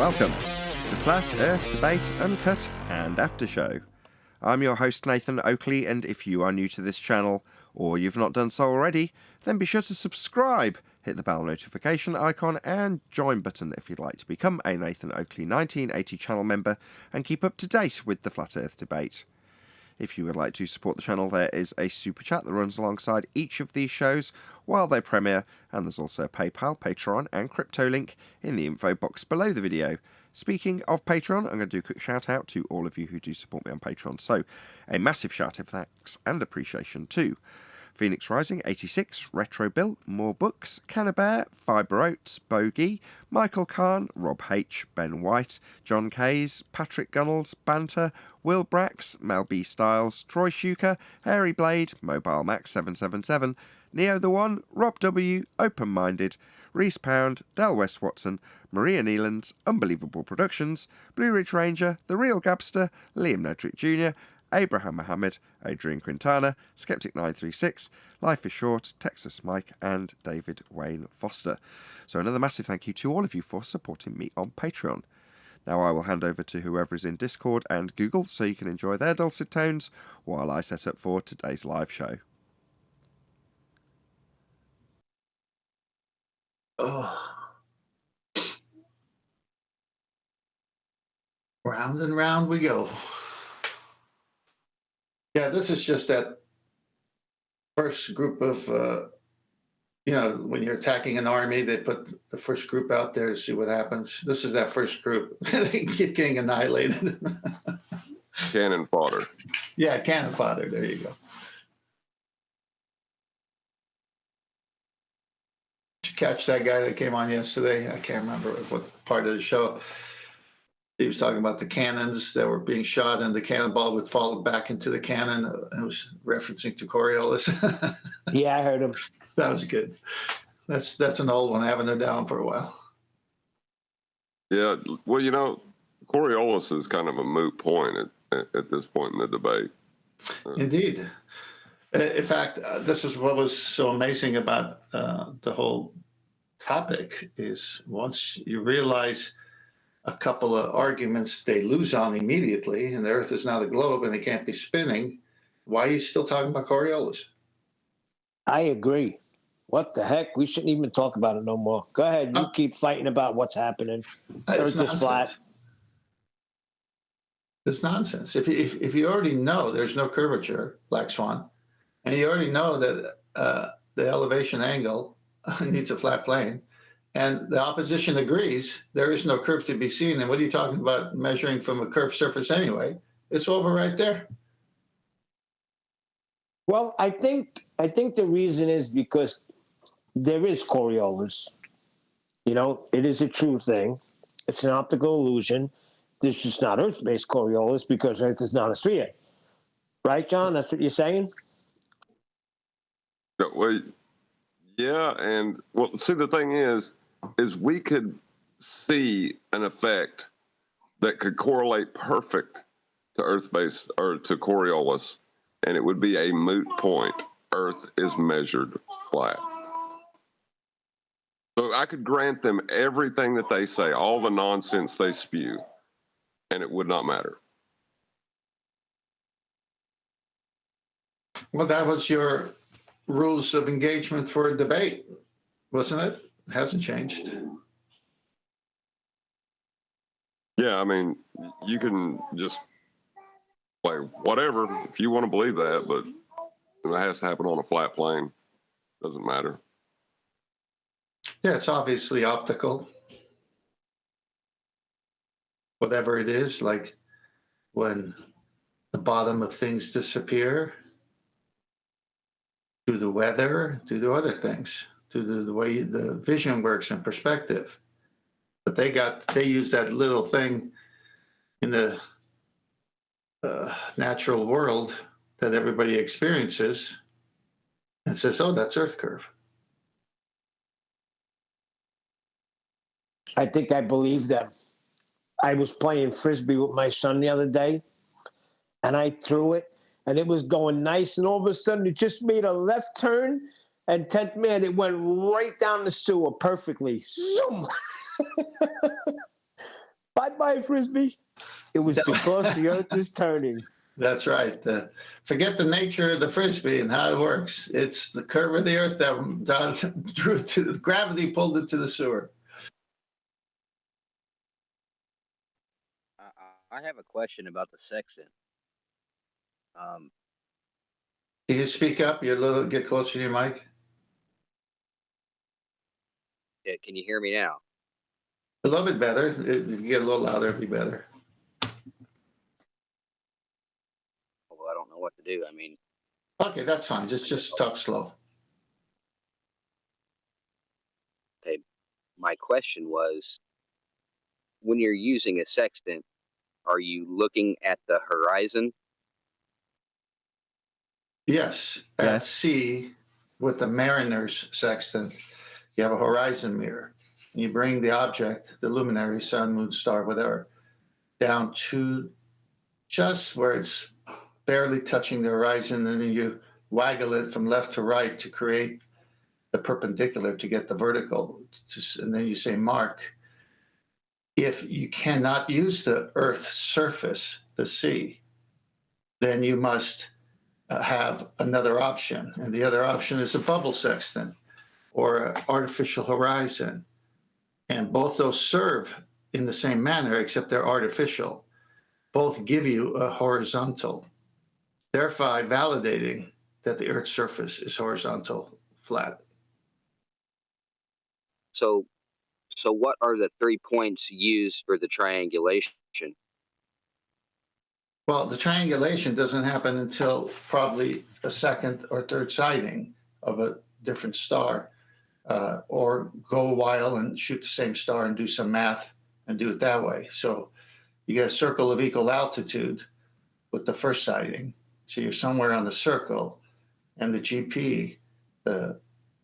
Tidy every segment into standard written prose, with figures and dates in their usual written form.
welcome to Flat Earth Debate Uncut and After Show. I'm your host Nathan Oakley, and if you are new to this channel, or you've not done so already, then be sure to subscribe, hit the bell notification icon and join button if you'd like to become a Nathan Oakley 1980 channel member and keep up to date with the Flat Earth debate. If you would like to support the channel, there is a super chat that runs alongside each of these shows while they premiere, and there's also a PayPal, Patreon and crypto link in the info box below the video. Speaking of Patreon, I'm going to do a quick shout out to all of you who do support me on Patreon. So, a massive shout out of thanks and appreciation to Phoenix Rising 86, Retro Bill, More Books, Cannabear, Fiber Oats, Bogey, Michael Kahn, Rob H, Ben White, John Kays, Patrick Gunnels, Banter, Will Brax, Mel B Styles, Troy Shuker, Hairy Blade, Mobile Max 777, Neo the One, Rob W, Open Minded, Reese Pound, Del West Watson, Maria Neelands, Unbelievable Productions, Blue Ridge Ranger, The Real Gabster, Liam Nedrick Jr., Abraham Mohammed, Adrian Quintana, Skeptic936, Life is Short, Texas Mike, and David Wayne Foster. So another massive thank you to all of you for supporting me on Patreon. Now I will hand over to whoever is in Discord and Google so you can enjoy their dulcet tones while I set up for today's live show. Round and round we go. Yeah, this is just that first group of, when you're attacking an army, they put the first group out there to see what happens. This is that first group. They keep getting annihilated. Cannon fodder. Yeah, cannon fodder. There you go. Did you catch that guy that came on yesterday? I can't remember what part of the show. He was talking about the cannons that were being shot and the cannonball would fall back into the cannon. It was referencing to Coriolis. Yeah, I heard him. That was good. That's an old one. I haven't heard that one for a while. Yeah, well, Coriolis is kind of a moot point at this point in the debate. Indeed. In fact, this is what was so amazing about the whole topic is once you realize a couple of arguments they lose on immediately, and the Earth is not a globe and it can't be spinning, why are you still talking about Coriolis? I agree. What the heck? We shouldn't even talk about it no more. Go ahead. You keep fighting about what's happening. Earth is flat. It's nonsense. If you already know there's no curvature, Black Swan, and you already know that the elevation angle needs a flat plane, and the opposition agrees there is no curve to be seen, and what are you talking about measuring from a curved surface anyway? It's over right there. Well, I think the reason is because there is Coriolis. It is a true thing. It's an optical illusion. There's just not Earth-based Coriolis because Earth is not a sphere. Right, John? That's what you're saying? Well, yeah, and see, the thing is we could see an effect that could correlate perfect to Earth-based or to Coriolis, and it would be a moot point. Earth is measured flat. So I could grant them everything that they say, all the nonsense they spew, and it would not matter. Well, that was your rules of engagement for a debate, wasn't it? It hasn't changed. Yeah, I mean, you can just whatever if you want to believe that, but it has to happen on a flat plane. Doesn't matter. Yeah, it's obviously optical. Whatever it is, like when the bottom of things disappear, due to weather, due to other things, due to the way the vision works in perspective. But they use that little thing in the natural world that everybody experiences and says, oh, that's Earth curve. I think I believe them. I was playing Frisbee with my son the other day, and I threw it, and it was going nice, and all of a sudden it just made a left turn, and 10th man, it went right down the sewer perfectly. Zoom! Bye-bye, Frisbee. It was because the Earth is turning. That's right. Forget the nature of the Frisbee and how it works. It's the curve of the Earth that drew to the gravity, pulled it to the sewer. I have a question about the sextant. Can you speak up? You get closer to your mic. Yeah, can you hear me now? A little bit better. If you get a little louder, it'd be better. Well, I don't know what to do. I mean, Okay, that's fine. Just talk slow. okay. My question was, when you're using a sextant, are you looking at the horizon? Yes, at Yes. sea with the mariner's sextant, you have a horizon mirror. You bring the object, the luminary, sun, moon, star, whatever, down to just where it's barely touching the horizon, and then you waggle it from left to right to create the perpendicular to get the vertical. And then you say mark. If you cannot use the Earth's surface, the sea, then you must have another option. And the other option is a bubble sextant or an artificial horizon. And both those serve in the same manner, except they're artificial. Both give you a horizontal, thereby validating that the Earth's surface is horizontal, flat. So what are the 3 points used for the triangulation? Well, the triangulation doesn't happen until probably a second or third sighting of a different star, or go a while and shoot the same star and do some math and do it that way. So you get a circle of equal altitude with the first sighting. So you're somewhere on the circle, and the GP, the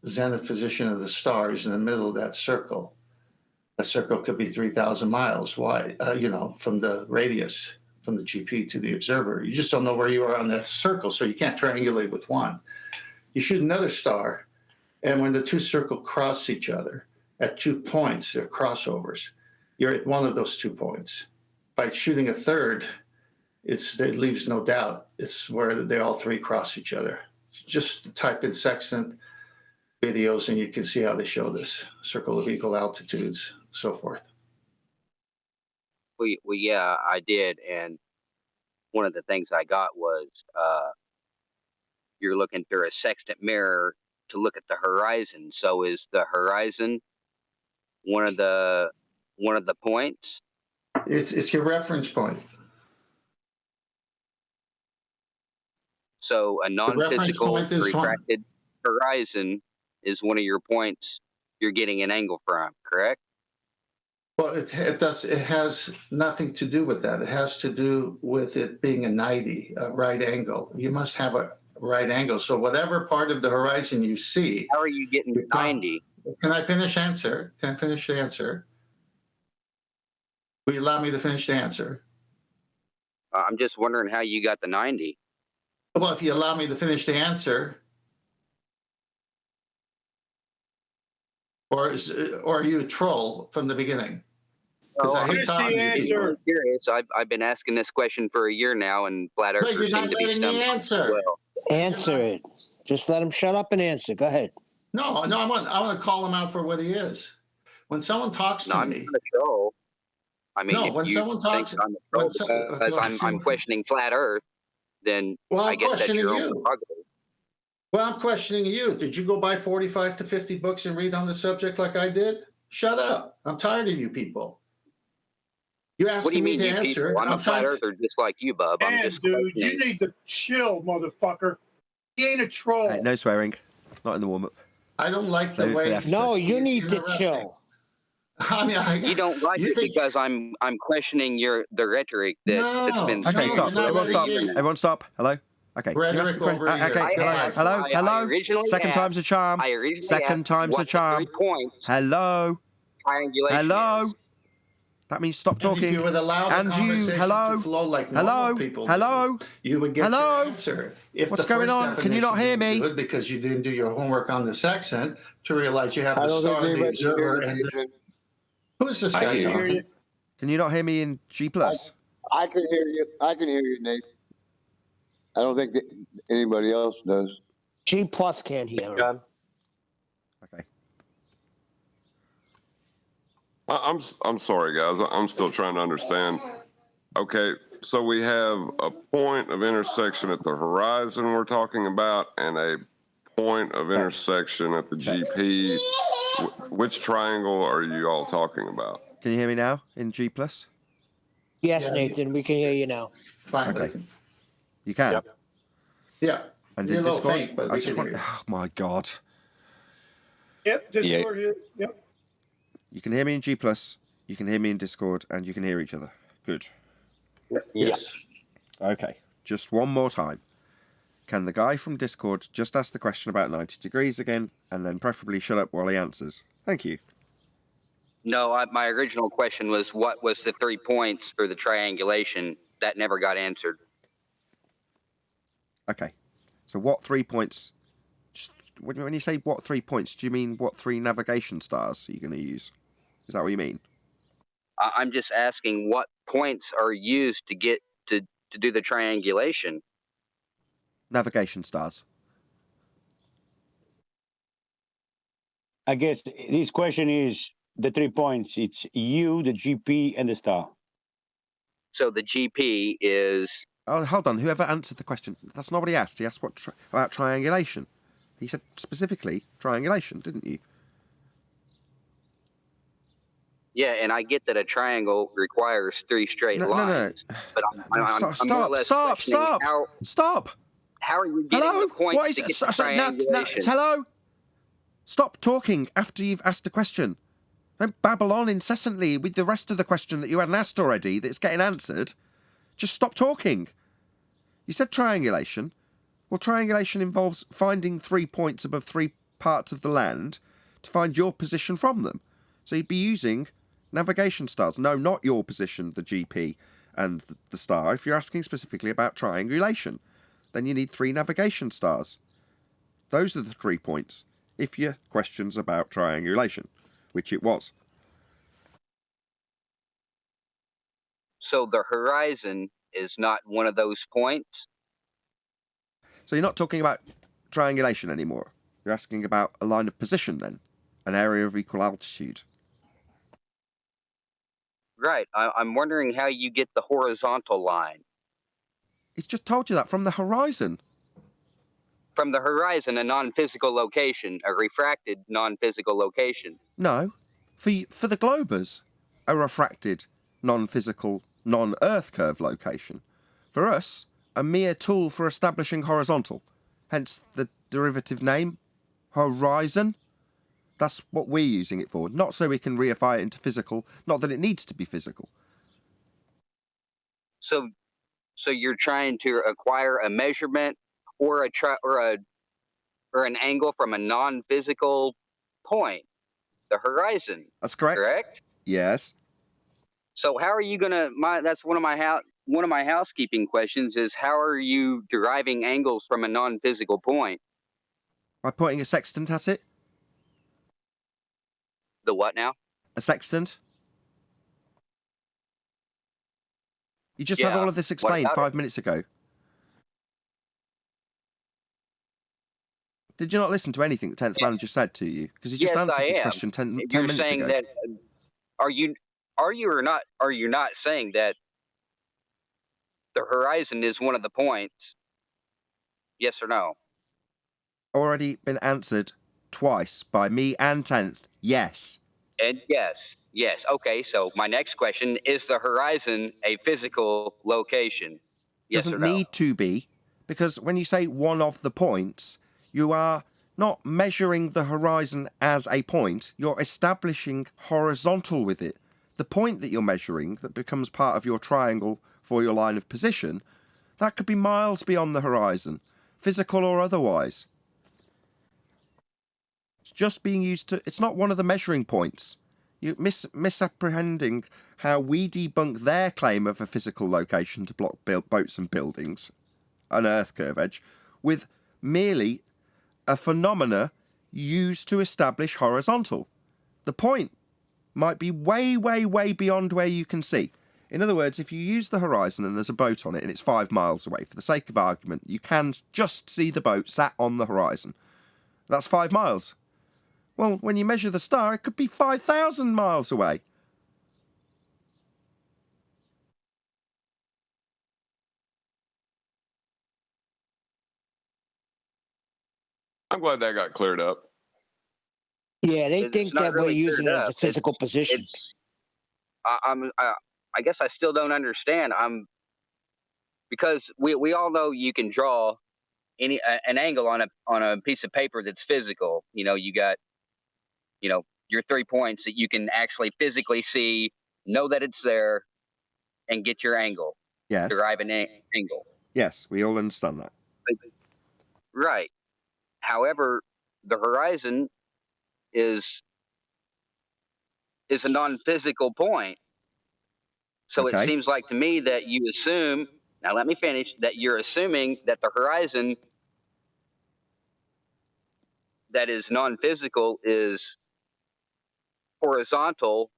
zenith position of the star, is in the middle of that circle. That circle could be 3,000 miles wide, from the radius, from the GP to the observer. You just don't know where you are on that circle, so you can't triangulate with one. You shoot another star, and when the two circles cross each other at 2 points, they're crossovers, you're at one of those 2 points. By shooting a third, it leaves no doubt. It's where they all three cross each other. Just type in sextant videos, and you can see how they show this circle of equal altitudes, so forth. Well, yeah, I did, and one of the things I got was you're looking through a sextant mirror to look at the horizon. So is the horizon one of the points? It's your reference point. So a non-physical point is refracted horizon is one of your points you're getting an angle from, correct? Well, it has nothing to do with that. It has to do with it being a 90, a right angle. You must have a right angle. So whatever part of the horizon you see. How are you getting 90? Can I finish the answer? Will you allow me to finish the answer? I'm just wondering how you got the 90. Well, if you allow me to finish the answer. Or are you a troll from the beginning? Oh, I hate talking to people. I'm curious. I've been asking this question for a year now, and flat But earthers you're seem not to be letting me stumbling. answer. Well, Answer it. Just let him shut up and answer. Go ahead. No, I want to call him out for what he is. When someone talks to I'm me, not a troll. I mean, No, if when you someone talks- think I'm a troll because I'm questioning flat Earth, then well, I I'm guess that's questioning your own you. prerogative. Well, I'm questioning you. Did you go buy 45 to 50 books and read on the subject like I did? Shut up. I'm tired of you people. You asked What do you me mean, to you answer. people? I'm a flat earther just like you, bub. I'm Damn, just dude, questioning. you need to chill, motherfucker. He ain't a troll. Hey, no swearing. Not in the warm-up. I don't like Save the it for way. the after No, you he's need to interrupting. chill. I mean, You don't like you it think- because I'm questioning the rhetoric that's been No, Okay, you're stop. not Everyone letting stop. me. Everyone stop. Hello? Okay. Can you ask Rhetoric the question? over here. Okay, Go hello, ahead. hello, I hello. originally Second asked- time's a charm. I originally Second asked time's a what the charm. 3 points Hello? triangulation Hello? is. That means stop And if talking. you would allow the And you, conversation hello? to flow like normal Hello? people Hello? do, you would get Hello? your answer. If What's the going first on? Can you not definition hear is me? good because you didn't do your homework on this accent to realize you have I the don't think star, the anybody can observer, hear and you. the... Who is this I guy can hear talking? you. Can you not hear me in G+? I can hear you. I can hear you, Nate. I don't think that anybody else does. G plus can't hear him. John? Okay. I'm sorry, guys. I'm still trying to understand. Okay, so we have a point of intersection at the horizon we're talking about, and a point of intersection at the GP. Which triangle are you all talking about? Can you hear me now in G+? Yes, Yeah. Nathan, we can hear you now. Finally. Okay. You can? Yep. Yeah. And You're in a little Discord? faint, but I we just can want... hear you. Oh, my God. Yep, Discord here. Yep. You can hear me in G+, you can hear me in Discord, and you can hear each other. Good. Yes. Okay, just one more time. Can the guy from Discord just ask the question about 90 degrees again, and then preferably shut up while he answers? Thank you. No, my original question was what was the 3 points for the triangulation? That never got answered. Okay, so what 3 points... Just, when you say what 3 points, do you mean what 3 navigation stars are you going to use? Is that what you mean? I'm just asking what points are used to get to do the triangulation. Navigation stars. I guess this question is the 3 points. It's U, the GP, and the star. So the GP is Oh, hold on. Whoever answered the question, that's not what he asked. He asked about triangulation. He said specifically triangulation, didn't you? yeah, and I get that a triangle requires 3 straight lines. But I'm more or less questioning Stop! how are you getting the points What is to it? get the triangulation? Hello? Stop talking after you've asked a question. Don't babble on incessantly with the rest of the question that you hadn't asked already that's getting answered. Just stop talking. You said triangulation. Well, triangulation involves finding 3 points above 3 parts of the land to find your position from them. So you'd be using navigation stars. No, not your position, the GP and the star. If you're asking specifically about triangulation, then you need 3 navigation stars. Those are the 3 points. If your question's about triangulation, which it was. So the horizon is not one of those points? So you're not talking about triangulation anymore. You're asking about a line of position then, an area of equal altitude. Right. I'm wondering how you get the horizontal line. He's just told you that from the horizon. From the horizon, a non-physical location, a refracted non-physical location. No, for the globers, a refracted, non-physical, non-Earth curve location. For us, a mere tool for establishing horizontal. Hence the derivative name, horizon. That's what we're using it for. Not so we can reify it into physical. Not that it needs to be physical. So you're trying to acquire a measurement or an angle from a non-physical point, the horizon. That's correct. Correct? Yes. So how are you gonna? That's one of my housekeeping questions is how are you deriving angles from a non-physical point? By pointing a sextant at it. The what now? A sextant. You just had all of this explained 5 minutes ago. Did you not listen to anything the 10th man just said to you? Because he just answered this question 10 minutes ago. You're saying that are you or not? Are you not saying that the horizon is one of the points? Yes or no? Already been answered twice by me and 10th. Yes. And yes. Okay, so my next question, is the horizon a physical location? Yes Doesn't or no? need to be, because when you say one of the points, you are not measuring the horizon as a point, you're establishing horizontal with it. The point that you're measuring that becomes part of your triangle for your line of position, that could be miles beyond the horizon, physical or otherwise. It's just being used to... It's not one of the measuring points. You're misapprehending how we debunk their claim of a physical location to block boats and buildings, an Earth curve edge, with merely a phenomena used to establish horizontal. The point might be way, way, way beyond where you can see. In other words, if you use the horizon and there's a boat on it and it's 5 miles away, for the sake of argument, you can just see the boat sat on the horizon. That's 5 miles. Well, when you measure the star, it could be 5,000 miles away. I'm glad that got cleared up. Yeah, they It's think not that really we're using it cleared as a up. physical position. I guess I still don't understand. Because we all know you can draw an angle on a piece of paper that's physical. You know, you got your 3 points that you can actually physically see, know that it's there, and get your angle. Yes. Derive an angle. Yes, we all understand that. Right. However, the horizon is a non-physical point. So Okay. it seems like to me that you assume, now let me finish, that you're assuming that the horizon that is non-physical is horizontal.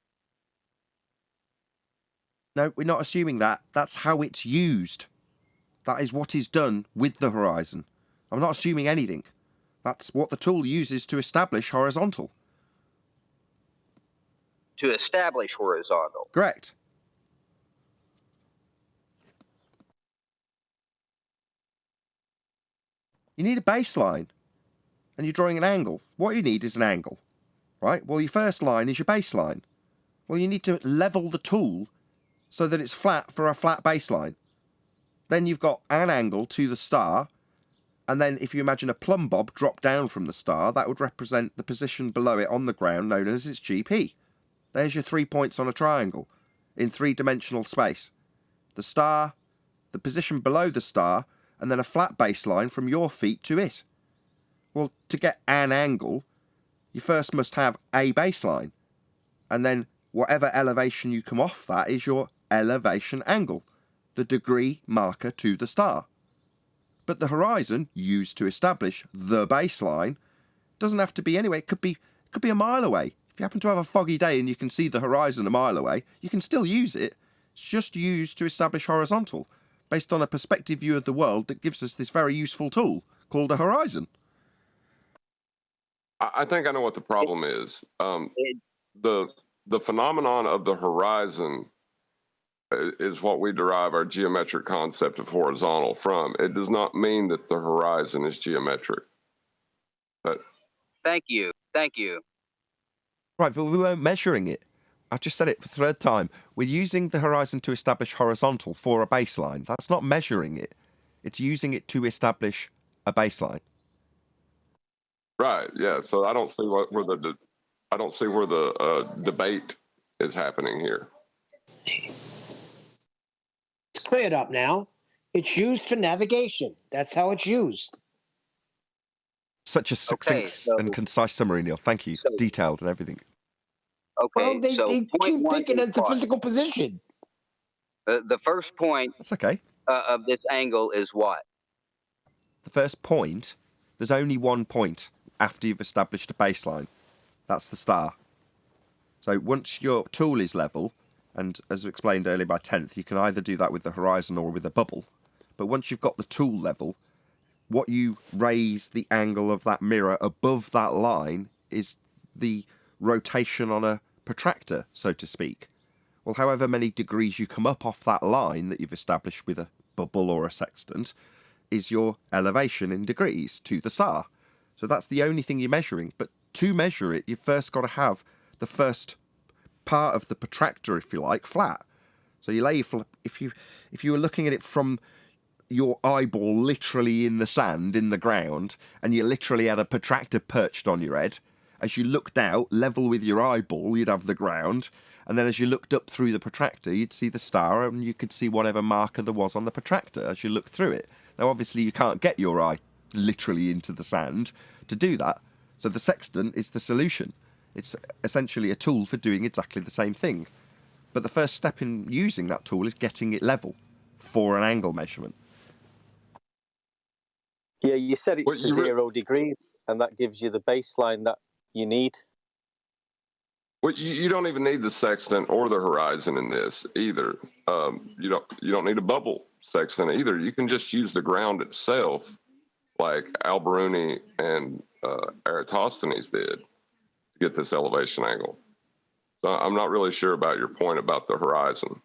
No, we're not assuming that. That's how it's used. That is what is done with the horizon. I'm not assuming anything. That's what the tool uses to establish horizontal. To establish horizontal. Correct. You need a baseline, and you're drawing an angle. What you need is an angle, right? Well, your first line is your baseline. Well, you need to level the tool so that it's flat for a flat baseline. Then you've got an angle to the star, and then if you imagine a plumb bob drop down from the star, that would represent the position below it on the ground, known as its GP. There's your 3 points on a triangle in 3-dimensional space. The star, the position below the star, and then a flat baseline from your feet to it. Well, to get an angle, you first must have a baseline, and then whatever elevation you come off that is your elevation angle, the degree marker to the star. But the horizon, used to establish the baseline, doesn't have to be anyway. It could be a mile away. If you happen to have a foggy day and you can see the horizon a mile away, you can still use it. It's just used to establish horizontal, based on a perspective view of the world that gives us this very useful tool called a horizon. I think I know what the problem is. The phenomenon of the horizon is what we derive our geometric concept of horizontal from. It does not mean that the horizon is geometric. But Thank you. Right, but we weren't measuring it. I've just said it for the third time. We're using the horizon to establish horizontal for a baseline. That's not measuring it. It's using it to establish a baseline. right, yeah. So I don't see where the debate is happening here. It's cleared up now. It's used for navigation. That's how it's used. Such a succinct and concise summary, Neil. Thank you. Detailed and everything. Okay, Well, they keep thinking it's a physical position. The first point That's okay. Of this angle is what? The first point, there's only one point after you've established a baseline. That's the star. So once your tool is level, and as explained earlier by 10th, you can either do that with the horizon or with a bubble. But once you've got the tool level, what you raise the angle of that mirror above that line is the rotation on a protractor, so to speak. Well, however many degrees you come up off that line that you've established with a bubble or a sextant is your elevation in degrees to the star. So that's the only thing you're measuring. But to measure it, you've first got to have the first part of the protractor, if you like, flat. So you lay if you were looking at it from your eyeball literally in the sand, in the ground, and you literally had a protractor perched on your head, as you looked out, level with your eyeball, you'd have the ground, and then as you looked up through the protractor, you'd see the star, and you could see whatever marker there was on the protractor as you looked through it. Now, obviously, you can't get your eye literally into the sand to do that, so the sextant is the solution. It's essentially a tool for doing exactly the same thing. But the first step in using that tool is getting it level for an angle measurement. Yeah, you said it's 0 degrees, and that gives you the baseline that you need. Well, you don't even need the sextant or the horizon in this either. You don't need a bubble sextant either. You can just use the ground itself, like Alberuni and Eratosthenes did, to get this elevation angle. So I'm not really sure about your point about the horizon.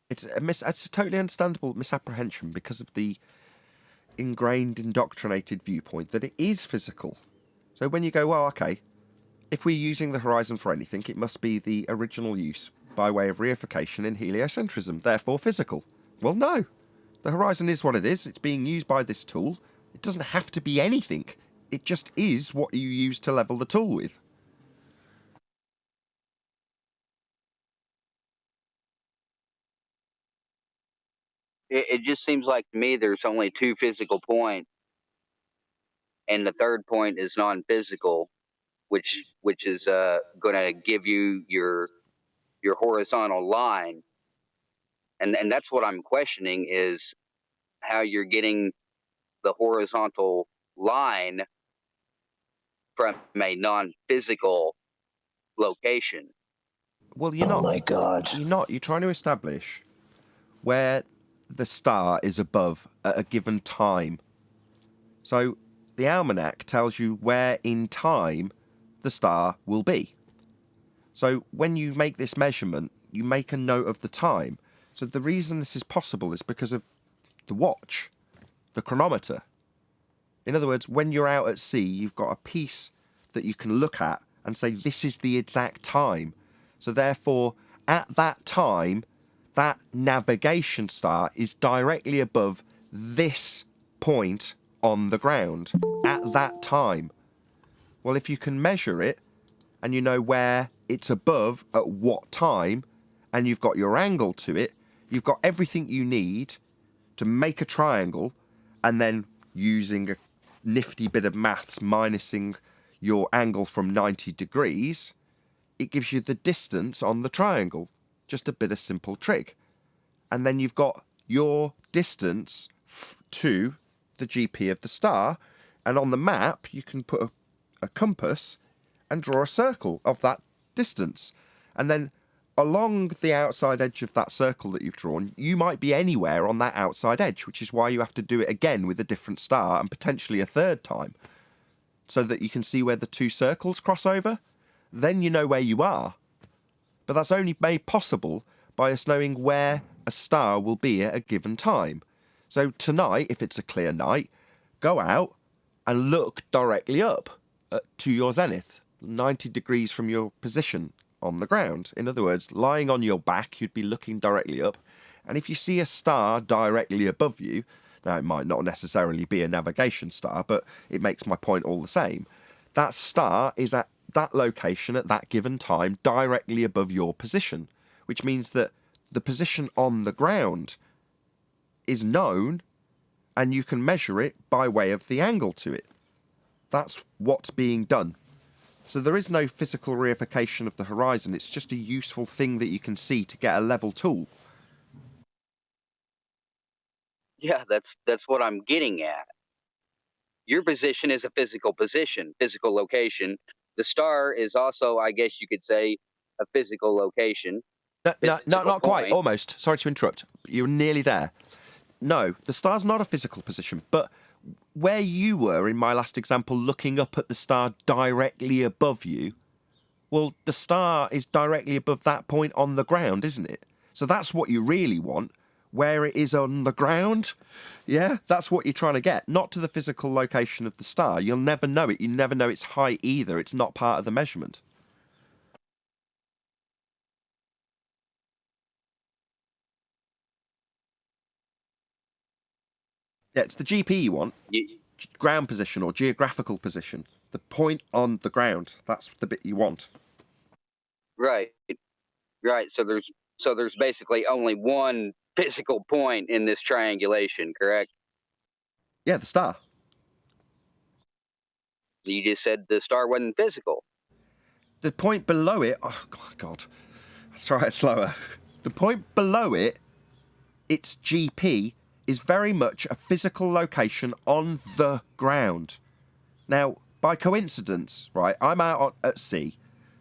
It's a totally understandable misapprehension because of the ingrained, indoctrinated viewpoint that it is physical. So when you go, well, okay, if we're using the horizon for anything, it must be the original use by way of reification in heliocentrism, therefore physical. Well, no. The horizon is what it is. It's being used by this tool. It doesn't have to be anything. It just is what you use to level the tool with. It just seems like to me there's only two physical points, and the third point is non-physical, which is going to give you your horizontal line, and that's what I'm questioning is how you're getting the horizontal line from a non-physical location. Well, you're not. Oh my God. You're not. You're trying to establish where the star is above at a given time. So the almanac tells you where in time the star will be. So when you make this measurement, you make a note of the time. So the reason this is possible is because of the watch, the chronometer. In other words, when you're out at sea, you've got a piece that you can look at and say, this is the exact time. So therefore, at that time, that navigation star is directly above this point on the ground at that time. Well, if you can measure it and you know where it's above at what time, and you've got your angle to it, you've got everything you need to make a triangle, and then using a nifty bit of maths minusing your angle from 90 degrees, it gives you the distance on the triangle. Just a bit of simple trick. And then you've got your distance to the GP of the star, and on the map you can put a compass and draw a circle of that distance. And then along the outside edge of that circle that you've drawn, you might be anywhere on that outside edge, which is why you have to do it again with a different star and potentially a third time, so that you can see where the two circles cross over. Then you know where you are. But that's only made possible by us knowing where a star will be at a given time. So tonight, if it's a clear night, go out and look directly up to your zenith, 90 degrees from your position on the ground. In other words, lying on your back, you'd be looking directly up. And if you see a star directly above you, now it might not necessarily be a navigation star, but it makes my point all the same. That star is at that location at that given time directly above your position, which means that the position on the ground is known and you can measure it by way of the angle to it. That's what's being done. So there is no physical reification of the horizon. It's just a useful thing that you can see to get a level tool. Yeah, that's what I'm getting at. Your position is a physical position, physical location. The star is also, I guess you could say, a physical location. No, not quite. Almost. Sorry to interrupt. You're nearly there. No, the star's not a physical position, but where you were in my last example looking up at the star directly above you, well, the star is directly above that point on the ground, isn't it? So that's what you really want, where it is on the ground. Yeah, that's what you're trying to get, not to the physical location of the star. You'll never know it. You never know its height either. It's not part of the measurement. Yeah, it's the GP you want. Ground position or geographical position. The point on the ground. That's the bit you want. Right. So there's basically only one physical point in this triangulation, correct? Yeah, the star. You just said the star wasn't physical. The point below it... Oh, God. Let's try it slower. The point below it, its GP, is very much a physical location on the ground. Now, by coincidence, right, I'm out at sea.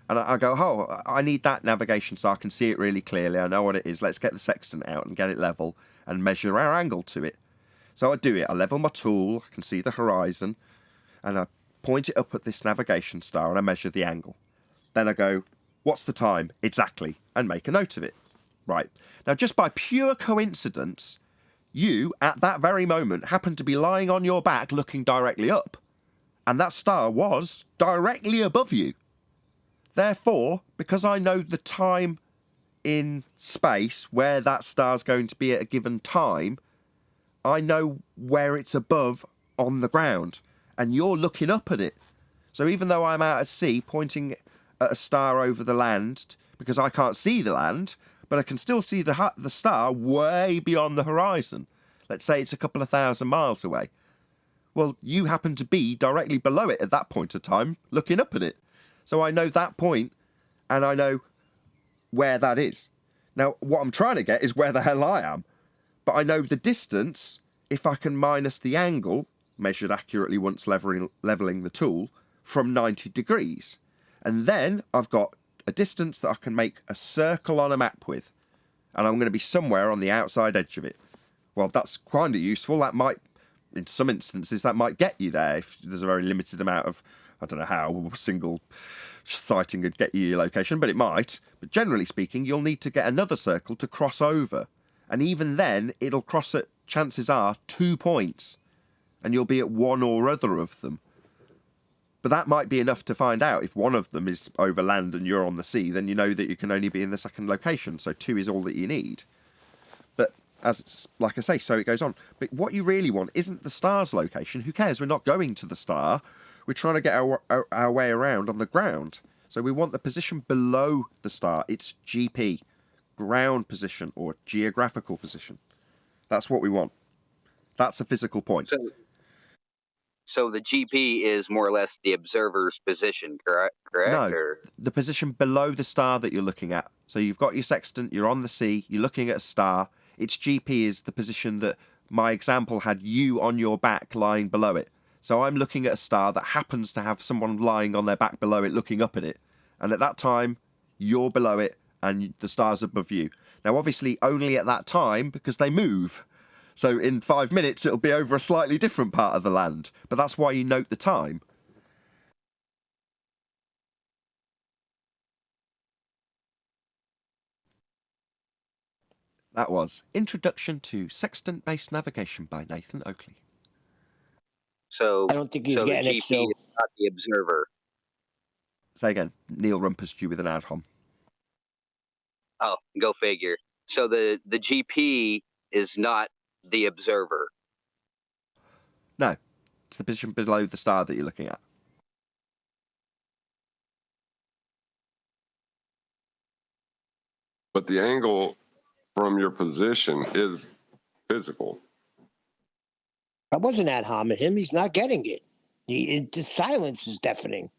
And I go, oh, I need that navigation so I can see it really clearly. I know what it is. Let's get the sextant out and get it level and measure our angle to it. So I do it. I level my tool. I can see the horizon. And I point it up at this navigation star and I measure the angle. Then I go, what's the time? Exactly. And make a note of it. Right. Now, just by pure coincidence, you, at that very moment, happen to be lying on your back looking directly up. And that star was directly above you. Therefore, because I know the time in space where that star's going to be at a given time, I know where it's above on the ground. And you're looking up at it. So even though I'm out at sea pointing at a star over the land, because I can't see the land, but I can still see the star way beyond the horizon. Let's say it's a couple of thousand miles away. Well, you happen to be directly below it at that point of time, looking up at it. So I know that point, and I know where that is. Now, what I'm trying to get is where the hell I am. But I know the distance, if I can minus the angle, measured accurately once leveling the tool, from 90 degrees. And then I've got a distance that I can make a circle on a map with. And I'm going to be somewhere on the outside edge of it. Well, that's kind of useful. That might, in some instances, that might get you there if there's a very limited amount of, I don't know how a single sighting would get you your location, but it might. But generally speaking, you'll need to get another circle to cross over. And even then, it'll cross at, chances are, 2 points. And you'll be at one or other of them. But that might be enough to find out. If one of them is over land and you're on the sea, then you know that you can only be in the second location. So 2 is all that you need. But as it's, like I say, so it goes on. But what you really want isn't the star's location. Who cares? We're not going to the star. We're trying to get our way around on the ground. So we want the position below the star. It's GP, ground position or geographical position. That's what we want. That's a physical point. So the GP is more or less the observer's position, correct? No, Or? the position below the star that you're looking at. So you've got your sextant, you're on the sea, you're looking at a star. Its GP is the position that my example had you on your back lying below it. So I'm looking at a star that happens to have someone lying on their back below it, looking up at it. And at that time, you're below it and the star's above you. Now, obviously, only at that time because they move. So in 5 minutes, it'll be over a slightly different part of the land. But that's why you note the time. That was Introduction to Sextant-Based Navigation by Nathan Oakley. So I don't think he's so the getting GP it still. is not the observer. Say again. Neil Rumpus you with an ad hom. Oh, go figure. So the GP is not the observer. No, it's the position below the star that you're looking at. But the angle from your position is physical. I wasn't ad homing him. He's not getting it. The silence is deafening.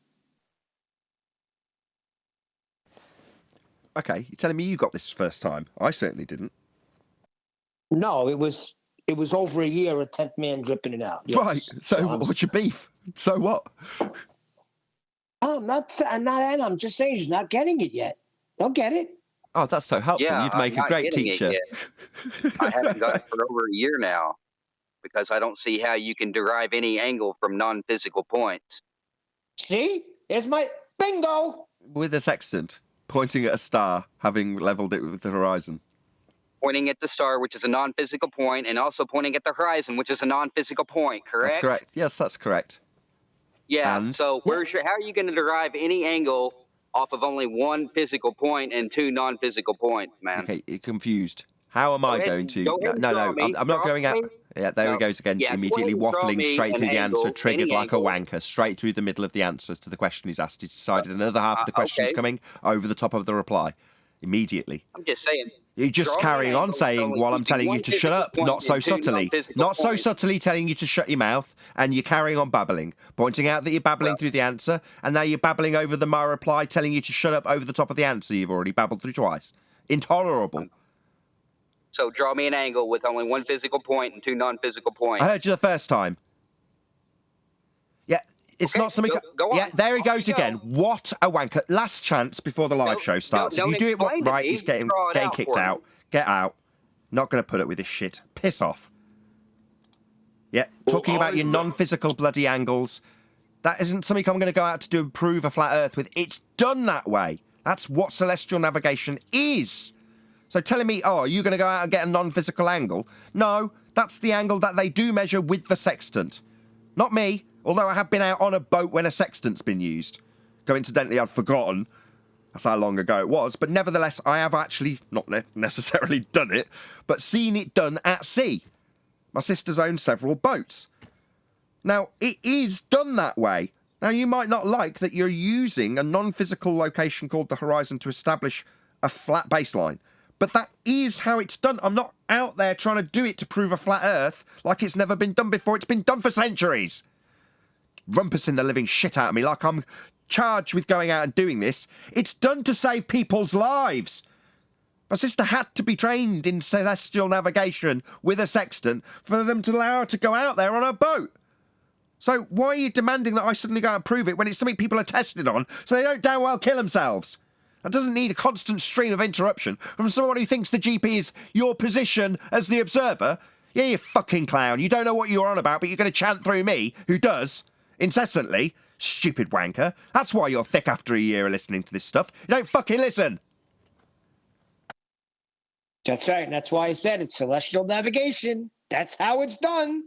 Okay, you're telling me you got this first time. I certainly didn't. No, it was over a year of 10th man dripping it out. Yes. Right, so what's your beef? So what? I'm I'm just saying he's not getting it yet. They'll get it. Oh, that's so helpful. Yeah, You'd I'm make a not great getting it teacher. yet. I haven't got it for over a year now because I don't see how you can derive any angle from non-physical points. See? Here's my bingo. With a sextant, pointing at a star, having levelled it with the horizon. Pointing at the star, which is a non-physical point, and also pointing at the horizon, which is a non-physical point, correct? That's correct. Yes, that's correct. Yeah, And? so how are you going to derive any angle off of only one physical point and 2 non-physical points, man? Okay, you're confused. How am I going to... Go ahead and draw me. I'm not going out... Yeah, there he goes again, Yeah, immediately go ahead and draw waffling me straight an through the answer, angle, triggered any like a angle. wanker, straight through the middle of the answers to the question he's asked. He's decided another half of the question's okay. coming over the top of the reply. Immediately. I'm just saying. You're just Draw me carrying an on angle saying only while I'm using telling you one to shut physical up, point not so and 2 subtly. non-physical Not so points. subtly telling you to shut your mouth, and you're carrying on babbling, pointing out that you're babbling through the answer, and now you're babbling over my reply, telling you to shut up over the top of the answer you've already babbled through twice. Intolerable. So draw me an angle with only 1 physical point and 2 non-physical points. I heard you the first time. Yeah, It's Okay, not something. go on. Yeah, there he Off goes you go. again. What a wanker! Last chance before the live show starts. don't If you do it explain to right, me. he's getting Draw it out kicked for me. out. Get out. Not going to put up with this shit. Piss off. Yeah, Well, talking all about your he's done- non-physical bloody angles. That isn't something I'm going to go out to do prove a flat Earth with. It's done that way. That's what celestial navigation is. So telling me, oh, are you going to go out and get a non-physical angle? No, that's the angle that they do measure with the sextant. Not me, although I have been out on a boat when a sextant's been used. Coincidentally, I'd forgotten. That's how long ago it was. But nevertheless, I have actually, not necessarily done it, but seen it done at sea. My sister's owned several boats. Now, it is done that way. Now, you might not like that you're using a non-physical location called the horizon to establish a flat baseline. But that is how it's done. I'm not out there trying to do it to prove a flat Earth like it's never been done before. It's been done for centuries. Rumpusing the living shit out of me like I'm charged with going out and doing this. It's done to save people's lives. My sister had to be trained in celestial navigation with a sextant for them to allow her to go out there on a boat. So why are you demanding that I suddenly go and prove it when it's something people are tested on so they don't damn well kill themselves? That doesn't need a constant stream of interruption from someone who thinks the GP is your position as the observer. Yeah, you fucking clown. You don't know what you're on about, but you're going to chant through me, who does, incessantly. Stupid wanker. That's why you're thick after a year of listening to this stuff. You don't fucking listen. That's right. And that's why I said it's celestial navigation. That's how it's done.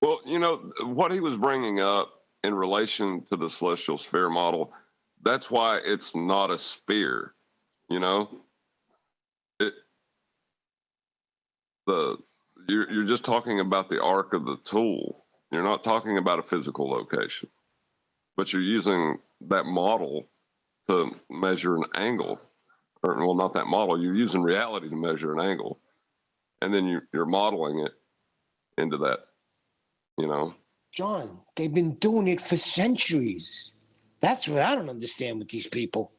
Well, you know, what he was bringing up in relation to the celestial sphere model, that's why it's not a sphere, you know? You're just talking about the arc of the tool. You're not talking about a physical location, but you're using that model to measure an angle. Or, well, not that model. You're using reality to measure an angle, and then you're modeling it into that, you know? John, they've been doing it for centuries. That's what I don't understand with these people.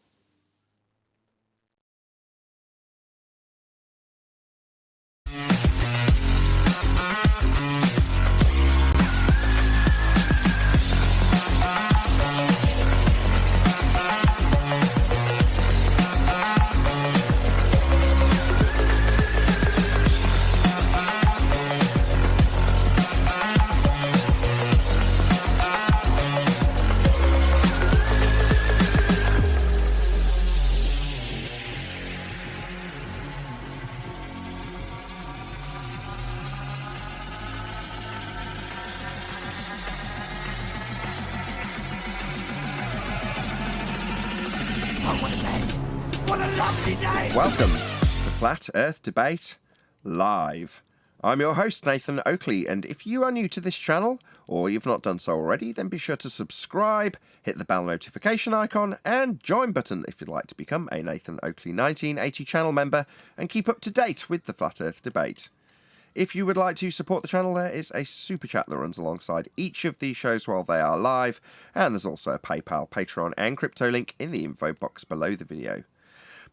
Welcome to Flat Earth Debate Live. I'm your host, Nathan Oakley, and if you are new to this channel, or you've not done so already, then be sure to subscribe, hit the bell notification icon, and join button if you'd like to become a Nathan Oakley 1980 channel member and keep up to date with the Flat Earth Debate. If you would like to support the channel, there is a super chat that runs alongside each of these shows while they are live, and there's also a PayPal, Patreon, and crypto link in the info box below the video.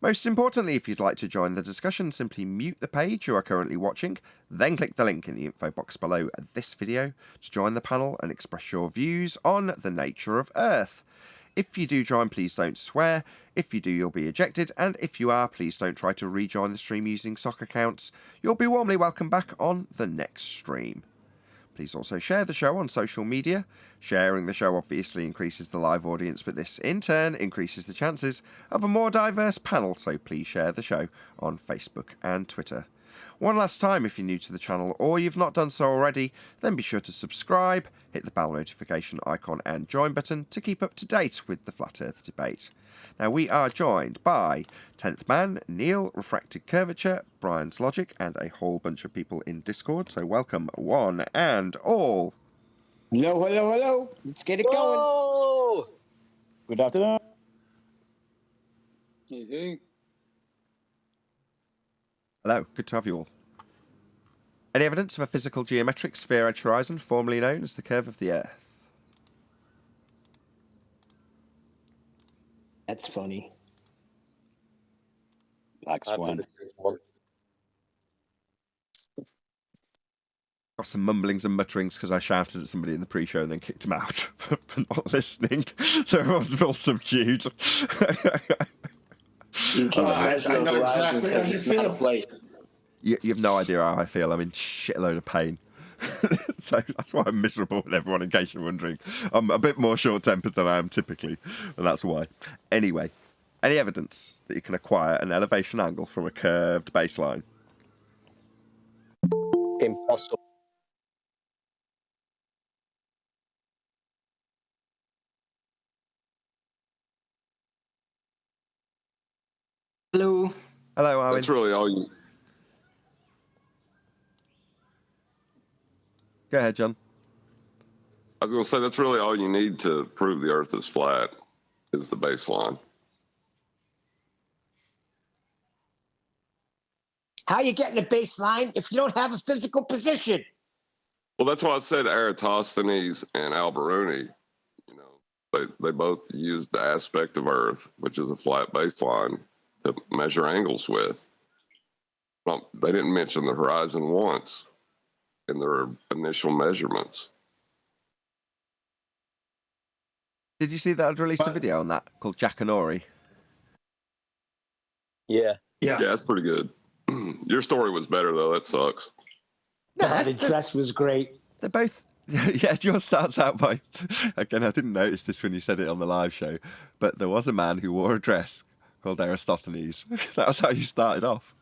Most importantly, if you'd like to join the discussion, simply mute the page you are currently watching, then click the link in the info box below this video to join the panel and express your views on the nature of Earth. If you do join, please don't swear. If you do, you'll be ejected. And if you are, please don't try to rejoin the stream using sock accounts. You'll be warmly welcome back on the next stream. Please also share the show on social media. Sharing the show obviously increases the live audience, but this in turn increases the chances of a more diverse panel, so please share the show on Facebook and Twitter. One last time, if you're new to the channel or you've not done so already, then be sure to subscribe, hit the bell notification icon and join button to keep up to date with the Flat Earth Debate. Now, we are joined by 10th Man, Neil, Refracted Curvature, Brian's Logic, and a whole bunch of people in Discord, so welcome one and all. Hello, hello, hello. Let's get it going. Whoa! Good afternoon. Hello, good to have you all. Any evidence of a physical geometric sphere edge horizon, formerly known as the curve of the Earth? That's funny. Black Swan. got some mumblings and mutterings because I shouted at somebody in the pre-show and then kicked him out for not listening. So everyone's real subdued. You can't I measure know the horizon exactly how because you it's not a feel. place. You have no idea how I feel. I'm in shitload of pain. So that's why I'm miserable with everyone, in case you're wondering. I'm a bit more short-tempered than I am typically, and that's why. Anyway, any evidence that you can acquire an elevation angle from a curved baseline? Impossible. Hello. Hello, Arwen. That's really all you. Go ahead, John. I was going to say that's really all you need to prove the Earth is flat is the baseline. How you getting a baseline if you don't have a physical position? Well, that's why I said Eratosthenes and Alberuni. You know, they both used the aspect of Earth, which is a flat baseline, to measure angles with. Well, they didn't mention the horizon once in their initial measurements. Did you see that I'd released a video on that called Jack and Ori? Yeah. Yeah. Yeah, that's pretty good. Your story was better, though. That sucks. Nah, the dress was great. They're both. Yeah, yours starts out by. Again, I didn't notice this when you said it on the live show, but there was a man who wore a dress called Aristophanes. That was how you started off.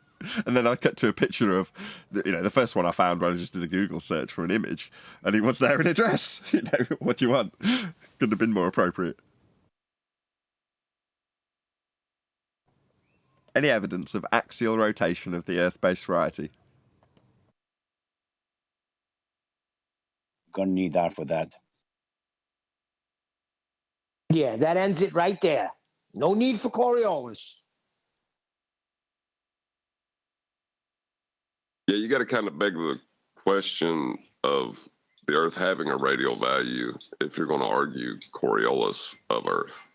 And then I cut to a picture of, the first one I found when I just did a Google search for an image, and he was there in a dress. What do you want? Couldn't have been more appropriate. Any evidence of axial rotation of the Earth-based variety? Gonna need that for that. Yeah, that ends it right there. No need for Coriolis. Yeah, you got to kind of beg the question of the Earth having a radial value if you're going to argue Coriolis of Earth.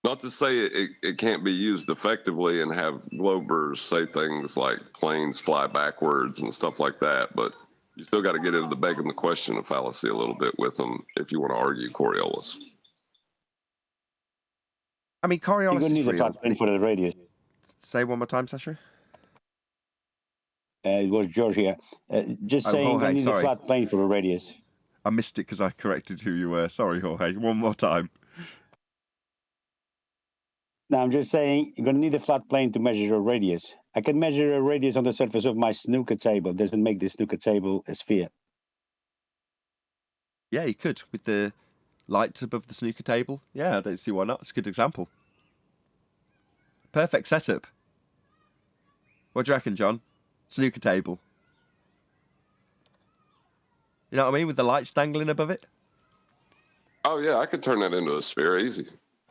Not to say it can't be used effectively and have globers say things like planes fly backwards and stuff like that, but you still got to get into begging the question of fallacy a little bit with them if you want to argue Coriolis. I mean, You're Coriolis gonna is need a real. flat plane for the radius. Say one more time, Sasha. It was George here. Just saying, Jorge, you need sorry. a flat plane for the radius. I missed it because I corrected who you were. Sorry, Jorge. One more time. Now, I'm just saying, you're going to need a flat plane to measure a radius. I can measure a radius on the surface of my snooker table. Doesn't make the snooker table a sphere. Yeah, you could with the lights above the snooker table. Yeah, I don't see why not. It's a good example. Perfect setup. What do you reckon, John? Snooker table. You know what I mean? With the lights dangling above it? Oh, yeah, I could turn that into a sphere easy.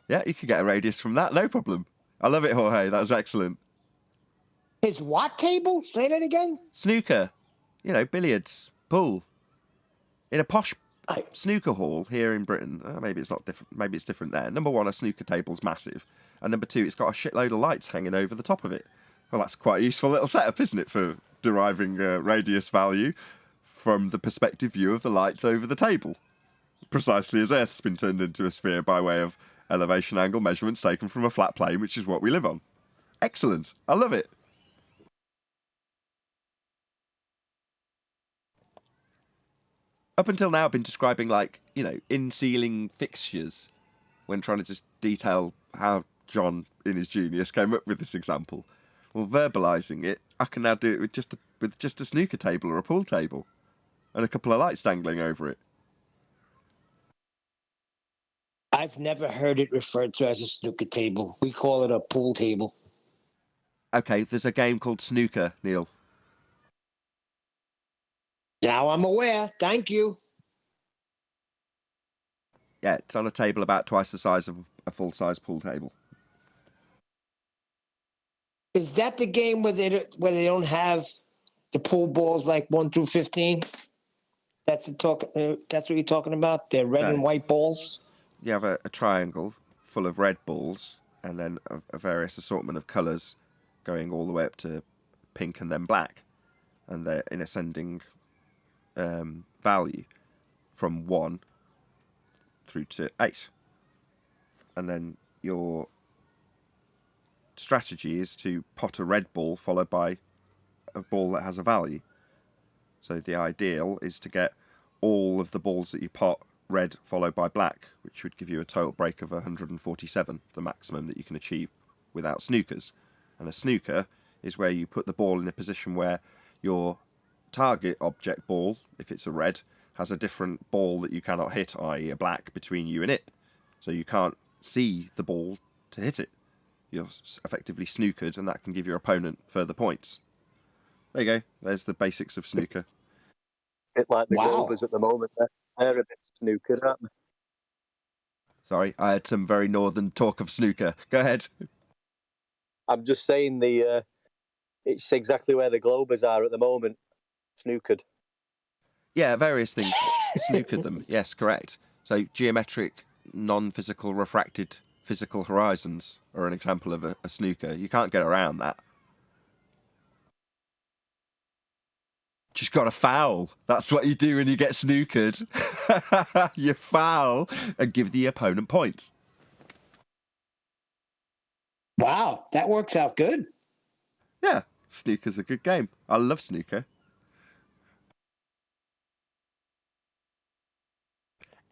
Yeah, you could get a radius from that, no problem. I love it, Jorge. That was excellent. His what table? Say that again? Snooker. Billiards. Pool. In a posh snooker hall here in Britain. Maybe it's not different. Maybe it's different there. Number one, a snooker table's massive. And number two, it's got a shitload of lights hanging over the top of it. Well, that's quite a useful little setup, isn't it, for deriving radius value from the perspective view of the lights over the table. Precisely as Earth's been turned into a sphere by way of elevation angle measurements taken from a flat plane, which is what we live on. Excellent. I love it. Up until now, I've been describing, in-ceiling fixtures when trying to just detail how John, in his genius, came up with this example. Well, verbalising it, I can now do it with just a snooker table or a pool table and a couple of lights dangling over it. I've never heard it referred to as a snooker table. We call it a pool table. Okay, there's a game called snooker, Neil. Now I'm aware. Thank you. Yeah, it's on a table about twice the size of a full-size pool table. Is that the game where they don't have the pool balls like 1 through 15? That's what you're talking about? They're red and white balls? You have a triangle full of red balls and then a various assortment of colours going all the way up to pink and then black, and they're in ascending value from 1 through to 8. And then your strategy is to pot a red ball followed by a ball that has a value. So the ideal is to get all of the balls that you pot red followed by black, which would give you a total break of 147, the maximum that you can achieve without snookers. And a snooker is where you put the ball in a position where your target object ball, if it's a red, has a different ball that you cannot hit, i.e. a black, between you and it. So you can't see the ball to hit it. You're effectively snookered, and that can give your opponent further points. There you go. There's the basics of snooker. Bit like the Wow. Globers at the moment. They're a bit snookered, aren't they? Sorry, I had some very northern talk of snooker. Go ahead. I'm just saying it's exactly where the Globers are at the moment. Snookered. Yeah, various things. Snookered them. Yes, correct. So geometric, non-physical, refracted physical horizons are an example of a snooker. You can't get around that. Just got to foul. That's what you do when you get snookered. You foul and give the opponent points. Wow, that works out good. Yeah, snooker's a good game. I love snooker.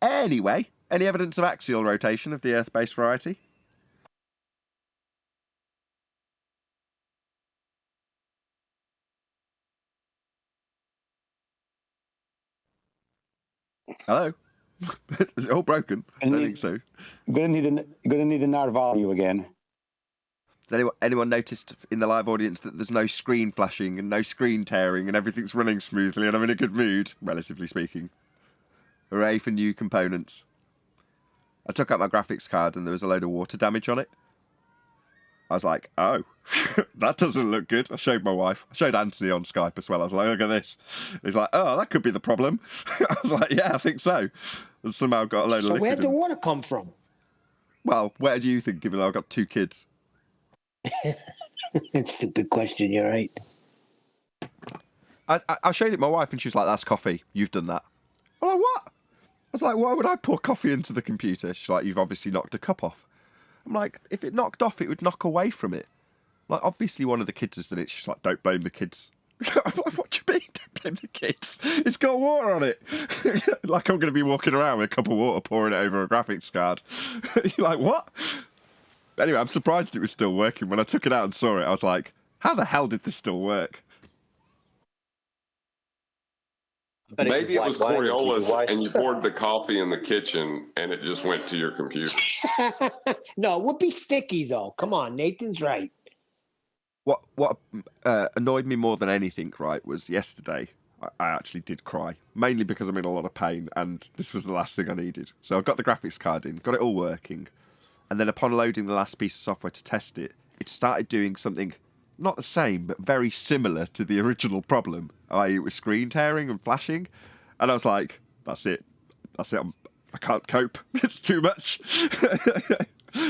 Anyway, any evidence of axial rotation of the Earth-based variety? Hello? Is it all broken? I don't think so. Gonna need an R value again. Has anyone noticed in the live audience that there's no screen flashing and no screen tearing and everything's running smoothly and I'm in a good mood, relatively speaking? Hooray for new components. I took out my graphics card and there was a load of water damage on it. I was like, oh, that doesn't look good. I showed my wife. I showed Anthony on Skype as well. I was like, look at this. He's like, oh, that could be the problem. I was like, yeah, I think so. And somehow got a load of liquid. So where'd the water come from? Well, where do you think, given that I've got 2 kids? It's a stupid question, you're right. I showed it my wife and she's like, that's coffee. You've done that. I'm like, what? I was like, why would I pour coffee into the computer? She's like, you've obviously knocked a cup off. I'm like, if it knocked off, it would knock away from it. Like, obviously one of the kids has done it. She's like, don't blame the kids. I'm like, what do you mean, don't blame the kids? It's got water on it. Like I'm going to be walking around with a cup of water pouring it over a graphics card. You're like, what? Anyway, I'm surprised it was still working. When I took it out and saw it, I was like, how the hell did this still work? Maybe it was white wine, Coriolis, and you poured the coffee in the kitchen, and it just went to your computer. No, it would be sticky, though. Come on, Nathan's right. What annoyed me more than anything, right, was yesterday I actually did cry, mainly because I'm in a lot of pain, and this was the last thing I needed. So I got the graphics card in, got it all working, and then upon loading the last piece of software to test it, it started doing something not the same, but very similar to the original problem, i.e. it was screen tearing and flashing, and I was like, that's it, I can't cope, it's too much.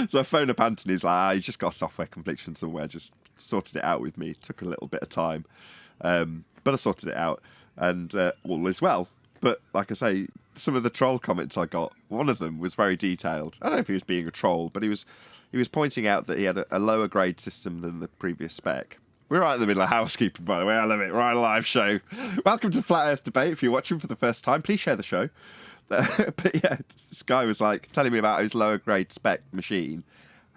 So I phoned up Anthony, he's like, he's just got a software confliction somewhere, just sorted it out with me. It took a little bit of time, but I sorted it out, and all is well. But like I say, some of the troll comments I got, one of them was very detailed. I don't know if he was being a troll, but he was pointing out that he had a lower grade system than the previous spec. We're right in the middle of housekeeping, by the way. I love it. We're on a live show. Welcome to Flat Earth Debate. If you're watching for the first time, please share the show. But yeah, this guy was like telling me about his lower grade spec machine,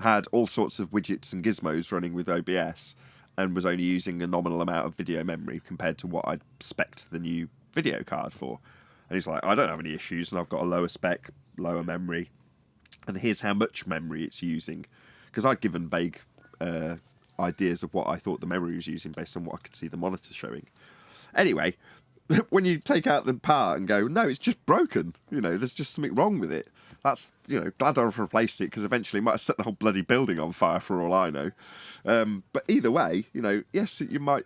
had all sorts of widgets and gizmos running with OBS, and was only using a nominal amount of video memory compared to what I'd spec'd the new video card for. And he's like, I don't have any issues, and I've got a lower spec, lower memory, and here's how much memory it's using. Because I'd given vague ideas of what I thought the memory was using based on what I could see the monitor showing. Anyway, when you take out the part and go, no, it's just broken, there's just something wrong with it. That's, glad I've replaced it, because eventually it might have set the whole bloody building on fire for all I know. But either way, yes, you might,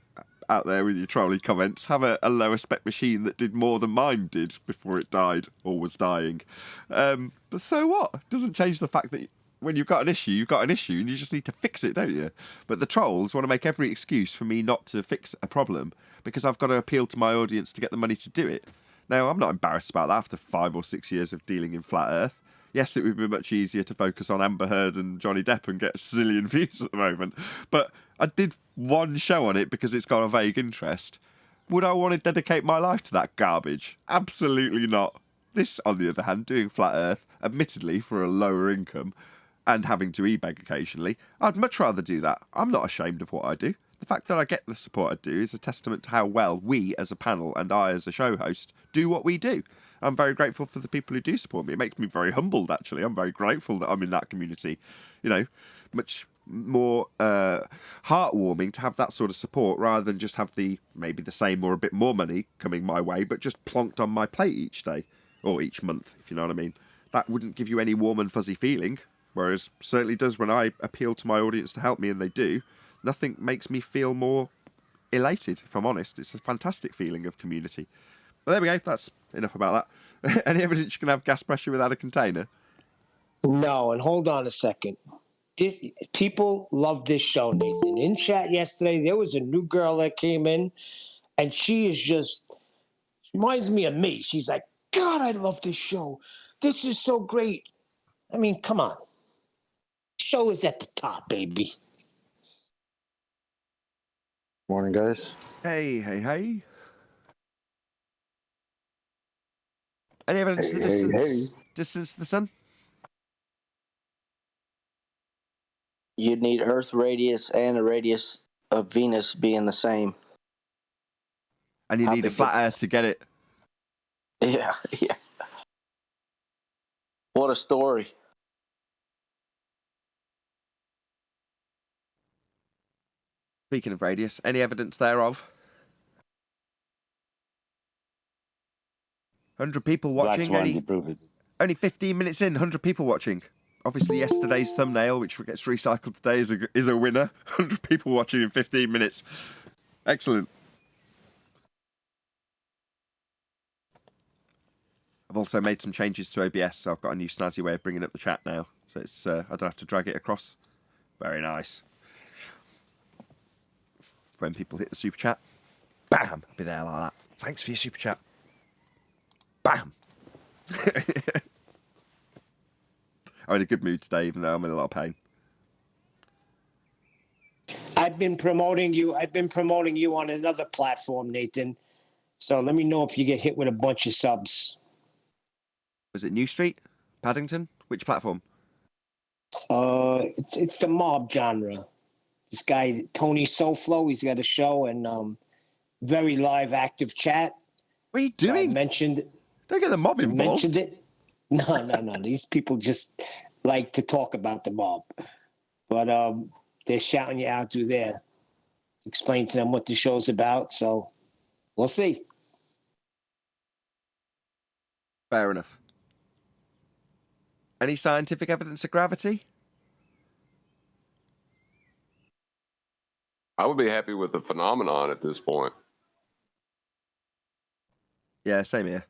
out there with your trolley comments, have a lower spec machine that did more than mine did before it died or was dying. But so what? It doesn't change the fact that when you've got an issue, you've got an issue, and you just need to fix it, don't you? But the trolls want to make every excuse for me not to fix a problem because I've got to appeal to my audience to get the money to do it. Now, I'm not embarrassed about that after 5 or 6 years of dealing in flat Earth. Yes, it would be much easier to focus on Amber Heard and Johnny Depp and get a zillion views at the moment. But I did one show on it because it's got a vague interest. Would I want to dedicate my life to that garbage? Absolutely not. This, on the other hand, doing flat Earth, admittedly for a lower income, and having to e-beg occasionally, I'd much rather do that. I'm not ashamed of what I do. The fact that I get the support I do is a testament to how well we as a panel and I as a show host do what we do. I'm very grateful for the people who do support me. It makes me very humbled, actually. I'm very grateful that I'm in that community. You know, much more heartwarming to have that sort of support rather than just have maybe the same or a bit more money coming my way, but just plonked on my plate each day or each month, if you know what I mean. That wouldn't give you any warm and fuzzy feeling, whereas certainly does when I appeal to my audience to help me, and they do. Nothing makes me feel more elated, if I'm honest. It's a fantastic feeling of community. But there we go. That's enough about that. Any evidence you can have gas pressure without a container? No, and hold on a second. People love this show, Nathan. In chat yesterday, there was a new girl that came in, and she reminds me of me. She's like, God, I love this show. This is so great. I mean, come on. Show is at the top, baby. Morning, guys. Hey. Any evidence of the distance to the sun? You'd need Earth radius and a radius of Venus being the same. And you need a flat Earth to get it. Yeah. What a story. Speaking of radius, any evidence thereof? 100 people watching. Only 15 minutes in, 100 people watching. Obviously, yesterday's thumbnail, which gets recycled today, is a winner. 100 people watching in 15 minutes. Excellent. I've also made some changes to OBS, so I've got a new snazzy way of bringing up the chat now. So it's I don't have to drag it across. Very nice. When people hit the super chat, bam, I'll be there like that. Thanks for your super chat. Bam. I'm in a good mood today, even though I'm in a lot of pain. I've been promoting you on another platform, Nathan. So let me know if you get hit with a bunch of subs. Was it New Street? Paddington? Which platform? It's the mob genre. This guy, Tony Soflo, he's got a show and very live, active chat. What are you doing? So I mentioned... Don't get the mob involved. Mentioned it. No. These people just like to talk about the mob. But they're shouting you out through there. Explain to them what the show's about. So we'll see. Fair enough. Any scientific evidence of gravity? I would be happy with the phenomenon at this point. Yeah, same here.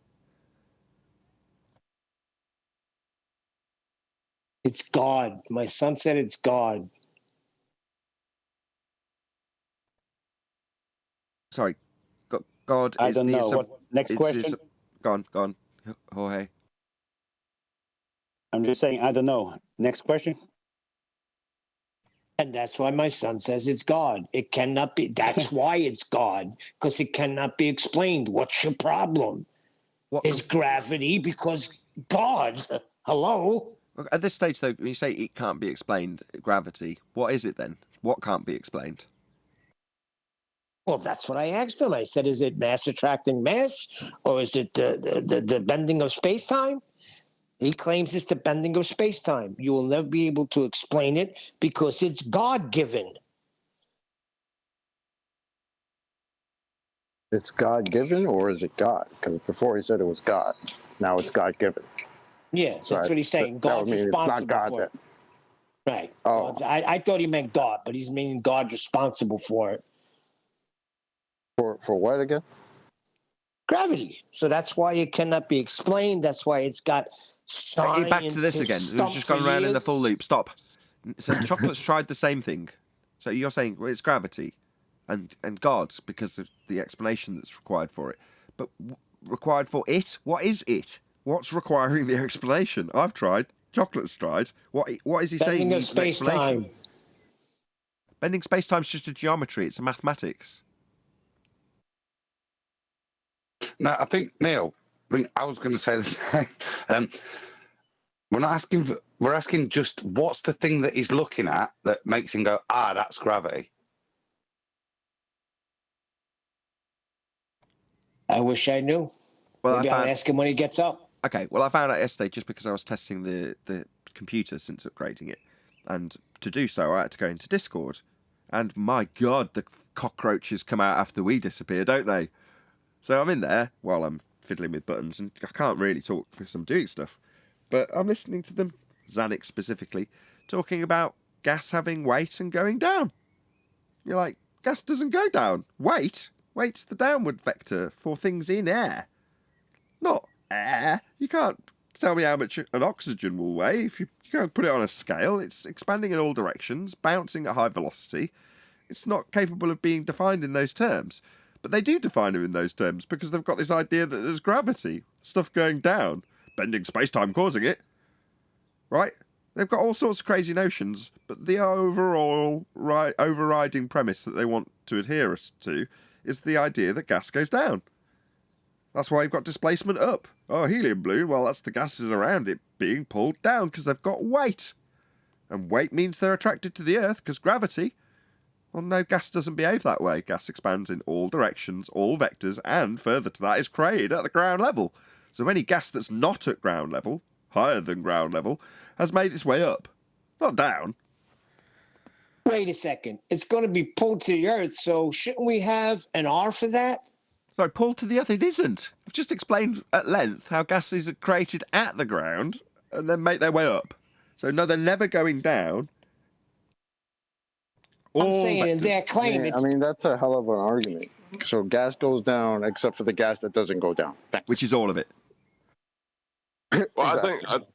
It's God. My son said it's God. Sorry. God is I don't know. What, next question? Go on. Jorge. I'm just saying, I don't know. Next question? And that's why my son says it's God. It cannot be. That's why it's God, because it cannot be explained. What's your problem? Is gravity because God? Hello? At this stage, though, when you say it can't be explained, gravity, what is it then? What can't be explained? Well, that's what I asked him. I said, is it mass attracting mass, or is it the bending of space-time? He claims it's the bending of space-time. You will never be able to explain it because it's God-given. It's God-given, or is it God? Because before he said it was God. Now it's God-given. Yeah, So that's what he's saying. God's responsible for it. Right. Oh. I thought he meant God, but he's meaning God's responsible for it. For what again? Gravity. So that's why it cannot be explained. That's why it's got science. Back to this again. We've just gone around in the full loop. Stop. So chocolate's tried the same thing. So you're saying it's gravity and God because of the explanation that's required for it. But required for it? What is it? What's requiring the explanation? I've tried. Chocolate's tried. What is he saying? Bending of space-time. Bending space-time is just a geometry. It's a mathematics. No, I think, Neil, I was going to say the same. We're not asking, we're asking just what's the thing that he's looking at that makes him go, that's gravity. I wish I knew. Well, Maybe I'll ask him when he gets up. Okay, well, I found out yesterday just because I was testing the computer since upgrading it. And to do so, I had to go into Discord. And my God, the cockroaches come out after we disappear, don't they? So I'm in there while I'm fiddling with buttons, and I can't really talk because I'm doing stuff. But I'm listening to them, Xanax specifically, talking about gas having weight and going down. You're like, gas doesn't go down. Weight? Weight's the downward vector for things in air. Not air. You can't tell me how much an oxygen will weigh if you can't put it on a scale. It's expanding in all directions, bouncing at high velocity. It's not capable of being defined in those terms. But they do define it in those terms because they've got this idea that there's gravity, stuff going down, bending space-time causing it. Right? They've got all sorts of crazy notions, but the overall overriding premise that they want to adhere us to is the idea that gas goes down. That's why you've got displacement up. Oh, helium balloon, well, that's the gases around it being pulled down because they've got weight. And weight means they're attracted to the Earth because gravity. Well, no, gas doesn't behave that way. Gas expands in all directions, all vectors, and further to that is created at the ground level. So any gas that's not at ground level, higher than ground level, has made its way up, not down. Wait a second. It's going to be pulled to the Earth, so shouldn't we have an R for that? Sorry, pulled to the Earth, it isn't. I've just explained at length how gases are created at the ground and then make their way up. So no, they're never going down. I'm saying in their claim, I mean, that's a hell of an argument. So gas goes down, except for the gas that doesn't go down. Thanks. Which is all of it. Well, Exactly.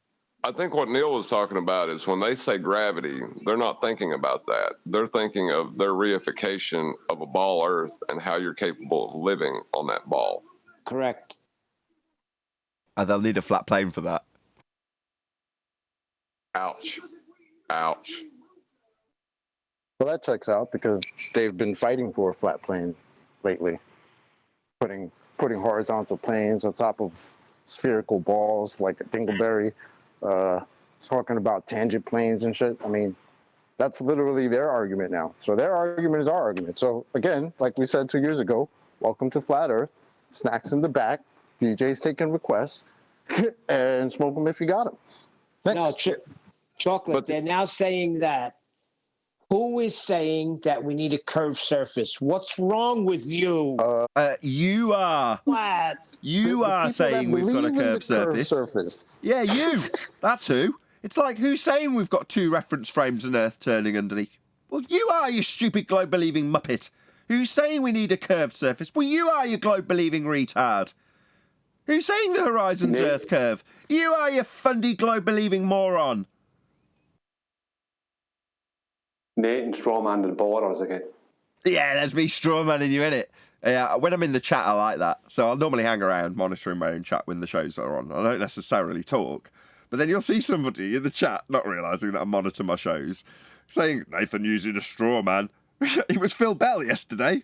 I think what Neil was talking about is when they say gravity, they're not thinking about that. They're thinking of their reification of a ball Earth and how you're capable of living on that ball. Correct. And they'll need a flat plane for that. Ouch. Ouch. Well, that checks out because they've been fighting for a flat plane lately, putting horizontal planes on top of spherical balls like a dingleberry, talking about tangent planes and shit. I mean, that's literally their argument now. So their argument is our argument. So again, like we said 2 years ago, welcome to Flat Earth. Snacks in the back. DJ's taking requests and smoke them if you got them. Thanks. No, chocolate. They're now saying that. Who is saying that we need a curved surface? What's wrong with you? You are. What? You are saying we've got a curved surface. Yeah, you. That's who. It's like who's saying we've got two reference frames and Earth turning underneath? Well, you are, you stupid globe-believing muppet. Who's saying we need a curved surface? Well, you are, you globe-believing retard. Who's saying the horizon's Earth curve? You are, you fundy globe-believing moron. Nathan strawman the borders again. Yeah, that's me strawmanning you, innit? Yeah, when I'm in the chat, I like that. So I'll normally hang around monitoring my own chat when the shows are on. I don't necessarily talk. But then you'll see somebody in the chat, not realising that I monitor my shows, saying, Nathan using a straw man. It was Phil Bell yesterday,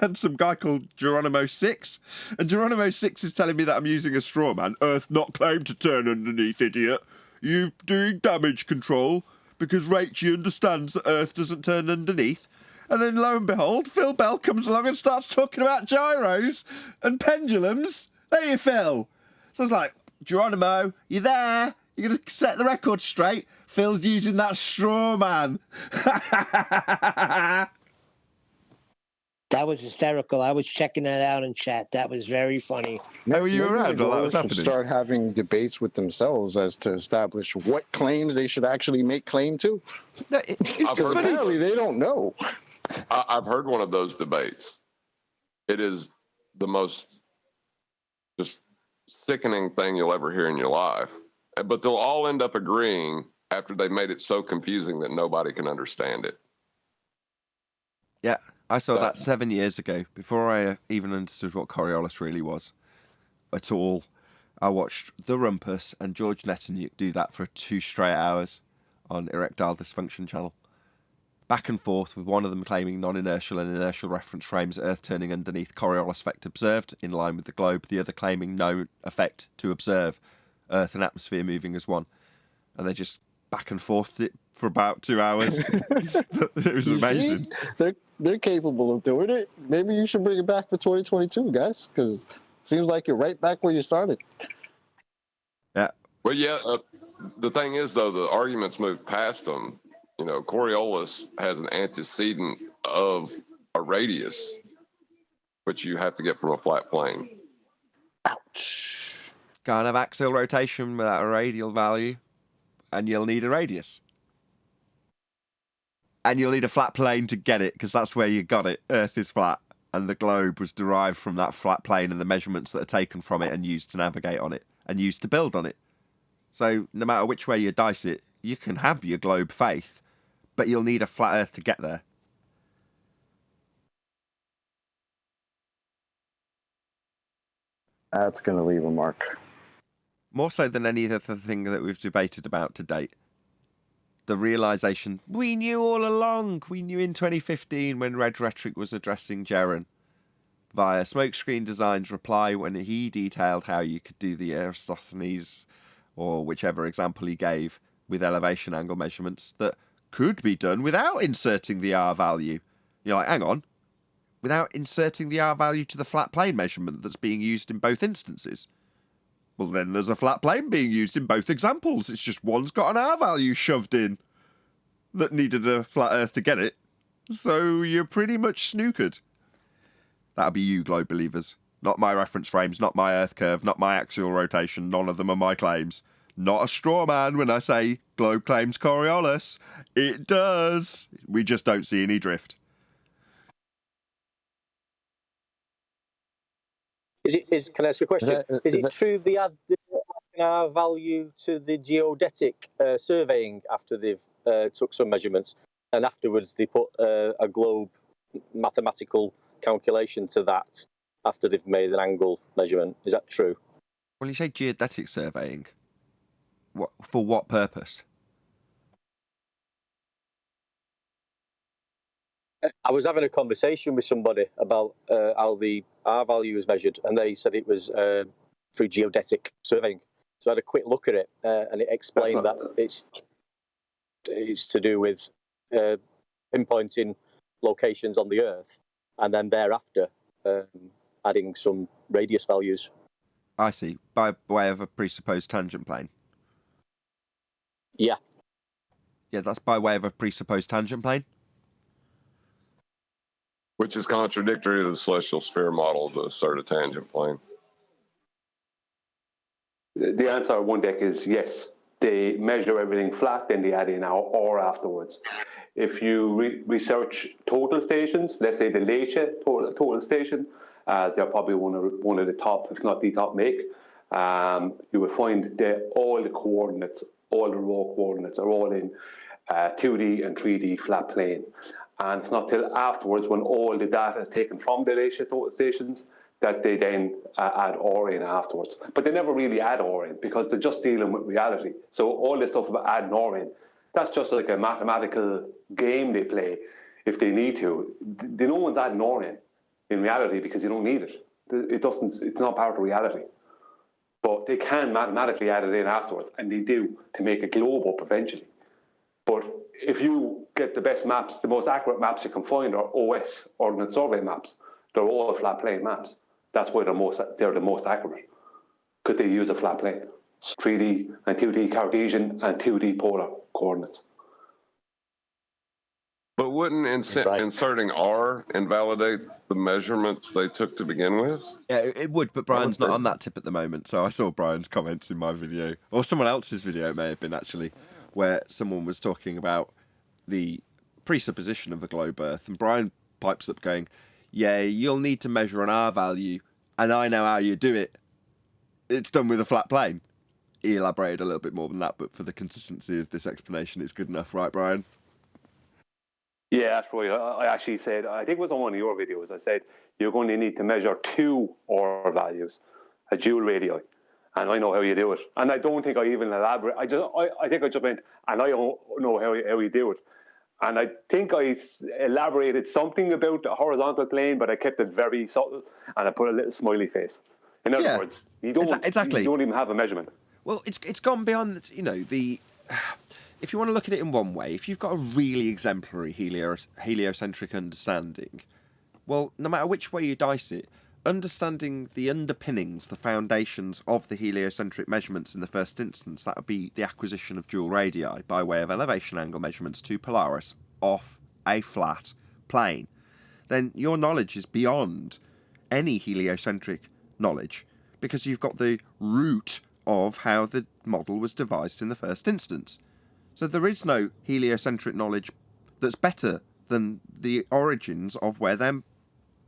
and some guy called Geronimo6. And Geronimo6 is telling me that I'm using a straw man. Earth not claimed to turn underneath, idiot. You doing damage control because Rachel understands that Earth doesn't turn underneath. And then lo and behold, Phil Bell comes along and starts talking about gyros and pendulums. Hey, Phil. So I was like, Geronimo, you there? You're going to set the record straight? Phil's using that straw man. That was hysterical. I was checking that out in chat. That was very funny. Were you around while that was happening? Start having debates with themselves as to establish what claims they should actually make claim to. No, it's apparently they don't know. I've heard one of those debates. It is the most just sickening thing you'll ever hear in your life. But they'll all end up agreeing after they've made it so confusing that nobody can understand it. Yeah, I saw that 7 years ago, before I even understood what Coriolis really was at all. I watched The Rumpus and George Netanyahu do that for 2 straight hours on Erectile Dysfunction channel. Back and forth, with one of them claiming non-inertial and inertial reference frames, Earth turning underneath, Coriolis effect observed, in line with the globe, the other claiming no effect to observe, Earth and atmosphere moving as one. And they just back and forth it for about 2 hours. It was amazing. They're capable of doing it. Maybe you should bring it back for 2022, guys, because it seems like you're right back where you started. Yeah. Well, yeah, the thing is, though, the arguments moved past them. You know, Coriolis has an antecedent of a radius, which you have to get from a flat plane. Ouch. Can't have axial rotation without a radial value, and you'll need a radius. And you'll need a flat plane to get it, because that's where you got it. Earth is flat, and the globe was derived from that flat plane and the measurements that are taken from it and used to navigate on it, and used to build on it. So no matter which way you dice it, you can have your globe faith, but you'll need a flat Earth to get there. That's going to leave a mark. More so than any other thing that we've debated about to date. The realisation, we knew all along. We knew in 2015 when Red Rhetoric was addressing Jaren via Smokescreen Design's reply when he detailed how you could do the Aristophanes, or whichever example he gave, with elevation angle measurements that could be done without inserting the R value. You're like, hang on, without inserting the R value to the flat plane measurement that's being used in both instances? Well, then there's a flat plane being used in both examples. It's just one's got an R value shoved in that needed a flat Earth to get it. So you're pretty much snookered. That'll be you, globe believers. Not my reference frames, not my Earth curve, not my axial rotation. None of them are my claims. Not a straw man when I say globe claims Coriolis. It does. We just don't see any drift. Can I ask you a question? Is it true they add the R value to the geodetic surveying after they've took some measurements, and afterwards they put a globe mathematical calculation to that after they've made an angle measurement? Is that true? When you say geodetic surveying, for what purpose? I was having a conversation with somebody about how the R value was measured, and they said it was through geodetic surveying. So I had a quick look at it, and it explained that it's to do with pinpointing locations on the Earth, and then thereafter adding some radius values. I see. By way of a presupposed tangent plane. Yeah. Yeah, that's by way of a presupposed tangent plane. Which is contradictory to the celestial sphere model to assert a tangent plane. The answer on one deck is yes. They measure everything flat, then they add in our or afterwards. If you research total stations, let's say the Lite total station, they're probably one of the top, if not the top make. You will find that all the coordinates, all the raw coordinates are all in 2D and 3D flat plane. And it's not till afterwards, when all the data is taken from the Lite total stations, that they then add OR in afterwards. But they never really add OR in because they're just dealing with reality. So all this stuff about adding OR in, that's just like a mathematical game they play if they need to. No one's adding OR in reality because you don't need it. It's not part of reality. But they can mathematically add it in afterwards, and they do, to make a globe up eventually. But if you get the best maps, the most accurate maps you can find are OS, Ordnance Survey maps. They're all flat plane maps. That's why they're the most accurate, because they use a flat plane. 3D and 2D Cartesian and 2D polar coordinates. But wouldn't inserting R invalidate the measurements they took to begin with? Yeah, it would, but Brian's not on that tip at the moment. So I saw Brian's comments in my video, or someone else's video it may have been actually, where someone was talking about the presupposition of a globe Earth, and Brian pipes up going, yeah, you'll need to measure an R value, and I know how you do it. it's done with a flat plane. He elaborated a little bit more than that, but for the consistency of this explanation, it's good enough, right, Brian? Yeah, that's right. I actually said, I think it was on one of your videos, I said, you're going to need to measure 2 OR values, a dual radii. And I know how you do it. And I don't think I even elaborate. I think I just went, and I don't know how you do it. And I think I elaborated something about the horizontal plane, but I kept it very subtle, and I put a little smiley face. In other words, you don't even have a measurement. Well, it's gone beyond, the... If you want to look at it in one way, if you've got a really exemplary heliocentric understanding, well, no matter which way you dice it, understanding the underpinnings, the foundations of the heliocentric measurements in the first instance, that would be the acquisition of dual radii by way of elevation angle measurements to Polaris off a flat plane, then your knowledge is beyond any heliocentric knowledge, because you've got the root of how the model was devised in the first instance. So there is no heliocentric knowledge that's better than the origins of where their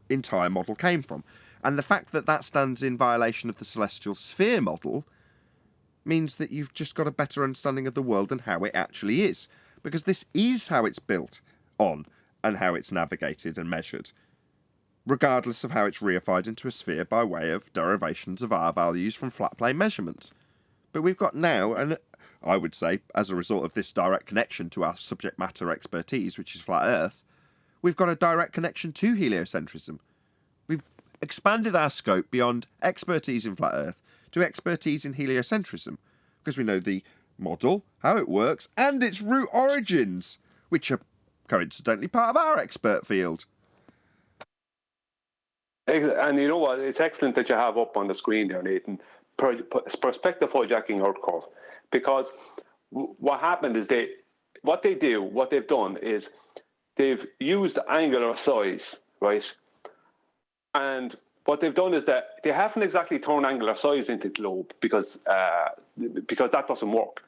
entire model came from. And the fact that that stands in violation of the celestial sphere model means that you've just got a better understanding of the world and how it actually is. Because this is how it's built on and how it's navigated and measured, regardless of how it's reified into a sphere by way of derivations of R values from flat plane measurements. But we've got now, and I would say, as a result of this direct connection to our subject matter expertise, which is flat Earth, we've got a direct connection to heliocentrism. We've expanded our scope beyond expertise in flat Earth to expertise in heliocentrism, because we know the model, how it works, and its root origins, which are coincidentally part of our expert field. And you know what? It's excellent that you have up on the screen there, Nathan, perspective hijacking Earth curve. Because what happened is what they've done is they've used angular size, right? And what they've done is that they haven't exactly turned angular size into globe because that doesn't work.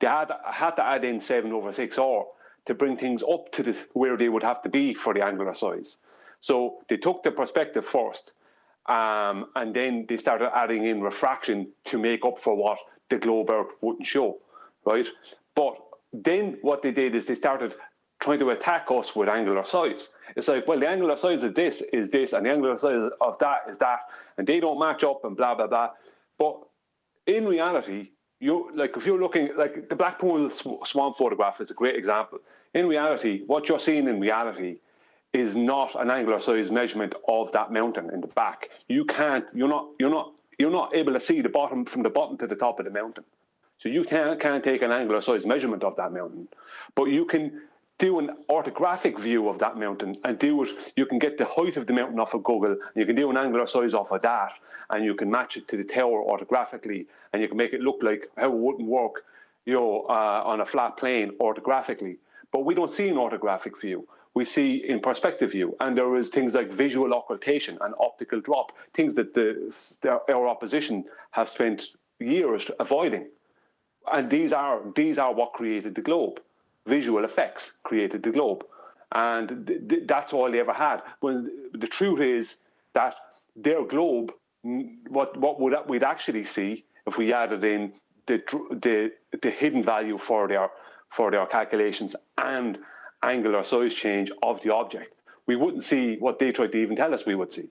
They had to add in 7/6R to bring things up to where they would have to be for the angular size. So they took the perspective first, and then they started adding in refraction to make up for what the globe Earth wouldn't show, right? But then what they did is they started trying to attack us with angular size. It's like, well, the angular size of this is this, and the angular size of that is that, and they don't match up, and blah, blah, blah. But in reality, if you're looking, like the Blackpool Swamp photograph is a great example. In reality, what you're seeing in reality is not an angular size measurement of that mountain in the back. You're not able to see the bottom from the bottom to the top of the mountain. So you can't take an angular size measurement of that mountain, but you can do an orthographic view of that mountain and you can get the height of the mountain off of Google, and you can do an angular size off of that, and you can match it to the tower orthographically, and you can make it look like how it wouldn't work, on a flat plane orthographically. But we don't see an orthographic view. We see in perspective view, and there is things like visual occultation and optical drop, things that our opposition have spent years avoiding. And these are what created the globe. Visual effects created the globe, and that's all they ever had. When the truth is that their globe, what we'd actually see if we added in the hidden value for their calculations and angular size change of the object, we wouldn't see what they tried to even tell us we would see.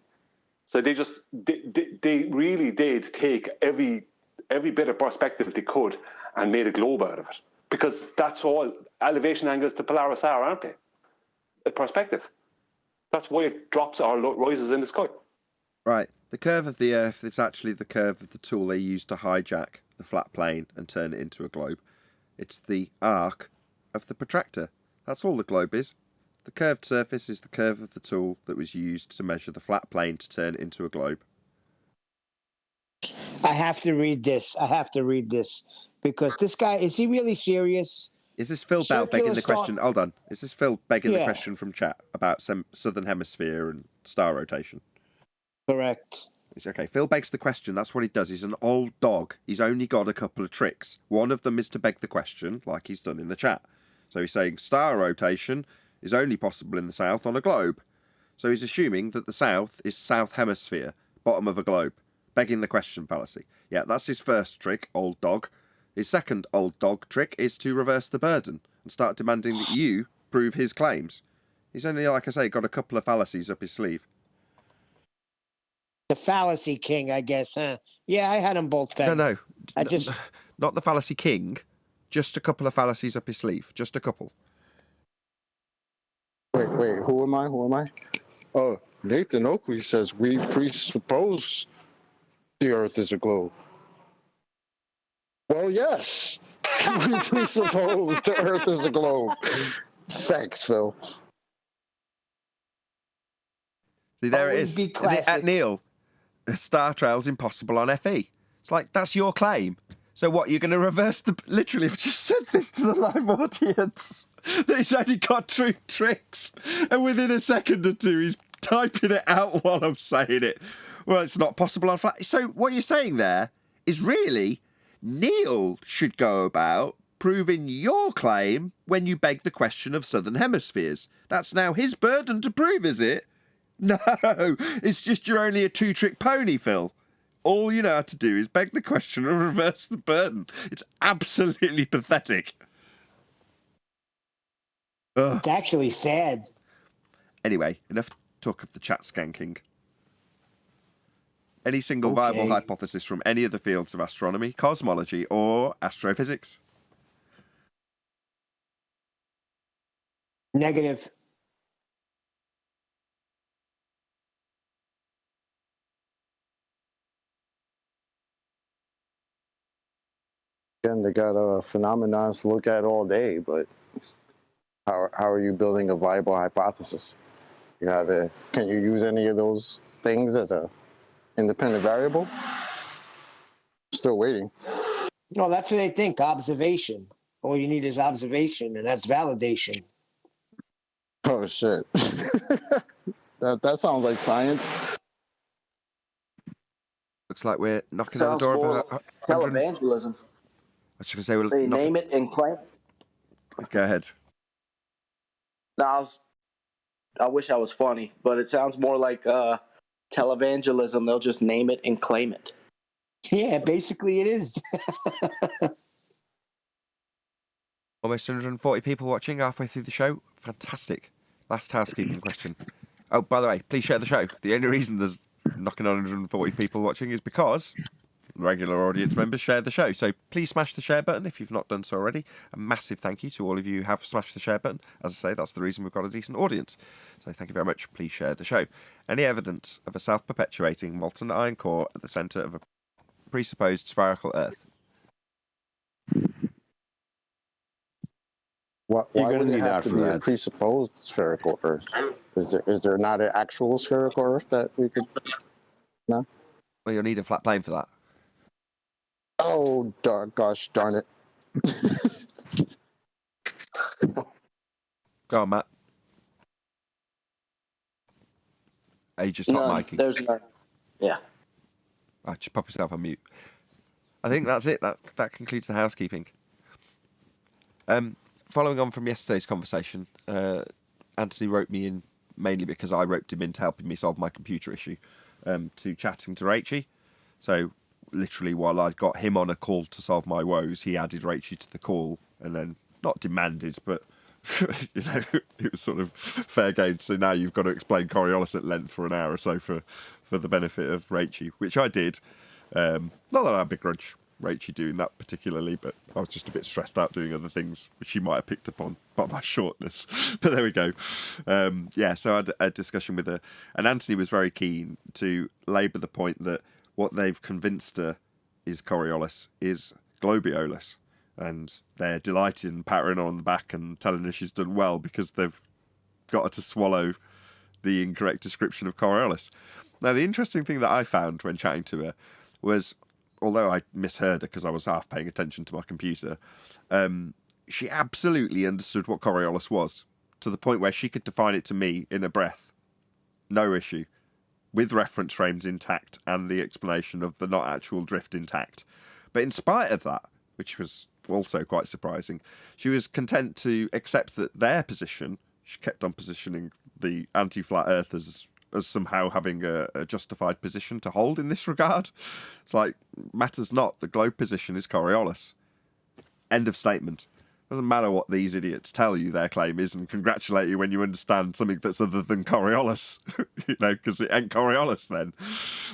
So they really did take every bit of perspective they could and made a globe out of it, because that's all elevation angles to Polaris are, aren't they? A perspective. That's why it drops or rises in the sky. Right. The curve of the Earth is actually the curve of the tool they use to hijack the flat plane and turn it into a globe. It's the arc of the protractor. That's all the globe is. The curved surface is the curve of the tool that was used to measure the flat plane to turn it into a globe. I have to read this. Because this guy, is he really serious? Is this Phil begging the question? Hold on. Is this Phil begging the question from chat about some southern hemisphere and star rotation? Correct. Okay, Phil begs the question. That's what he does. He's an old dog. He's only got a couple of tricks. One of them is to beg the question, like he's done in the chat. So he's saying star rotation is only possible in the south on a globe. So he's assuming that the south is south hemisphere, bottom of a globe. begging the question fallacy. Yeah, that's his first trick, old dog. His second old dog trick is to reverse the burden and start demanding that you prove his claims. He's only, like I say, got a couple of fallacies up his sleeve. The fallacy king, I guess, huh? Yeah, I had them both pegged. No. I just... Not the fallacy king, just a couple of fallacies up his sleeve. Just a couple. Wait, who am I? Oh, Nathan Oakley says we presuppose the Earth is a globe. Well, yes. We presuppose the Earth is a globe. Thanks, Phil. See, there Always it be is. classic. At Neil, Star Trail's impossible on FE. It's like, that's your claim. So what, you're going to reverse the... Literally, I've just said this to the live audience. That he's only got two tricks. And within a second or two, he's typing it out while I'm saying it. Well, it's not possible on flat. So what you're saying there is really Neil should go about proving your claim when you beg the question of southern hemispheres. That's now his burden to prove, is it? No, it's just you're only a two-trick pony, Phil. All you know how to do is beg the question and reverse the burden. It's absolutely pathetic. Ugh. It's actually sad. Anyway, enough talk of the chat skanking. Any single viable hypothesis from any of the fields of astronomy, cosmology, or astrophysics? Negative. Again, they got phenomena to look at all day, but how are you building a viable hypothesis? You have can you use any of those things as a independent variable? Still waiting. No, that's what they think. Observation. All you need is observation, and that's validation. Oh shit. that sounds like science. Looks like we're knocking on the Sounds door more of televangelism. I was just going to say, we'll They name it and claim it. Go ahead. No, I wish I was funny, but it sounds more like televangelism. They'll just name it and claim it. Yeah, basically it is. Almost 140 people watching halfway through the show. Fantastic. Last housekeeping question. Oh, by the way, please share the show. The only reason there's knocking on 140 people watching is because regular audience members share the show. So please smash the share button if you've not done so already. A massive thank you to all of you who have smashed the share button. As I say, that's the reason we've got a decent audience. So thank you very much. Please share the show. Any evidence of a self-perpetuating molten iron core at the centre of a presupposed spherical Earth? Why would it have to be a presupposed spherical Earth? Is there not an actual spherical Earth that we could... No? Well, you'll need a flat plane for that. Oh, gosh darn it. Go on, Matt. You just stopped miking. There's none. Yeah. Just pop yourself on mute. I think that's it. That concludes the housekeeping. Following on from yesterday's conversation, Anthony wrote me in mainly because I roped him into helping me solve my computer issue, to chatting to Rachie. So literally while I got him on a call to solve my woes, he added Rachie to the call and then not demanded, but you know, it was sort of fair game. So now you've got to explain Coriolis at length for an hour or so for the benefit of Rachie, which I did. Not that I begrudge Rachie doing that particularly, but I was just a bit stressed out doing other things which she might have picked up on by my shortness. But there we go. So I had a discussion with her, and Anthony was very keen to labour the point that what they've convinced her is Coriolis is Globiolus, and they're delighted and patting her on the back and telling her she's done well because they've got her to swallow the incorrect description of Coriolis. Now, the interesting thing that I found when chatting to her was, although I misheard her because I was half paying attention to my computer, she absolutely understood what Coriolis was, to the point where she could define it to me in a breath. No issue. With reference frames intact and the explanation of the not actual drift intact. But in spite of that, which was also quite surprising, she was content to accept that their position, she kept on positioning the anti-flat earthers as somehow having a justified position to hold in this regard. It's like, matters not. The globe position is Coriolis. End of statement. Doesn't matter what these idiots tell you their claim is and congratulate you when you understand something that's other than Coriolis. Because it ain't Coriolis then.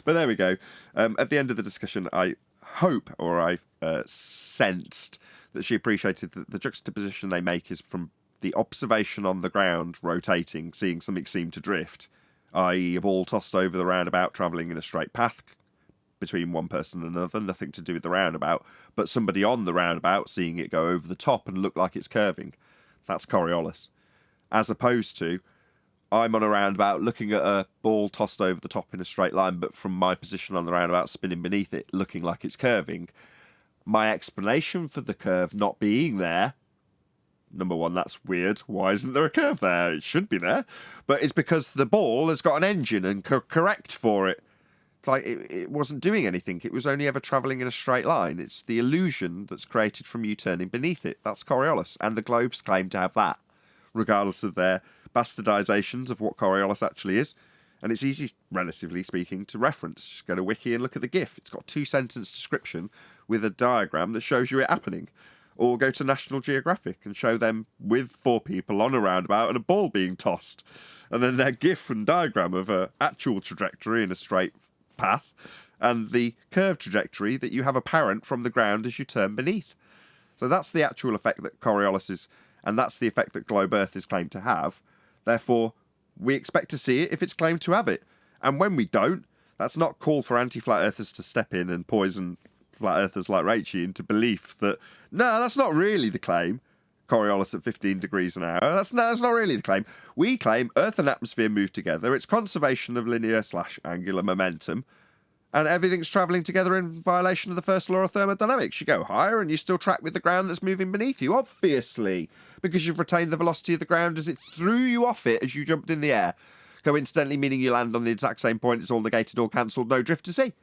But there we go. At the end of the discussion, I hope, or I sensed, that she appreciated that the juxtaposition they make is from the observation on the ground rotating, seeing something seem to drift, i.e. a ball tossed over the roundabout travelling in a straight path between one person and another, nothing to do with the roundabout, but somebody on the roundabout seeing it go over the top and look like it's curving. That's Coriolis. As opposed to, I'm on a roundabout looking at a ball tossed over the top in a straight line, but from my position on the roundabout spinning beneath it, looking like it's curving. My explanation for the curve not being there, number one, that's weird. Why isn't there a curve there? It should be there. But it's because the ball has got an engine and correct for it. Like, it wasn't doing anything. It was only ever travelling in a straight line. It's the illusion that's created from you turning beneath it. That's Coriolis. And the globes claim to have that, regardless of their bastardizations of what Coriolis actually is. And it's easy, relatively speaking, to reference. Just go to Wiki and look at the GIF. It's got 2-sentence description with a diagram that shows you it happening. Or go to National Geographic and show them with 4 people on a roundabout and a ball being tossed. And then their GIF and diagram of an actual trajectory in a straight path and the curved trajectory that you have apparent from the ground as you turn beneath. So that's the actual effect that Coriolis is, and that's the effect that Globe Earth is claimed to have. Therefore, we expect to see it if it's claimed to have it. And when we don't, that's not call for anti-flat earthers to step in and poison flat earthers like Rachie into belief that, no, that's not really the claim. Coriolis at 15 degrees an hour. That's not really the claim. We claim Earth and atmosphere move together. It's conservation of linear/angular momentum. And everything's travelling together in violation of the first law of thermodynamics. You go higher and you still track with the ground that's moving beneath you, obviously. Because you've retained the velocity of the ground as it threw you off it as you jumped in the air. Coincidentally meaning you land on the exact same point. It's all negated or cancelled, no drift to see.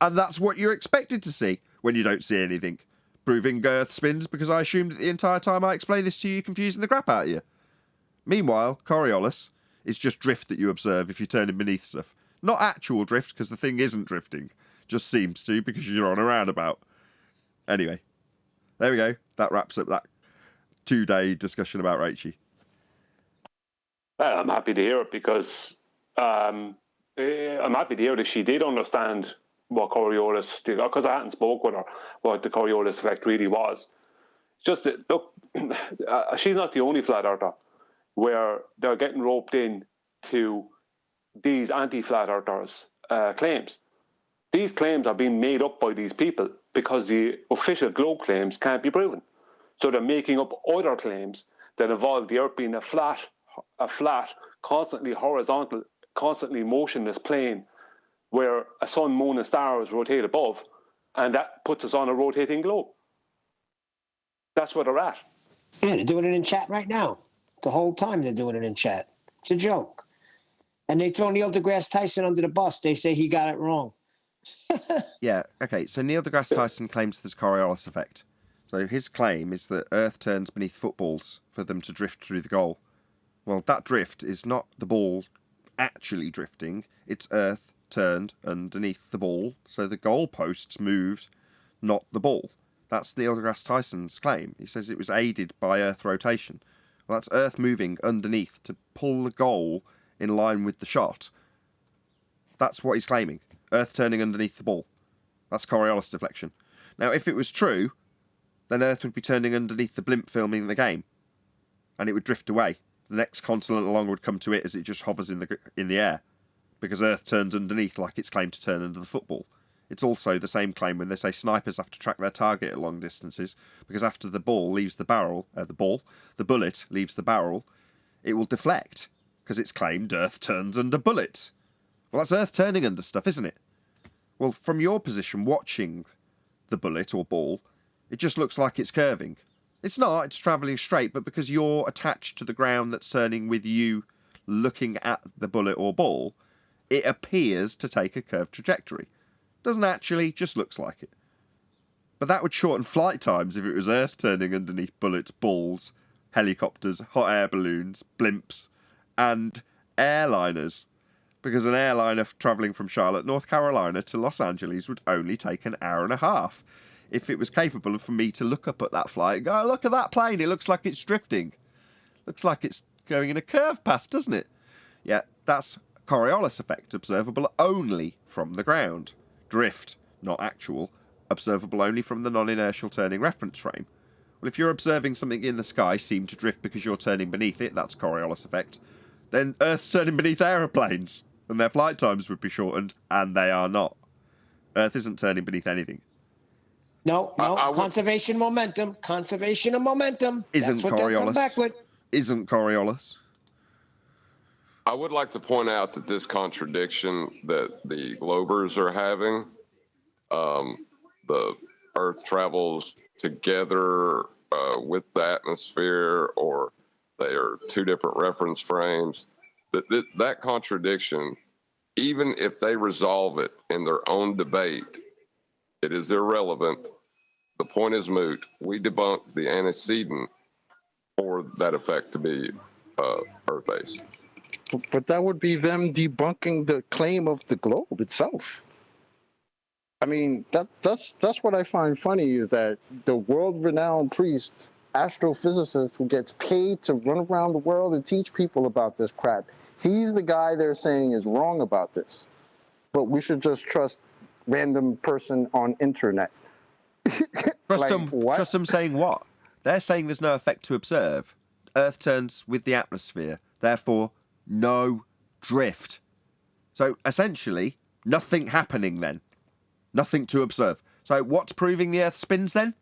And that's what you're expected to see when you don't see anything. Proving Earth spins because I assumed that the entire time I explained this to you, confusing the crap out of you. Meanwhile, Coriolis is just drift that you observe if you're turning beneath stuff. Not actual drift, because the thing isn't drifting. Just seems to, because you're on a roundabout. Anyway, there we go. That wraps up that 2-day discussion about Rachie. I'm happy to hear it because I'm happy to hear that she did understand what Coriolis did, because I hadn't spoke with her what the Coriolis effect really was. It's just that, look, she's not the only flat earther where they're getting roped in to these anti-flat earthers' claims. These claims are being made up by these people because the official globe claims can't be proven. So they're making up other claims that involve the Earth being a flat, constantly horizontal, constantly motionless plane where a sun, moon, and stars rotate above, and that puts us on a rotating globe. That's where they're at. Yeah, they're doing it in chat right now. The whole time they're doing it in chat. It's a joke. And they throw Neil deGrasse Tyson under the bus. They say he got it wrong. Yeah, okay, so Neil deGrasse Tyson claims there's Coriolis effect. So his claim is that Earth turns beneath footballs for them to drift through the goal. Well, that drift is not the ball actually drifting. It's Earth turned underneath the ball, so the goalposts moved, not the ball. That's Neil deGrasse Tyson's claim. He says it was aided by Earth rotation. Well, that's Earth moving underneath to pull the goal in line with the shot. That's what he's claiming. Earth turning underneath the ball. That's Coriolis deflection. Now, if it was true, then Earth would be turning underneath the blimp filming the game, and it would drift away. The next continent along would come to it as it just hovers in the air, because Earth turns underneath like it's claimed to turn under the football. It's also the same claim when they say snipers have to track their target at long distances, because after the ball leaves the barrel, the bullet leaves the barrel, it will deflect, because it's claimed Earth turns under bullets. Well, that's Earth turning under stuff, isn't it? Well, from your position watching the bullet or ball, it just looks like it's curving. It's not, it's travelling straight, but because you're attached to the ground that's turning with you looking at the bullet or ball, it appears to take a curved trajectory. Doesn't actually, just looks like it. But that would shorten flight times if it was Earth turning underneath bullets, balls, helicopters, hot air balloons, blimps, and airliners. because an airliner travelling from Charlotte, North Carolina to Los Angeles would only take an hour and a half. If it was capable of for me to look up at that flight and go, oh, look at that plane, it looks like it's drifting. Looks like it's going in a curved path, doesn't it? Yeah, that's Coriolis effect, observable only from the ground. Drift, not actual, observable only from the non-inertial turning reference frame. Well, if you're observing something in the sky seem to drift because you're turning beneath it, that's Coriolis effect, then Earth's turning beneath aeroplanes, and their flight times would be shortened, and they are not. Earth isn't turning beneath anything. No, conservation momentum. Conservation of momentum. Isn't That's what they'll come back with. Isn't Coriolis. I would like to point out that this contradiction that the globers are having, the Earth travels together with the atmosphere, or they are two different reference frames, that contradiction, even if they resolve it in their own debate, it is irrelevant. The point is moot. We debunk the antecedent for that effect to be Earth-based. But that would be them debunking the claim of the globe itself. I mean, that's what I find funny, is that the world-renowned priest, astrophysicist, who gets paid to run around the world and teach people about this crap, he's the guy they're saying is wrong about this. But we should just trust random person on internet. Trust them saying what? They're saying there's no effect to observe. Earth turns with the atmosphere. Therefore, no drift. So, essentially, nothing happening then. Nothing to observe. So, what's proving the Earth spins then?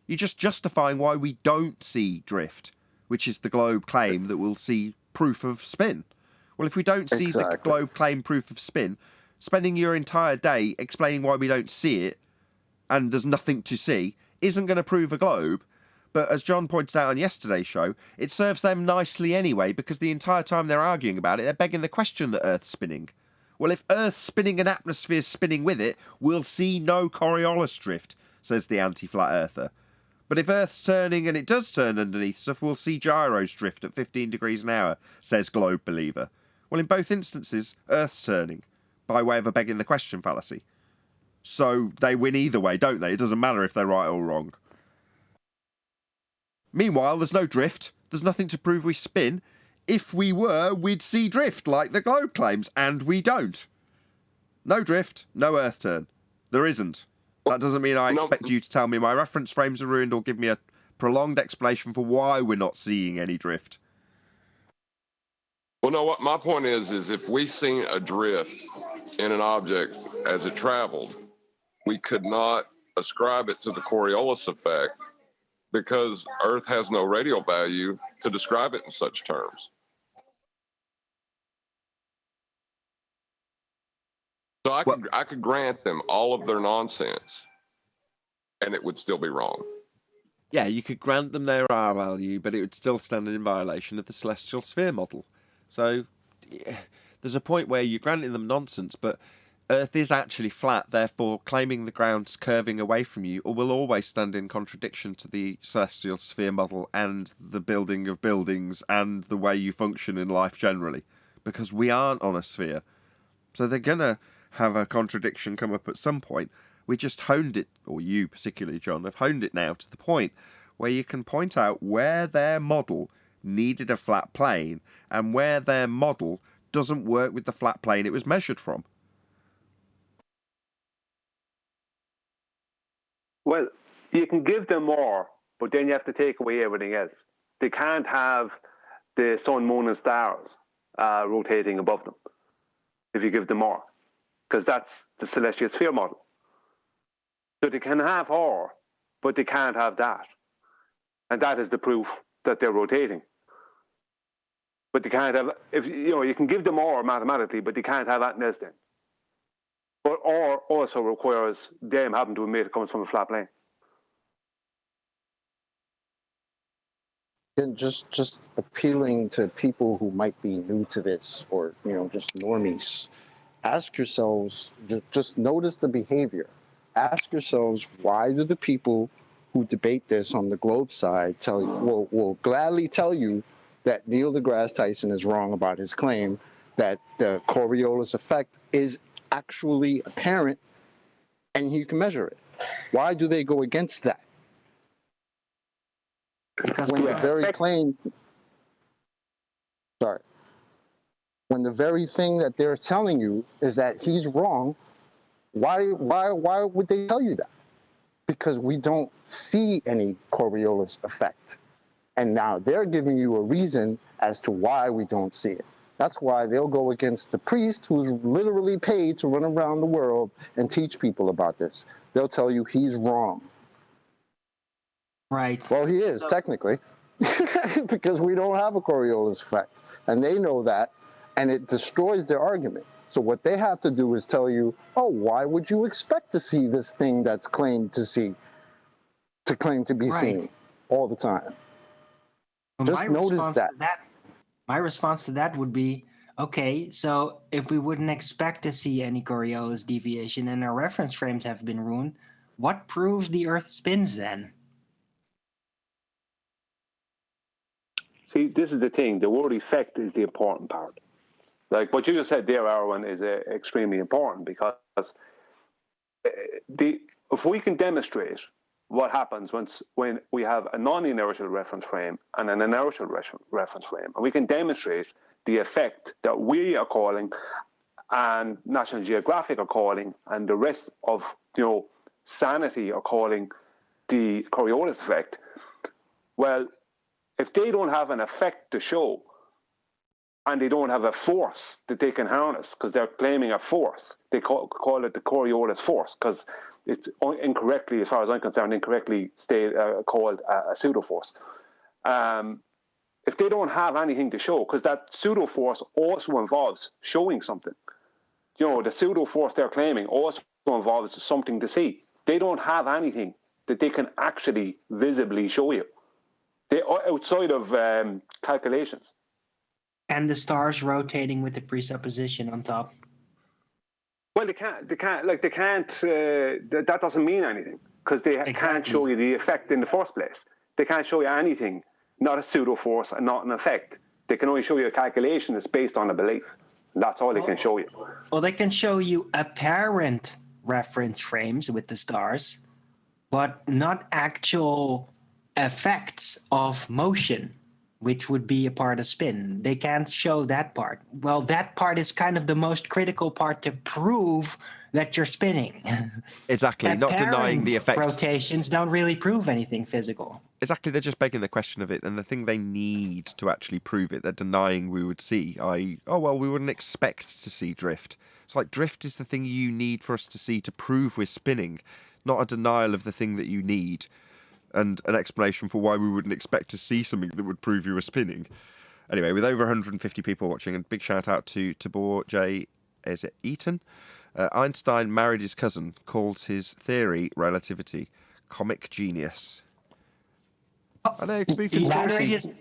You're just justifying why we don't see drift, which is the globe claim that we'll see proof of spin. Well, if we don't see the globe claim proof of spin, spending your entire day explaining why we don't see it, and there's nothing to see, isn't going to prove a globe. But as John pointed out on yesterday's show, it serves them nicely anyway, because the entire time they're arguing about it, they're begging the question that Earth's spinning. Well, if Earth's spinning and atmosphere's spinning with it, we'll see no Coriolis drift, says the anti-flat earther. But if Earth's turning and it does turn underneath stuff, we'll see gyros drift at 15 degrees an hour, says globe believer. Well, in both instances, Earth's turning, by way of a begging the question fallacy. So they win either way, don't they? It doesn't matter if they're right or wrong. Meanwhile, there's no drift. There's nothing to prove we spin. If we were, we'd see drift, like the globe claims, and we don't. No drift, no Earth turn. There isn't. That doesn't mean I expect you to tell me my reference frames are ruined or give me a prolonged explanation for why we're not seeing any drift. Well, no, what my point is if we seen a drift in an object as it traveled, we could not ascribe it to the Coriolis effect, because Earth has no radial value to describe it in such terms. So I could grant them all of their nonsense, and it would still be wrong. Yeah, you could grant them their R value, but it would still stand in violation of the celestial sphere model. So there's a point where you're granting them nonsense, but Earth is actually flat, therefore claiming the ground's curving away from you will always stand in contradiction to the celestial sphere model and the building of buildings and the way you function in life generally, because we aren't on a sphere. So they're going to have a contradiction come up at some point. We just honed it, or you particularly, John, have honed it now to the point where you can point out where their model needed a flat plane and where their model doesn't work with the flat plane it was measured from. Well, you can give them more, but then you have to take away everything else. They can't have the sun, moon, and stars rotating above them if you give them more, because that's the celestial sphere model. So they can have or, but they can't have that. And that is the proof that they're rotating. But they can't have, if you can give them or mathematically, but they can't have that else then. But or also requires them having to admit it comes from a flat plane. And just appealing to people who might be new to this, or just normies. Ask yourselves, just notice the behavior. Ask yourselves, why do the people who debate this on the globe side will gladly tell you that Neil deGrasse Tyson is wrong about his claim, that the Coriolis effect is actually apparent and you can measure it. Why do they go against that? Because when the very claim, when the very thing that they're telling you is that he's wrong, why would they tell you that? Because we don't see any Coriolis effect. And now they're giving you a reason as to why we don't see it. That's why they'll go against the priest who's literally paid to run around the world and teach people about this. They'll tell you he's wrong. Right. Well, he is, technically, because we don't have a Coriolis effect. And they know that, and it destroys their argument. So what they have to do is tell you, oh, why would you expect to see this thing that's claimed to claim to be seen all the time? Well, Just notice that. My response to that would be, okay, so if we wouldn't expect to see any Coriolis deviation and our reference frames have been ruined, what proves the Earth spins then? See, this is the thing. The word effect is the important part. Like what you just said there, Arwen, is extremely important because if we can demonstrate what happens when we have a non-inertial reference frame and an inertial reference frame, and we can demonstrate the effect that we are calling and National Geographic are calling and the rest of sanity are calling the Coriolis effect, well, if they don't have an effect to show and they don't have a force that they can harness because they're claiming a force, they call it the Coriolis force because it's incorrectly, as far as I'm concerned, called a pseudo-force. If they don't have anything to show, because that pseudo-force also involves showing something. The pseudo-force they're claiming also involves something to see. They don't have anything that they can actually visibly show you. They're outside of calculations. And the stars rotating with the presupposition on top. Well, they can't. That doesn't mean anything because they can't show you the effect in the first place. They can't show you anything, not a pseudo force and not an effect. They can only show you a calculation that's based on a belief. That's all they can show you. Well, they can show you apparent reference frames with the stars, but not actual effects of motion, which would be a part of spin. They can't show that part. Well, that part is kind of the most critical part to prove that you're spinning. Exactly, not denying the effect. Rotations don't really prove anything physical. Exactly, they're just begging the question of it, and the thing they need to actually prove it, they're denying we would see, i.e., we wouldn't expect to see drift. It's like drift is the thing you need for us to see to prove we're spinning, not a denial of the thing that you need. And an explanation for why we wouldn't expect to see something that would prove you were spinning. Anyway, with over 150 people watching, and big shout out to Tabor J. Is it Eaton? Einstein married his cousin, calls his theory relativity. Comic genius. I know,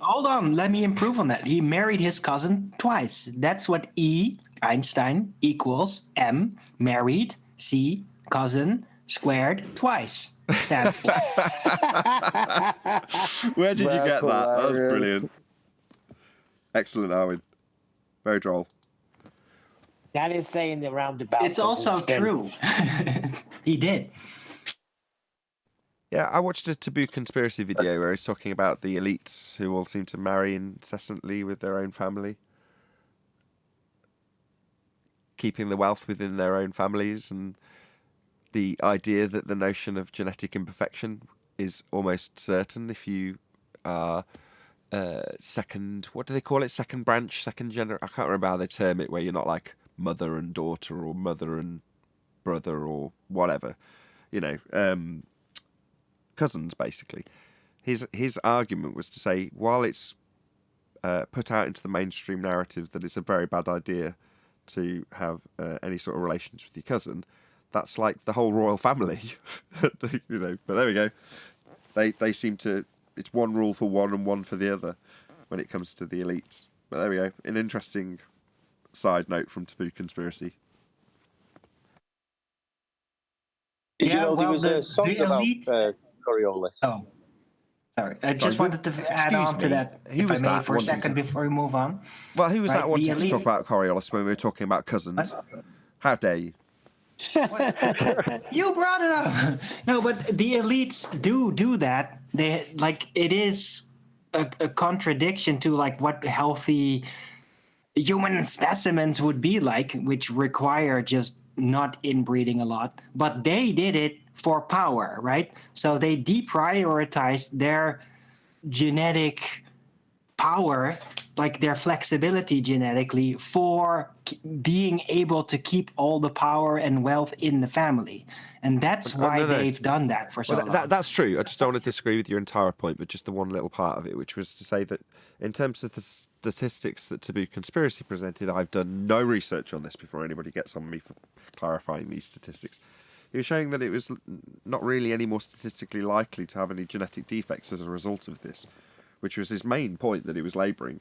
hold on, let me improve on that. He married his cousin twice. That's what E, Einstein, equals M, married, C, cousin, squared twice stands for. Where did you get that? That was brilliant. Excellent, Arwen. Very droll. That is saying the roundabout. It's also true. He did. Yeah, I watched a Taboo conspiracy video where he's talking about the elites who all seem to marry incessantly with their own family, keeping the wealth within their own families, and the idea that the notion of genetic imperfection is almost certain if you are second, what do they call it? Second branch, second generation. I can't remember how they term it, where you're not like mother and daughter or mother and brother or whatever, cousins basically. His argument was to say, while it's put out into the mainstream narrative that it's a very bad idea to have any sort of relations with your cousin, that's like the whole royal family, But there we go. They seem to. It's one rule for one and one for the other when it comes to the elites. But there we go. An interesting side note from Taboo Conspiracy. Did you know there was a song about Coriolis? Oh, Sorry, I just wanted to add on to that, Who if was I may, that for a wanting second to- before we move on. Well, who was Right, that the wanting to elite- talk about Coriolis when we were talking about cousins? How dare you? You brought it up. No, but the elites do that. They like it is a contradiction to like what healthy human specimens would be like, which require just not inbreeding a lot. But they did it for power, right? So they deprioritized their genetic power, like their flexibility genetically, for being able to keep all the power and wealth in the family. And that's why no. they've done that for so Well, long. that's true. I just don't want to disagree with your entire point, but just the one little part of it, which was to say that in terms of the statistics that Taboo Conspiracy presented, I've done no research on this before anybody gets on me for clarifying these statistics. He was showing that it was not really any more statistically likely to have any genetic defects as a result of this, which was his main point that he was labouring.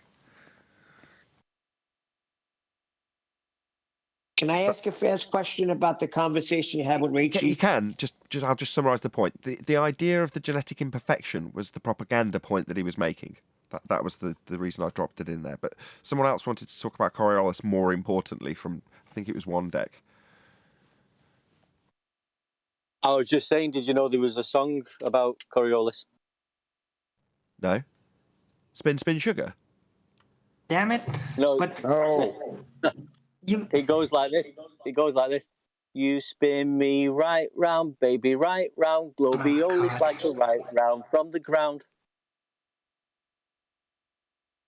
Can I ask a fast question about the conversation you had with Rachel? You can. I'll just summarise the point. The idea of the genetic imperfection was the propaganda point that he was making. That was the reason I dropped it in there. But someone else wanted to talk about Coriolis more importantly from, I think it was One Deck. I was just saying, did you know there was a song about Coriolis? No? Spin Sugar? Damn it. No. But No. It goes like this. It goes like this. You spin me right round, baby, right round. Globiolis like a right round from the ground.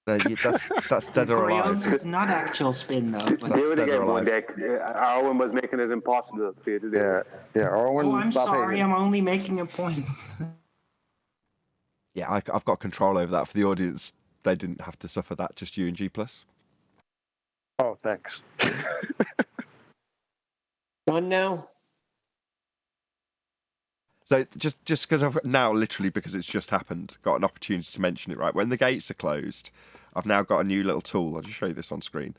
No, that's Dead or Alive. Coriolis is not actual spin, though. But That's Do it Dead or again, Alive. One Deck. Arwen was making it impossible for you to do. Yeah. Arwen, oh, I'm stop sorry. hating. I'm only making a point. Yeah, I've got control over that for the audience. They didn't have to suffer that, just you and G+. Oh, thanks. Done now? So just because I've now, literally because it's just happened, got an opportunity to mention it, right? When the gates are closed, I've now got a new little tool. I'll just show you this on screen.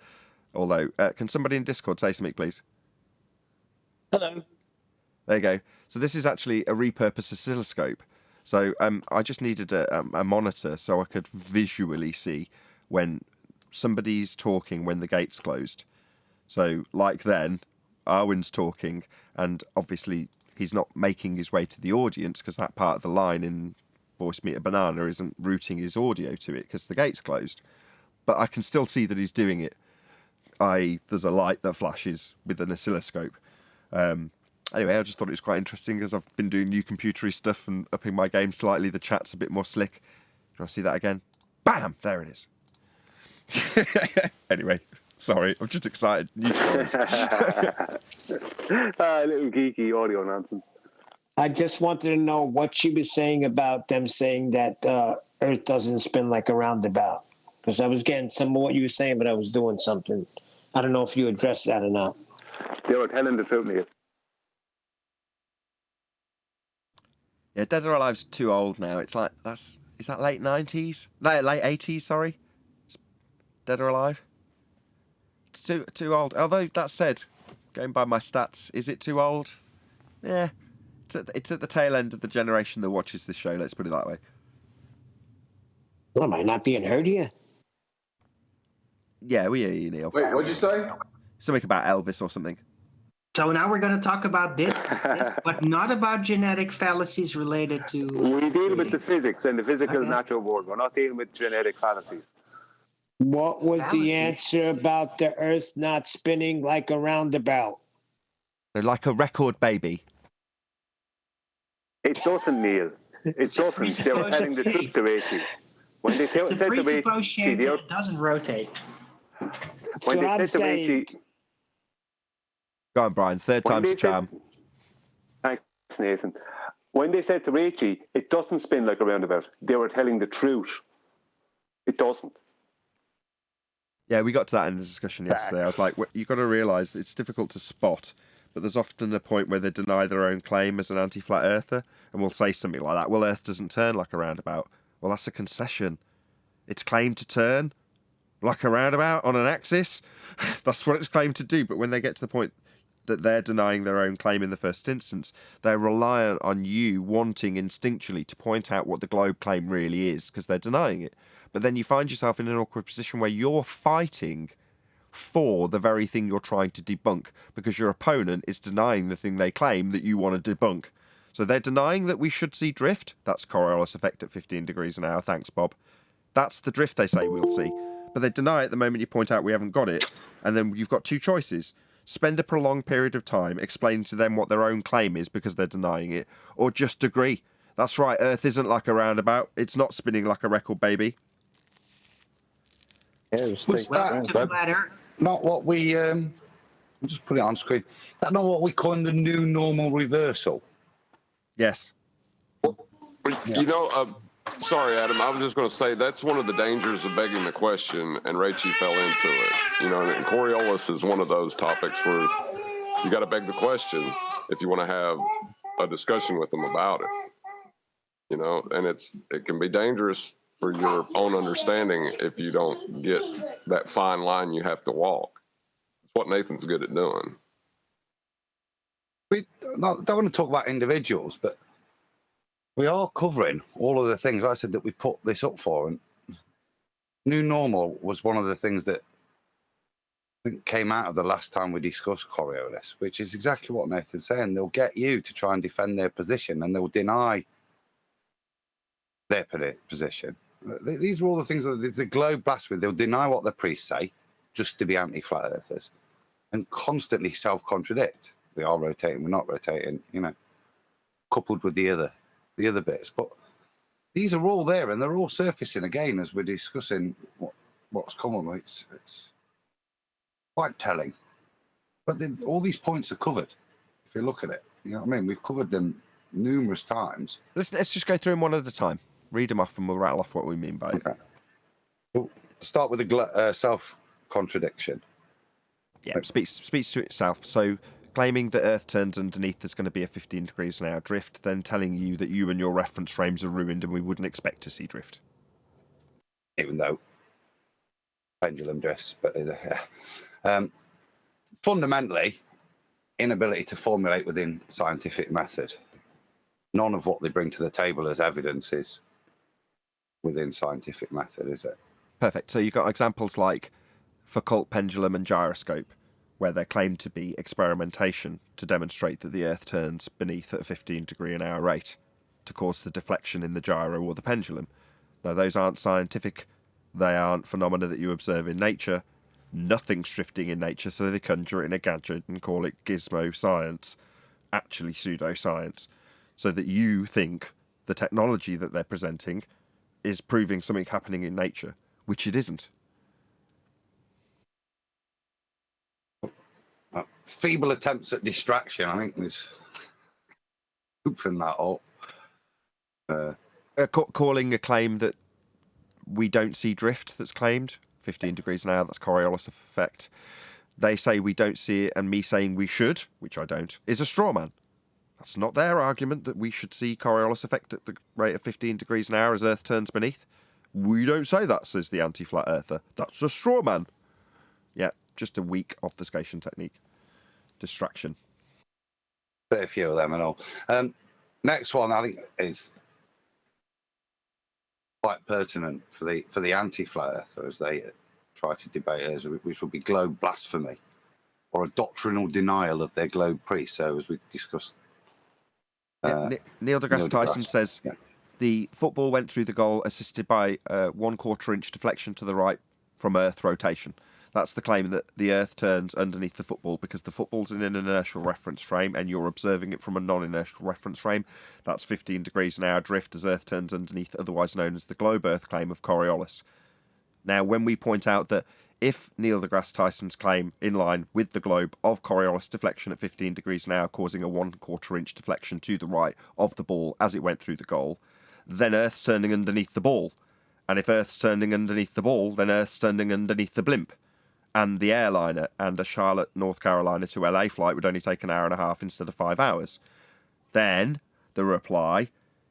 Although, can somebody in Discord say something, please? Hello. There you go. So this is actually a repurposed oscilloscope. So I just needed a monitor so I could visually see when somebody's talking when the gate's closed. So like then, Arwen's talking, and obviously he's not making his way to the audience because that part of the line in Voice Meter Banana isn't routing his audio to it because the gate's closed. But I can still see that he's doing it. There's a light that flashes with an oscilloscope. Anyway, I just thought it was quite interesting because I've been doing new computery stuff and upping my game slightly. The chat's a bit more slick. Do you want to see that again? Bam! There it is. Anyway, sorry, I'm just excited. New toys. Little geeky audio nonsense. I just wanted to know what she was saying about them saying that Earth doesn't spin like a roundabout. Because I was getting some of what you were saying, but I was doing something. I don't know if you addressed that or not. They were telling the truth, Neil. Yeah, Dead or Alive's too old now. It's like is that late 90s? No, late 80s, sorry. Dead or Alive? It's too old. Although that said, going by my stats, is it too old? Yeah. It's at the tail end of the generation that watches this show, let's put it that way. Well, am I not being heard here? Yeah, we hear you, Neil. Wait, what'd you say? Something about Elvis or something. So now we're going to talk about this, but not about genetic fallacies related to... We deal with the physics and the physical natural world. We're not dealing with genetic fallacies. What was the answer about the Earth not spinning like a roundabout? They're like a record baby. It doesn't, Neil. It doesn't. They were telling the truth to Rachel. When they It's a said to presupposed Rachel, shape that doesn't rotate. when what I'm they said to saying. Rachel, Go on, Brian. Third When time's they a charm. thanks, Nathan. When they said to Rachel, it doesn't spin like a roundabout, they were telling the truth. It doesn't. Yeah, we got to that in the discussion yesterday. I was like, you've got to realise it's difficult to spot, but there's often a point where they deny their own claim as an anti-flat earther, and we'll say something like that. Well, Earth doesn't turn like a roundabout. Well, that's a concession. It's claimed to turn like a roundabout on an axis. That's what it's claimed to do. But when they get to the point, that they're denying their own claim in the first instance. They're reliant on you wanting instinctually to point out what the globe claim really is, because they're denying it. But then you find yourself in an awkward position where you're fighting for the very thing you're trying to debunk, because your opponent is denying the thing they claim that you want to debunk. So they're denying that we should see drift. That's Coriolis effect at 15 degrees an hour. Thanks, Bob. That's the drift they say we'll see. But they deny it the moment you point out we haven't got it. And then you've got two choices. Spend a prolonged period of time explaining to them what their own claim is because they're denying it, or just agree. That's right, Earth isn't like a roundabout. It's not spinning like a record, baby. Yeah, just Was take that not what we... I'll just put it on screen. That not what we call the new normal reversal? Yes. You know, sorry, Adam, I was just going to say that's one of the dangers of begging the question, and Rachie fell into it. You know, and Coriolis is one of those topics where you got to beg the question if you want to have a discussion with them about it. You know, and it can be dangerous for your own understanding if you don't get that fine line you have to walk. It's what Nathan's good at doing. We don't want to talk about individuals, but we are covering all of the things, like I said, that we put this up for. And new normal was one of the things that I think came out of the last time we discussed Coriolis, which is exactly what Nathan's saying. They'll get you to try and defend their position, and they'll deny their position. These are all the things that the globe blasts with. They'll deny what the priests say just to be anti-flat earthers and constantly self-contradict. We are rotating, we're not rotating, you know, coupled with the other bits. But these are all there, and they're all surfacing again as we're discussing what's coming. It's quite telling. But all these points are covered, if you look at it. You know what I mean? We've covered them numerous times. Let's just go through them one at a time. Read them off and we'll rattle off what we mean by it. Okay. We'll start with the self-contradiction. Yeah, speaks to itself. So claiming that Earth turns underneath there's going to be a 15 degrees an hour drift, then telling you that you and your reference frames are ruined and we wouldn't expect to see drift. Even though pendulum drifts, but fundamentally, inability to formulate within scientific method. None of what they bring to the table as evidence is within scientific method, is it? Perfect. So you've got examples like Foucault pendulum and gyroscope, where there claimed to be experimentation to demonstrate that the Earth turns beneath at a 15 degree an hour rate to cause the deflection in the gyro or the pendulum. Now, those aren't scientific. They aren't phenomena that you observe in nature. Nothing's drifting in nature, so they conjure it in a gadget and call it gizmo science, actually pseudoscience, so that you think the technology that they're presenting is proving something happening in nature, which it isn't. Feeble attempts at distraction, I think, is open that up. Calling a claim that we don't see drift that's claimed, 15 degrees an hour, that's Coriolis effect. They say we don't see it, and me saying we should, which I don't, is a straw man. That's not their argument that we should see Coriolis effect at the rate of 15 degrees an hour as Earth turns beneath. We don't say that, says the anti-flat earther. That's a straw man. Yeah, just a weak obfuscation technique. Distraction. A few of them and all. Next one, I think, is quite pertinent for the anti-flat earther as they try to debate it, which would be globe blasphemy or a doctrinal denial of their globe priest. So, as we discussed, Neil deGrasse Tyson says the football went through the goal assisted by a 1/4 inch deflection to the right from Earth rotation. That's the claim that the Earth turns underneath the football because the football's in an inertial reference frame and you're observing it from a non-inertial reference frame. That's 15 degrees an hour drift as Earth turns underneath, otherwise known as the globe Earth claim of Coriolis. Now, when we point out that if Neil deGrasse Tyson's claim in line with the globe of Coriolis deflection at 15 degrees an hour causing a 1/4 inch deflection to the right of the ball as it went through the goal, then Earth's turning underneath the ball. And if Earth's turning underneath the ball, then Earth's turning underneath the blimp. And the airliner and a Charlotte, North Carolina to LA flight would only take an hour and a half instead of 5 hours. Then the reply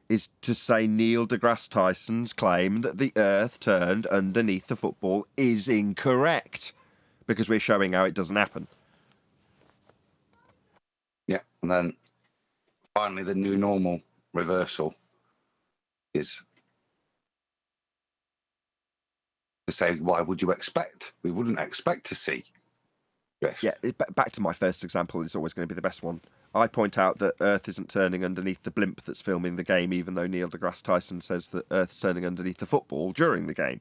is to say Neil deGrasse Tyson's claim that the Earth turned underneath the football is incorrect because we're showing how it doesn't happen. And then finally, the new normal reversal is to say, why would you expect? We wouldn't expect to see drift. Yeah, back to my first example, it's always going to be the best one. I point out that Earth isn't turning underneath the blimp that's filming the game, even though Neil deGrasse Tyson says that Earth's turning underneath the football during the game.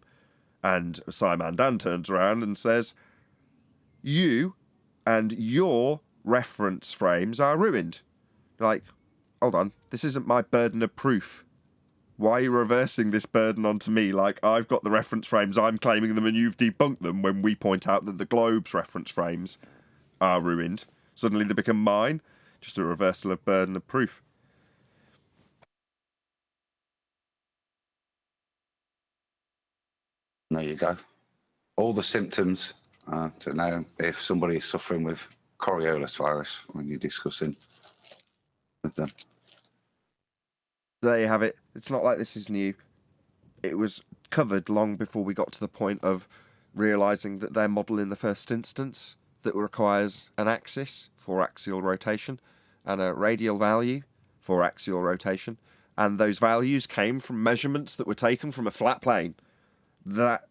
And SciMan Dan turns around and says, you and your reference frames are ruined. Like, hold on, this isn't my burden of proof. Why are you reversing this burden onto me? Like, I've got the reference frames, I'm claiming them, and you've debunked them, when we point out that the globe's reference frames are ruined. Suddenly they become mine. Just a reversal of burden of proof. There you go. All the symptoms to know if somebody is suffering with Coriolis virus when you're discussing with them. There you have it. It's not like this is new. It was covered long before we got to the point of realising that their model in the first instance that requires an axis for axial rotation and a radial value for axial rotation, and those values came from measurements that were taken from a flat plane. That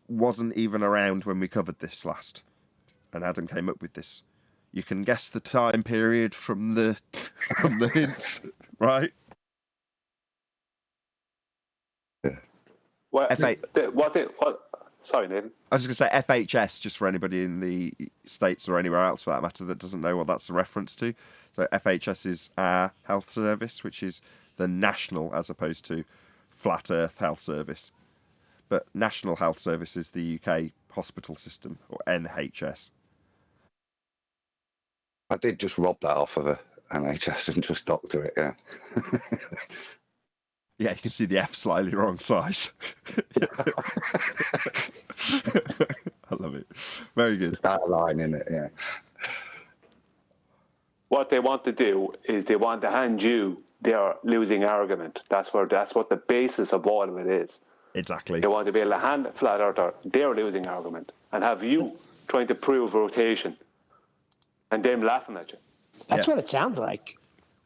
wasn't even around when we covered this last, and Adam came up with this. You can guess the time period from the hints, right? What? Sorry, Nathan. I was just going to say FHS, just for anybody in the States or anywhere else for that matter that doesn't know what that's a reference to. So FHS is our health service, which is the national as opposed to Flat Earth Health Service. But National Health Service is the UK hospital system, or NHS. I did just rob that off of a NHS and just doctor it, yeah. Yeah, you can see the F slightly wrong size. I love it. Very good. That line in it, yeah. What they want to do is they want to hand you their losing argument. That's what the basis of all of it is. Exactly. They want to be able to hand Flat Earther their losing argument and have you trying to prove rotation and them laughing at you. That's what it sounds like.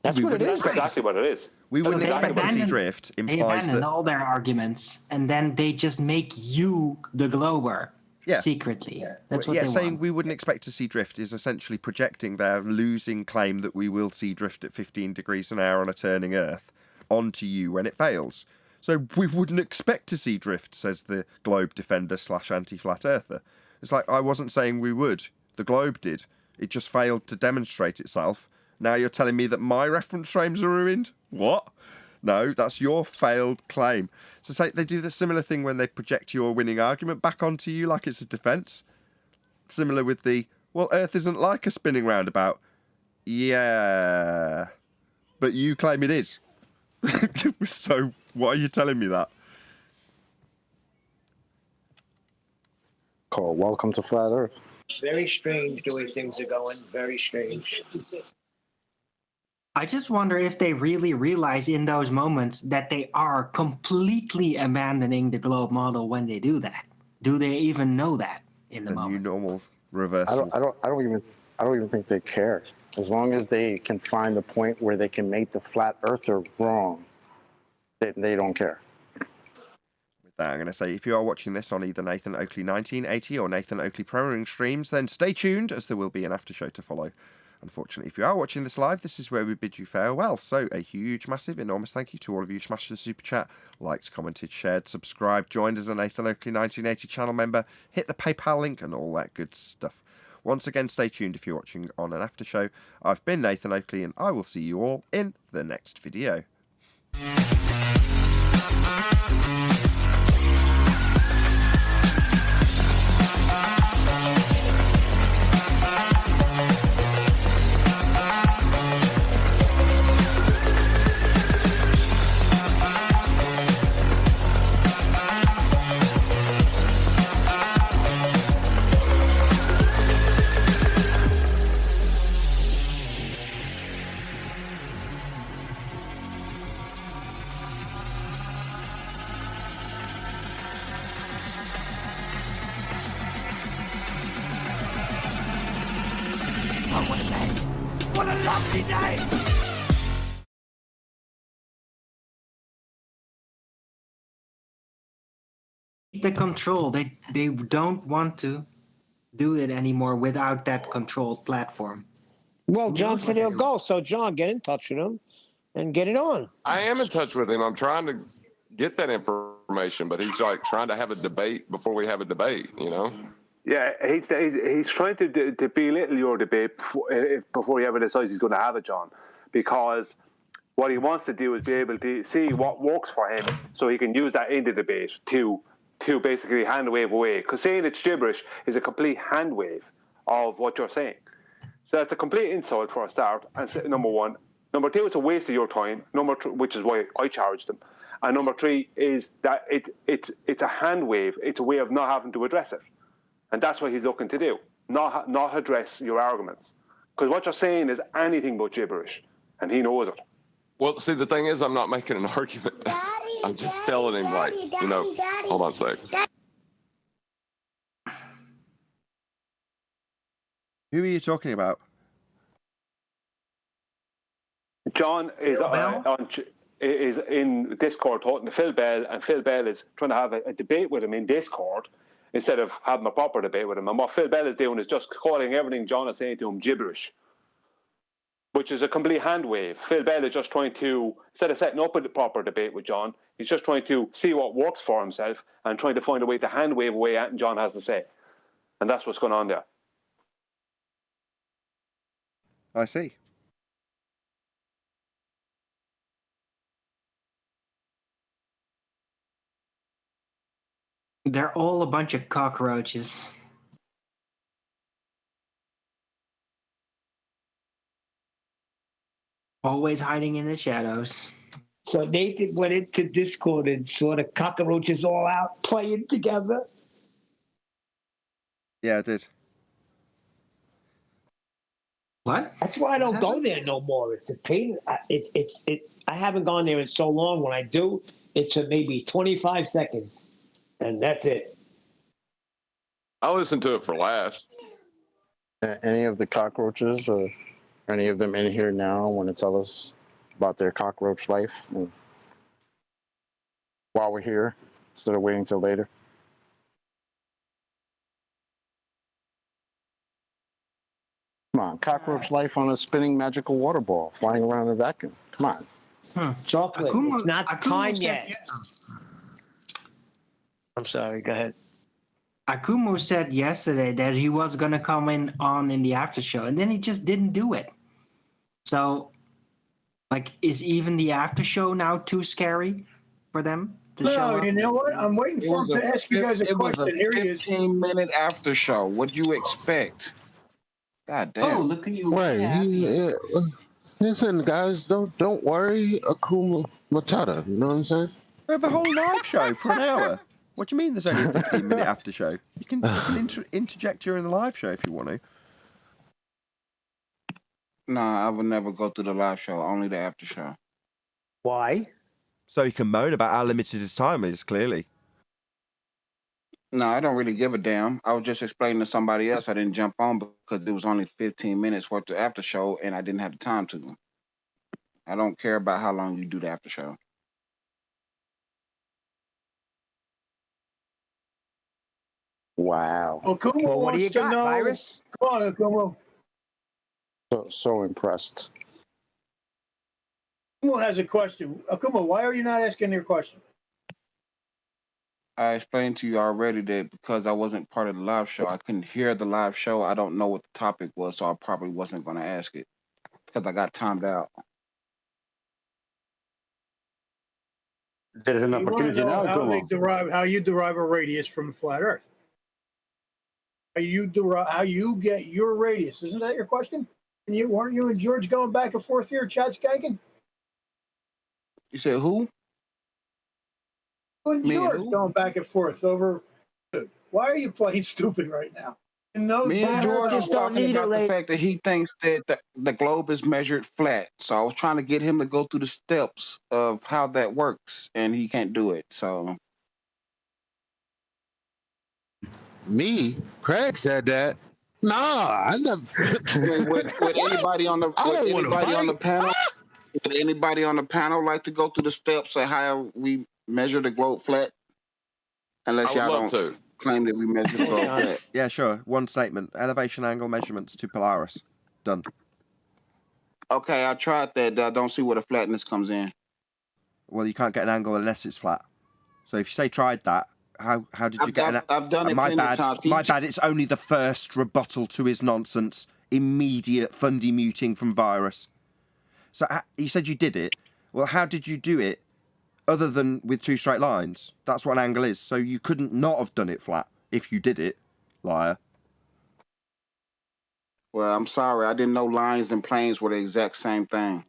That's what it is. That's exactly what it is. We wouldn't They expect to see abandon- drift They implies abandon that... all their arguments, and then they just make you the glober secretly. That's what they saying want. we wouldn't expect to see drift is essentially projecting their losing claim that we will see drift at 15 degrees an hour on a turning Earth onto you when it fails. So we wouldn't expect to see drift, says the globe defender / anti-flat earther. It's like, I wasn't saying we would. The globe did. It just failed to demonstrate itself. Now you're telling me that my reference frames are ruined? What? No, that's your failed claim. So say they do the similar thing when they project your winning argument back onto you like it's a defence. Similar with the, well, Earth isn't like a spinning roundabout. Yeah, but you claim it is. So why are you telling me that? Call welcome to Flat Earth. Very strange the way things are going. Very strange. I just wonder if they really realize in those moments that they are completely abandoning the globe model when they do that. Do they even know that in the moment? New normal reversal. I don't even think they care. As long as they can find the point where they can make the flat earther wrong, they don't care. With that, I'm going to say, if you are watching this on either Nathan Oakley 1980 or Nathan Oakley Programming streams, then stay tuned, as there will be an after show to follow. Unfortunately, if you are watching this live, this is where we bid you farewell. So a huge, massive, enormous thank you to all of you who smashed the super chat, liked, commented, shared, subscribed, joined as a Nathan Oakley 1980 channel member, hit the PayPal link and all that good stuff. Once again, stay tuned if you're watching on an after show. I've been Nathan Oakley, and I will see you all in the next video. The control. They don't want to do it anymore without that controlled platform. Well, John said he'll go. So, John, get in touch with him and get it on. I am in touch with him. I'm trying to get that information, but he's like trying to have a debate before we have a debate, you know? Yeah, he's trying to belittle your debate before he ever decides he's going to have it, John, because what he wants to do is be able to see what works for him, so he can use that in the debate to basically hand wave away. Because saying it's gibberish is a complete hand wave of what you're saying. So that's a complete insult for a start. And number one, number two, it's a waste of your time. Which is why I charged them. And number three is that it's a hand wave. It's a way of not having to address it. And that's what he's looking to do, not address your arguments. Because what you're saying is anything but gibberish, and he knows it. Well, see, the thing is, I'm not making an argument. I'm just telling him, like, you know, hold on a sec. Who are you talking about? John is in Discord talking to Phil Bell, and Phil Bell is trying to have a debate with him in Discord instead of having a proper debate with him. And what Phil Bell is doing is just calling everything John is saying to him gibberish, which is a complete hand wave. Phil Bell is just trying to, instead of setting up a proper debate with John, he's just trying to see what works for himself and trying to find a way to hand wave away at John has to say. And that's what's going on there. I see. They're all a bunch of cockroaches. Always hiding in the shadows. So Nathan went into Discord and saw the cockroaches all out playing together. Yeah, I did. What? That's why I don't go there no more. It's a pain. I haven't gone there in so long. When I do, it's for maybe 25 seconds, and that's it. I'll listen to it for laughs. Any of the cockroaches or any of them in here now want to tell us about their cockroach life while we're here instead of waiting till later? Come on, cockroach life on a spinning magical water ball flying around in a vacuum. Come on. Chocolate, it's not time yet. I'm sorry, go ahead. Akumu said yesterday that he was going to come in the after show, and then he just didn't do it. So, like, is even the after show now too scary for them to show No, up? you know what? I'm waiting for him to ask you guys a question. It was a 15-minute after show. What'd you expect? God damn. Oh, look at you. Right. Listen, guys, don't worry, Akuma Matata. You know what I'm saying? We have a whole live show for an hour. What do you mean there's only a 15-minute after show? You can interject during the live show if you want to. Nah, I would never go through the live show, only the after show. Why? So you can moan about how limited his time is, clearly. No, I don't really give a damn. I was just explaining to somebody else I didn't jump on because it was only 15 minutes worth of after show and I didn't have the time to. I don't care about how long you do the after show. Wow. Akumo Well, what do you wants to got, know. Virus? Come on, Akumo. So impressed. Akumo has a question. Akumo, why are you not asking your question? I explained to you already that because I wasn't part of the live show, I couldn't hear the live show. I don't know what the topic was, so I probably wasn't going to ask it because I got timed out. There's an You want to opportunity know now, how you derive a radius from a flat Earth. How you get your radius. Isn't that your question? And weren't you and George going back and forth here, chat skanking? You said who? You and George going back and forth over. Dude, why are you playing stupid right now? Me and George was talking about the fact that he thinks that the globe is measured flat. So I was trying to get him to go through the steps of how that works, and he can't do it. So Me? Craig said that. Nah, I never. Would anybody on the I don't wanna anybody on the fight. panel? Would anybody on the panel like to go through the steps of how we measure the globe flat? Unless I would y'all love don't to. claim that we measure the globe flat. Yeah, sure. One statement. Elevation angle measurements to Polaris. Done. Okay, I tried that. I don't see where the flatness comes in. Well, you can't get an angle unless it's flat. So if you say tried that, how did you get an... I've done it my plenty of bad. times. My bad. It's only the first rebuttal to his nonsense. Immediate fundy muting from Virus. So you said you did it. Well, how did you do it other than with two straight lines? That's what an angle is. So you couldn't not have done it flat if you did it, liar. Well, I'm sorry. I didn't know lines and planes were the exact same thing.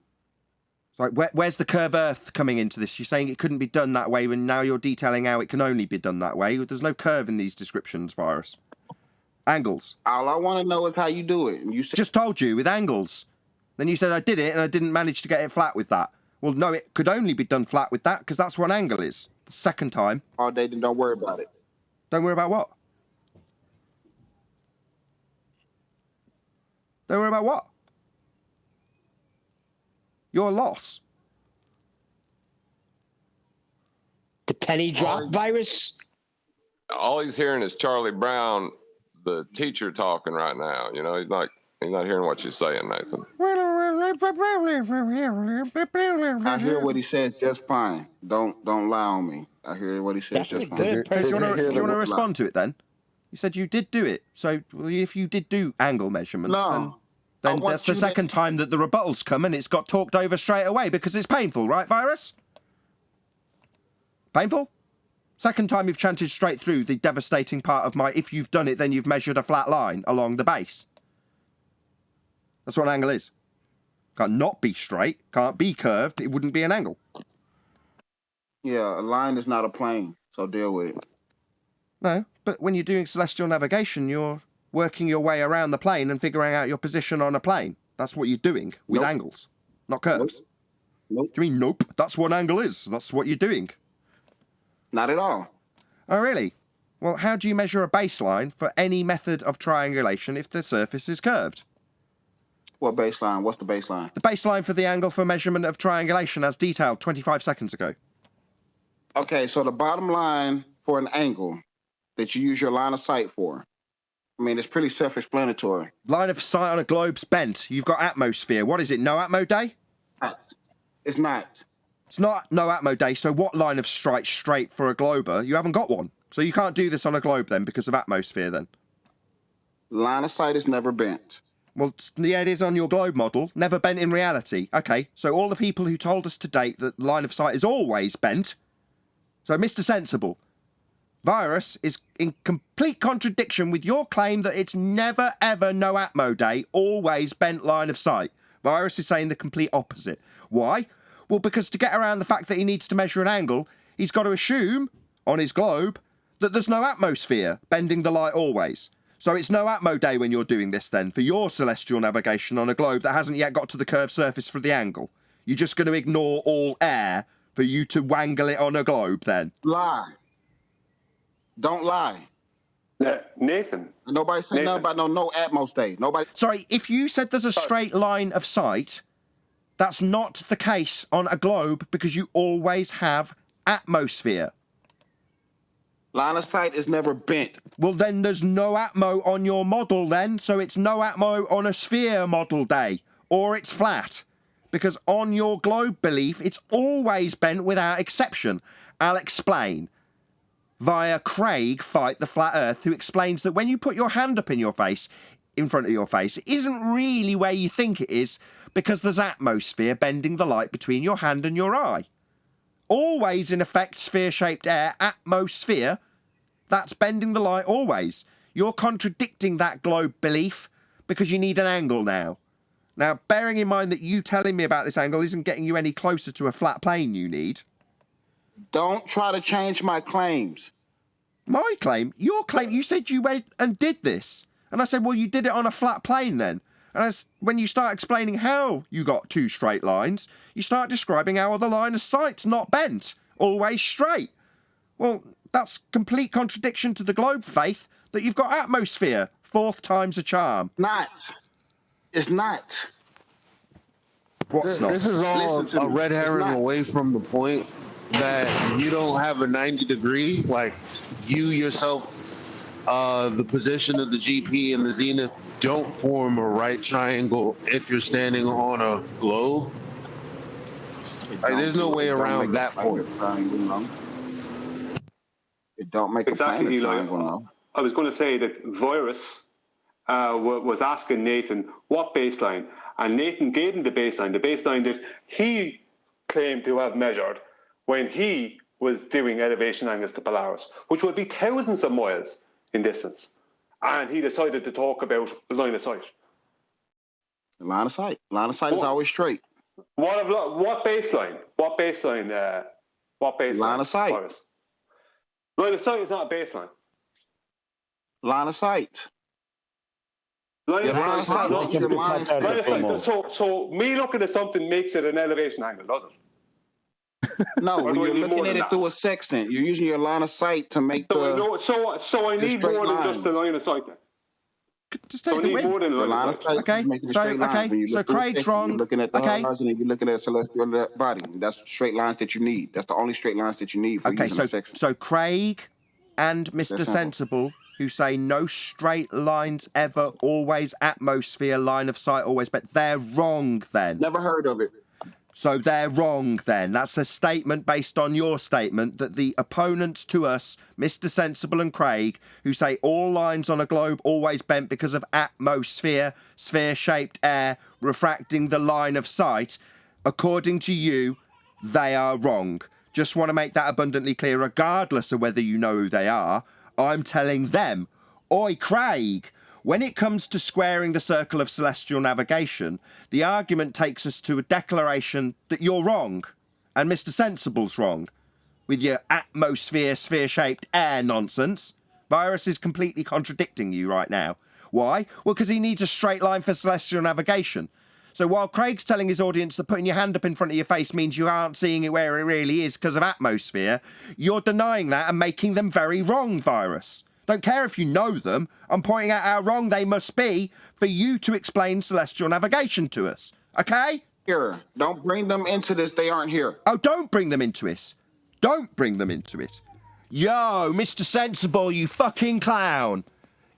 So where's the curve Earth coming into this? You're saying it couldn't be done that way when now you're detailing how it can only be done that way. There's no curve in these descriptions, Virus. Angles. All I want to know is how you do it. You said, just told you with angles. Then you said I did it and I didn't manage to get it flat with that. Well, no, it could only be done flat with that because that's what an angle is. The second time. all day, then don't worry about it. Don't worry about what? Don't worry about what? Your loss. The penny drop Virus? All he's hearing is Charlie Brown, the teacher, talking right now. You know, he's not hearing what you're saying, Nathan. I hear what he says just fine. Don't lie on me. I hear what he says just fine. Do you want to respond to it then? You said you did do it. So if you did do angle measurements, then that's the second time that the rebuttal's come and it's got talked over straight away because it's painful, right, Virus? Painful? Second time you've chanted straight through the devastating part of my, if you've done it, then you've measured a flat line along the base. That's what an angle is. Can't not be straight, can't be curved, it wouldn't be an angle. Yeah, a line is not a plane, so deal with it. No, but when you're doing celestial navigation, you're working your way around the plane and figuring out your position on a plane. That's what you're doing with angles, not curves. Nope. Do you mean nope? That's what an angle is. That's what you're doing. Not at all. Oh, really? Well, how do you measure a baseline for any method of triangulation if the surface is curved? What baseline? What's the baseline? The baseline for the angle for measurement of triangulation as detailed 25 seconds ago. Okay, so the bottom line for an angle that you use your line of sight for, I mean, it's pretty self-explanatory. Line of sight on a globe's bent. You've got atmosphere. What is it, no atmo day? It's not. It's not no atmo day, so what line of sight straight for a glober? You haven't got one. So you can't do this on a globe then because of atmosphere then. Line of sight is never bent. Well, yeah, it is on your globe model. Never bent in reality. Okay, so all the people who told us to date that line of sight is always bent. So Mr. Sensible, Virus is in complete contradiction with your claim that it's never ever no atmo day, always bent line of sight. Virus is saying the complete opposite. Why? Well, because to get around the fact that he needs to measure an angle, he's got to assume, on his globe, that there's no atmosphere bending the light always. So it's no atmo day when you're doing this then, for your celestial navigation on a globe that hasn't yet got to the curved surface for the angle. You're just going to ignore all air for you to wangle it on a globe then? Lie. Don't lie. Nathan. Nobody's saying nothing about no atmos day. Nobody. Sorry, if you said there's a straight line of sight, that's not the case on a globe because you always have atmosphere. Line of sight is never bent. Well, then there's no atmo on your model then, so it's no atmo on a sphere model day, or it's flat. Because on your globe belief, it's always bent without exception. I'll explain. Via Craig Fight the Flat Earth, who explains that when you put your hand up in front of your face, it isn't really where you think it is, because there's atmosphere bending the light between your hand and your eye. Always, in effect, sphere-shaped air, atmosphere, that's bending the light always. You're contradicting that globe belief because you need an angle now. Now, bearing in mind that you telling me about this angle isn't getting you any closer to a flat plane you need. Don't try to change my claims. My claim? Your claim? You said you went and did this. And I said, well, you did it on a flat plane then. And when you start explaining how you got two straight lines, you start describing how the line of sight's not bent, always straight. Well, that's complete contradiction to the globe faith that you've got atmosphere fourth time's a charm. Not. It's not. What's not? This is all Listen to a me. red It's herring not. away from the point that you don't have a 90 degree, like you yourself, the position of the GP and the zenith don't form a right triangle if you're standing on a globe. Like, there's no way around that point. It don't make a planet Eli. triangle, no. I was going to say that Virus was asking Nathan what baseline, and Nathan gave him the baseline that he claimed to have measured when he was doing elevation angles to Polaris, which would be thousands of miles in distance. And he decided to talk about line of sight. Line of sight. Line of sight is always straight. What baseline? What baseline? Line of sight. Virus? Line of sight is not a baseline. Line of sight. Line of sight. So So me looking at something makes it an elevation angle, does it? no, Or when do I you're need looking more at than it that? through a sextant, you're using your line of sight to make So I the need more straight than just the lines. line of sight then. Just So take I the need win. more than a The line line of of sight. sight Okay, is making a so- straight line. okay, When you so look through a Craig's sextant, wrong. You're looking at the Okay. horizon and you're looking at celestial body. That's straight lines that you need. That's the only straight lines that you need for Okay, using a sextant. so Craig and Mr. That's simple. Sensible, who say no straight lines ever, always atmosphere, line of sight, always, but they're wrong then. Never heard of it. So they're wrong then. That's a statement based on your statement that the opponents to us, Mr. Sensible and Craig, who say all lines on a globe always bent because of atmosphere, sphere-shaped air, refracting the line of sight, according to you, they are wrong. Just want to make that abundantly clear, regardless of whether you know who they are. I'm telling them, oi, Craig, when it comes to squaring the circle of celestial navigation, the argument takes us to a declaration that you're wrong and Mr. Sensible's wrong with your atmosphere, sphere-shaped air nonsense. Virus is completely contradicting you right now. Why? Well, because he needs a straight line for celestial navigation. So while Craig's telling his audience that putting your hand up in front of your face means you aren't seeing it where it really is because of atmosphere, you're denying that and making them very wrong, Virus. Don't care if you know them. I'm pointing out how wrong they must be for you to explain celestial navigation to us. Okay? Here, don't bring them into this. They aren't here. Oh, don't bring them into it. Don't bring them into it. Yo, Mr. Sensible, you fucking clown.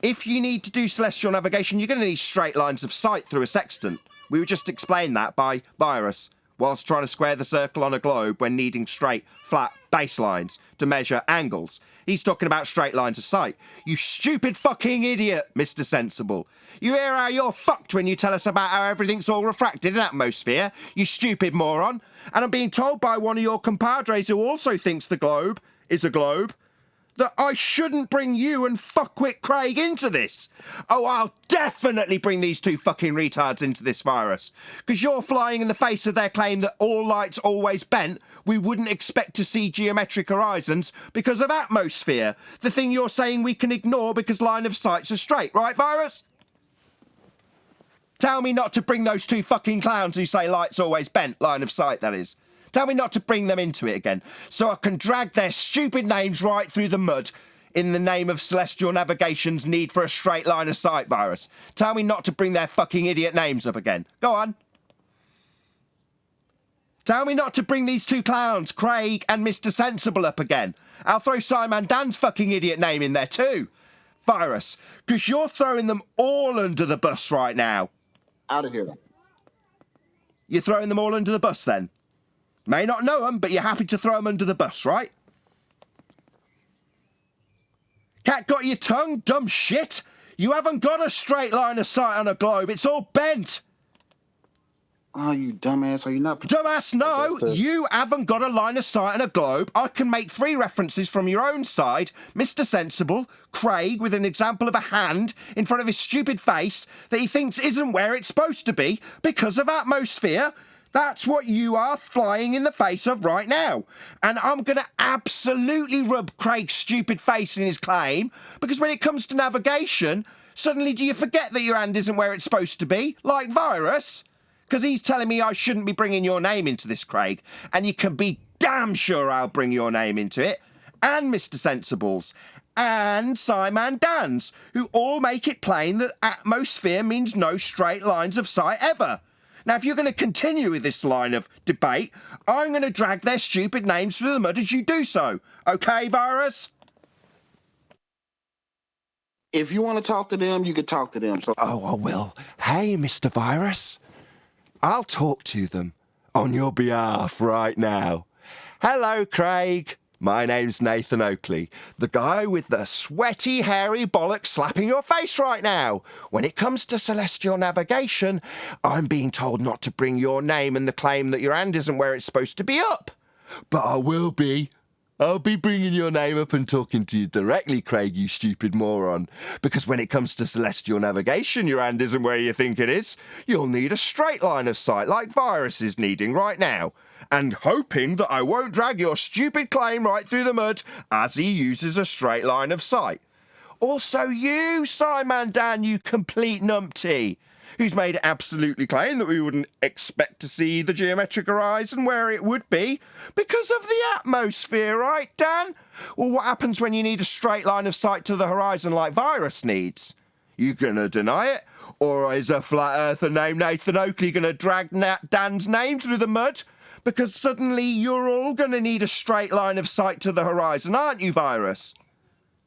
If you need to do celestial navigation, you're going to need straight lines of sight through a sextant. We were just explained that by Virus, whilst trying to square the circle on a globe when needing straight, flat baselines to measure angles. He's talking about straight lines of sight. You stupid fucking idiot, Mr. Sensible. You hear how you're fucked when you tell us about how everything's all refracted in atmosphere, you stupid moron. And I'm being told by one of your compadres who also thinks the globe is a globe that I shouldn't bring you and fuckwit Craig into this. Oh, I'll definitely bring these two fucking retards into this, Virus. Because you're flying in the face of their claim that all light's always bent. We wouldn't expect to see geometric horizons because of atmosphere. The thing you're saying we can ignore because line of sights are straight, right, Virus? Tell me not to bring those two fucking clowns who say light's always bent, line of sight, that is. Tell me not to bring them into it again, so I can drag their stupid names right through the mud in the name of celestial navigation's need for a straight line of sight, Virus. Tell me not to bring their fucking idiot names up again. Go on. Tell me not to bring these two clowns, Craig and Mr. Sensible, up again. I'll throw SciMan Dan's fucking idiot name in there too. Virus, because you're throwing them all under the bus right now. Out of here. You're throwing them all under the bus then? May not know them, but you're happy to throw them under the bus, right? Cat got your tongue, dumb shit? You haven't got a straight line of sight on a globe. It's all bent. Oh, you dumbass. Are you not... Dumbass, no. You haven't got a line of sight on a globe. I can make 3 references from your own side. Mr. Sensible, Craig, with an example of a hand in front of his stupid face that he thinks isn't where it's supposed to be because of atmosphere. That's what you are flying in the face of right now. And I'm going to absolutely rub Craig's stupid face in his claim, because when it comes to navigation, suddenly do you forget that your hand isn't where it's supposed to be, like Virus? Because he's telling me I shouldn't be bringing your name into this, Craig. And you can be damn sure I'll bring your name into it. And Mr. Sensible's. and SciMan Dan's, who all make it plain that atmosphere means no straight lines of sight ever. Now, if you're going to continue with this line of debate, I'm going to drag their stupid names through the mud as you do so. Okay, Virus? If you want to talk to them, you can talk to them. So. Oh, I will. Hey, Mr. Virus. I'll talk to them on your behalf right now. Hello, Craig. My name's Nathan Oakley, the guy with the sweaty, hairy bollocks slapping your face right now. When it comes to celestial navigation, I'm being told not to bring your name and the claim that your hand isn't where it's supposed to be up. But I will be. I'll be bringing your name up and talking to you directly, Craig, you stupid moron. Because when it comes to celestial navigation, your hand isn't where you think it is. You'll need a straight line of sight like Virus is needing right now. And hoping that I won't drag your stupid claim right through the mud as he uses a straight line of sight. Also you, SciMan Dan, you complete numpty, who's made it absolutely plain that we wouldn't expect to see the geometric horizon where it would be because of the atmosphere, right, Dan? Well, what happens when you need a straight line of sight to the horizon like Virus needs? You gonna deny it? Or is a flat earther named Nathan Oakley gonna drag Dan's name through the mud? Because suddenly you're all gonna need a straight line of sight to the horizon, aren't you, Virus?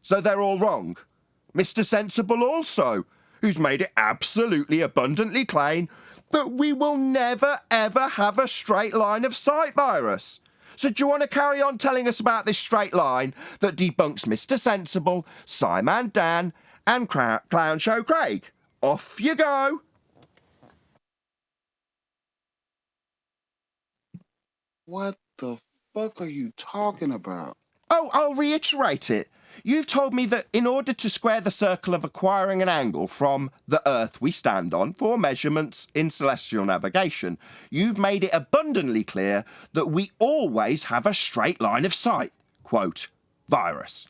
So they're all wrong. Mr. Sensible also, who's made it absolutely abundantly plain that we will never, ever have a straight line of sight, Virus. So do you want to carry on telling us about this straight line that debunks Mr. Sensible, SciMan Dan, and Clown Show Craig? Off you go. What the fuck are you talking about? Oh, I'll reiterate it. You've told me that in order to square the circle of acquiring an angle from the Earth we stand on for measurements in celestial navigation, you've made it abundantly clear that we always have a straight line of sight. Quote, Virus.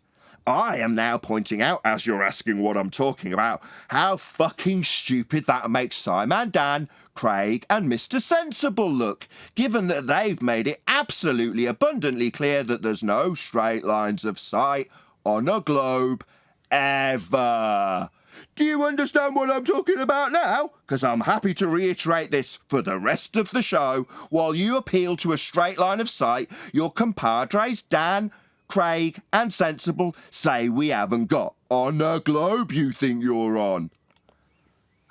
I am now pointing out, as you're asking what I'm talking about, how fucking stupid that makes SciMan Dan, Craig and Mr. Sensible look, given that they've made it absolutely abundantly clear that there's no straight lines of sight on a globe ever. Do you understand what I'm talking about now? Because I'm happy to reiterate this for the rest of the show while you appeal to a straight line of sight your compadres Dan, Craig and Sensible say we haven't got on a globe you think you're on.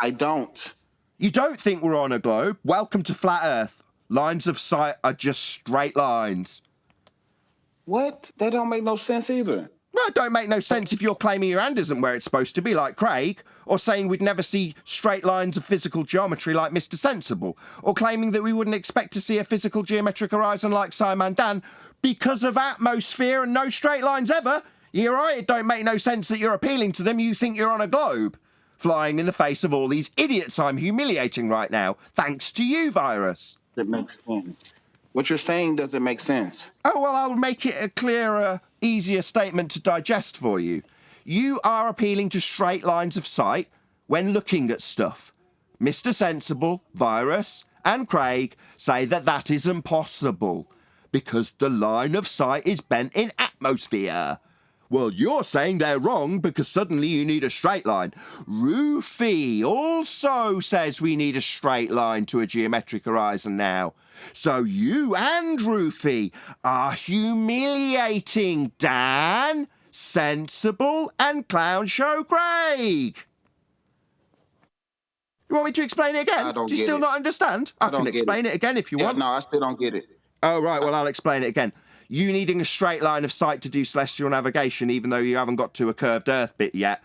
I don't. You don't think we're on a globe? Welcome to Flat Earth. Lines of sight are just straight lines. What? That don't make no sense either. No, it don't make no sense if you're claiming your hand isn't where it's supposed to be, like Craig, or saying we'd never see straight lines of physical geometry like Mr. Sensible, or claiming that we wouldn't expect to see a physical geometric horizon like SciMan Dan because of atmosphere and no straight lines ever. You're right, it don't make no sense that you're appealing to them. You think you're on a globe, flying in the face of all these idiots I'm humiliating right now, thanks to you, Virus. That makes sense. What you're saying doesn't make sense. Oh, well, I'll make it a clearer, easier statement to digest for you. You are appealing to straight lines of sight when looking at stuff. Mr. Sensible, Virus, and Craig say that that isn't possible because the line of sight is bent in atmosphere. Well, you're saying they're wrong because suddenly you need a straight line. Rufy also says we need a straight line to a geometric horizon now. So you and Rufy are humiliating Dan, Sensible, and Clown Show Craig. You want me to explain it again? Do you still not understand? I can explain it again if you want. No, I still don't get it. Oh, right, well, I'll explain it again. You needing a straight line of sight to do celestial navigation, even though you haven't got to a curved Earth bit yet,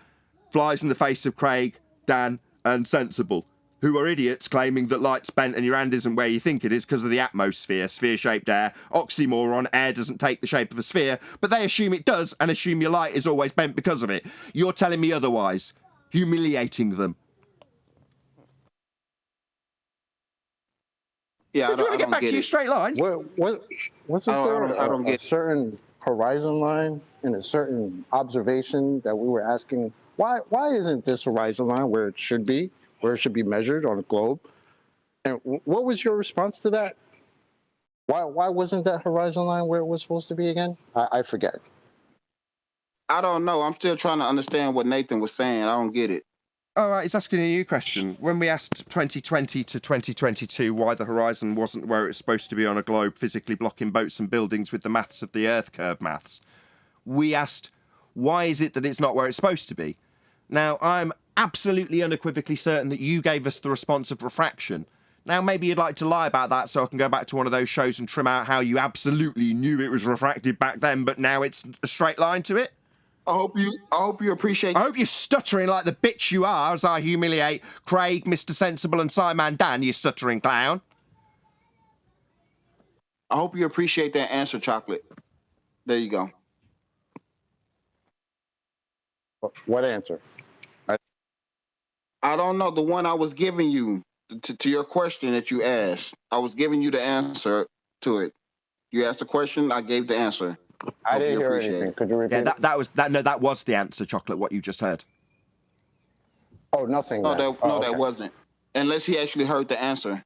flies in the face of Craig, Dan, and Sensible, who are idiots claiming that light's bent and your hand isn't where you think it is because of the atmosphere, sphere-shaped air. Oxymoron, air doesn't take the shape of a sphere, but they assume it does and assume your light is always bent because of it. You're telling me otherwise, humiliating them. Yeah, So do you want to get back to your straight line? Wasn't there a certain horizon line and a certain observation that we were asking, why isn't this horizon line where it should be measured on a globe? And what was your response to that? Why wasn't that horizon line where it was supposed to be again? I forget. I don't know. I'm still trying to understand what Nathan was saying. I don't get it. All right, he's asking a new question. When we asked 2020 to 2022 why the horizon wasn't where it's supposed to be on a globe, physically blocking boats and buildings with the maths of the Earth curve maths, we asked, why is it that it's not where it's supposed to be? Now, I'm absolutely unequivocally certain that you gave us the response of refraction. Now, maybe you'd like to lie about that so I can go back to one of those shows and trim out how you absolutely knew it was refracted back then, but now it's a straight line to it. I hope you appreciate. I hope you're stuttering like the bitch you are as I humiliate Craig, Mr. Sensible, and SciMan Dan, you stuttering clown. I hope you appreciate that answer, Chocolate. There you go. What answer? I don't know. The one I was giving you to your question that you asked. I was giving you the answer to it. You asked the question, I gave the answer. I didn't hear anything. Could you repeat? Yeah, that was the answer, Chocolate, what you just heard. Oh, nothing. No, then. that wasn't. Unless he actually heard the answer.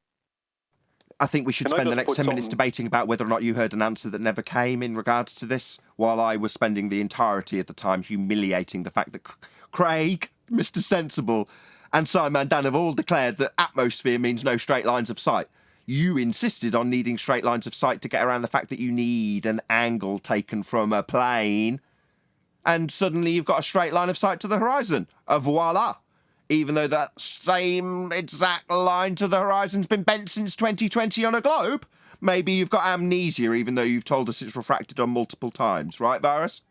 I think we should spend the next 10 minutes debating about whether or not you heard an answer that never came in regards to this, while I was spending the entirety of the time humiliating the fact that Craig, Mr. Sensible, and SciMan Dan have all declared that atmosphere means no straight lines of sight. You insisted on needing straight lines of sight to get around the fact that you need an angle taken from a plane, and suddenly you've got a straight line of sight to the horizon. Voila! Even though that same exact line to the horizon's been bent since 2020 on a globe, maybe you've got amnesia even though you've told us it's refracted on multiple times. Right, Virus?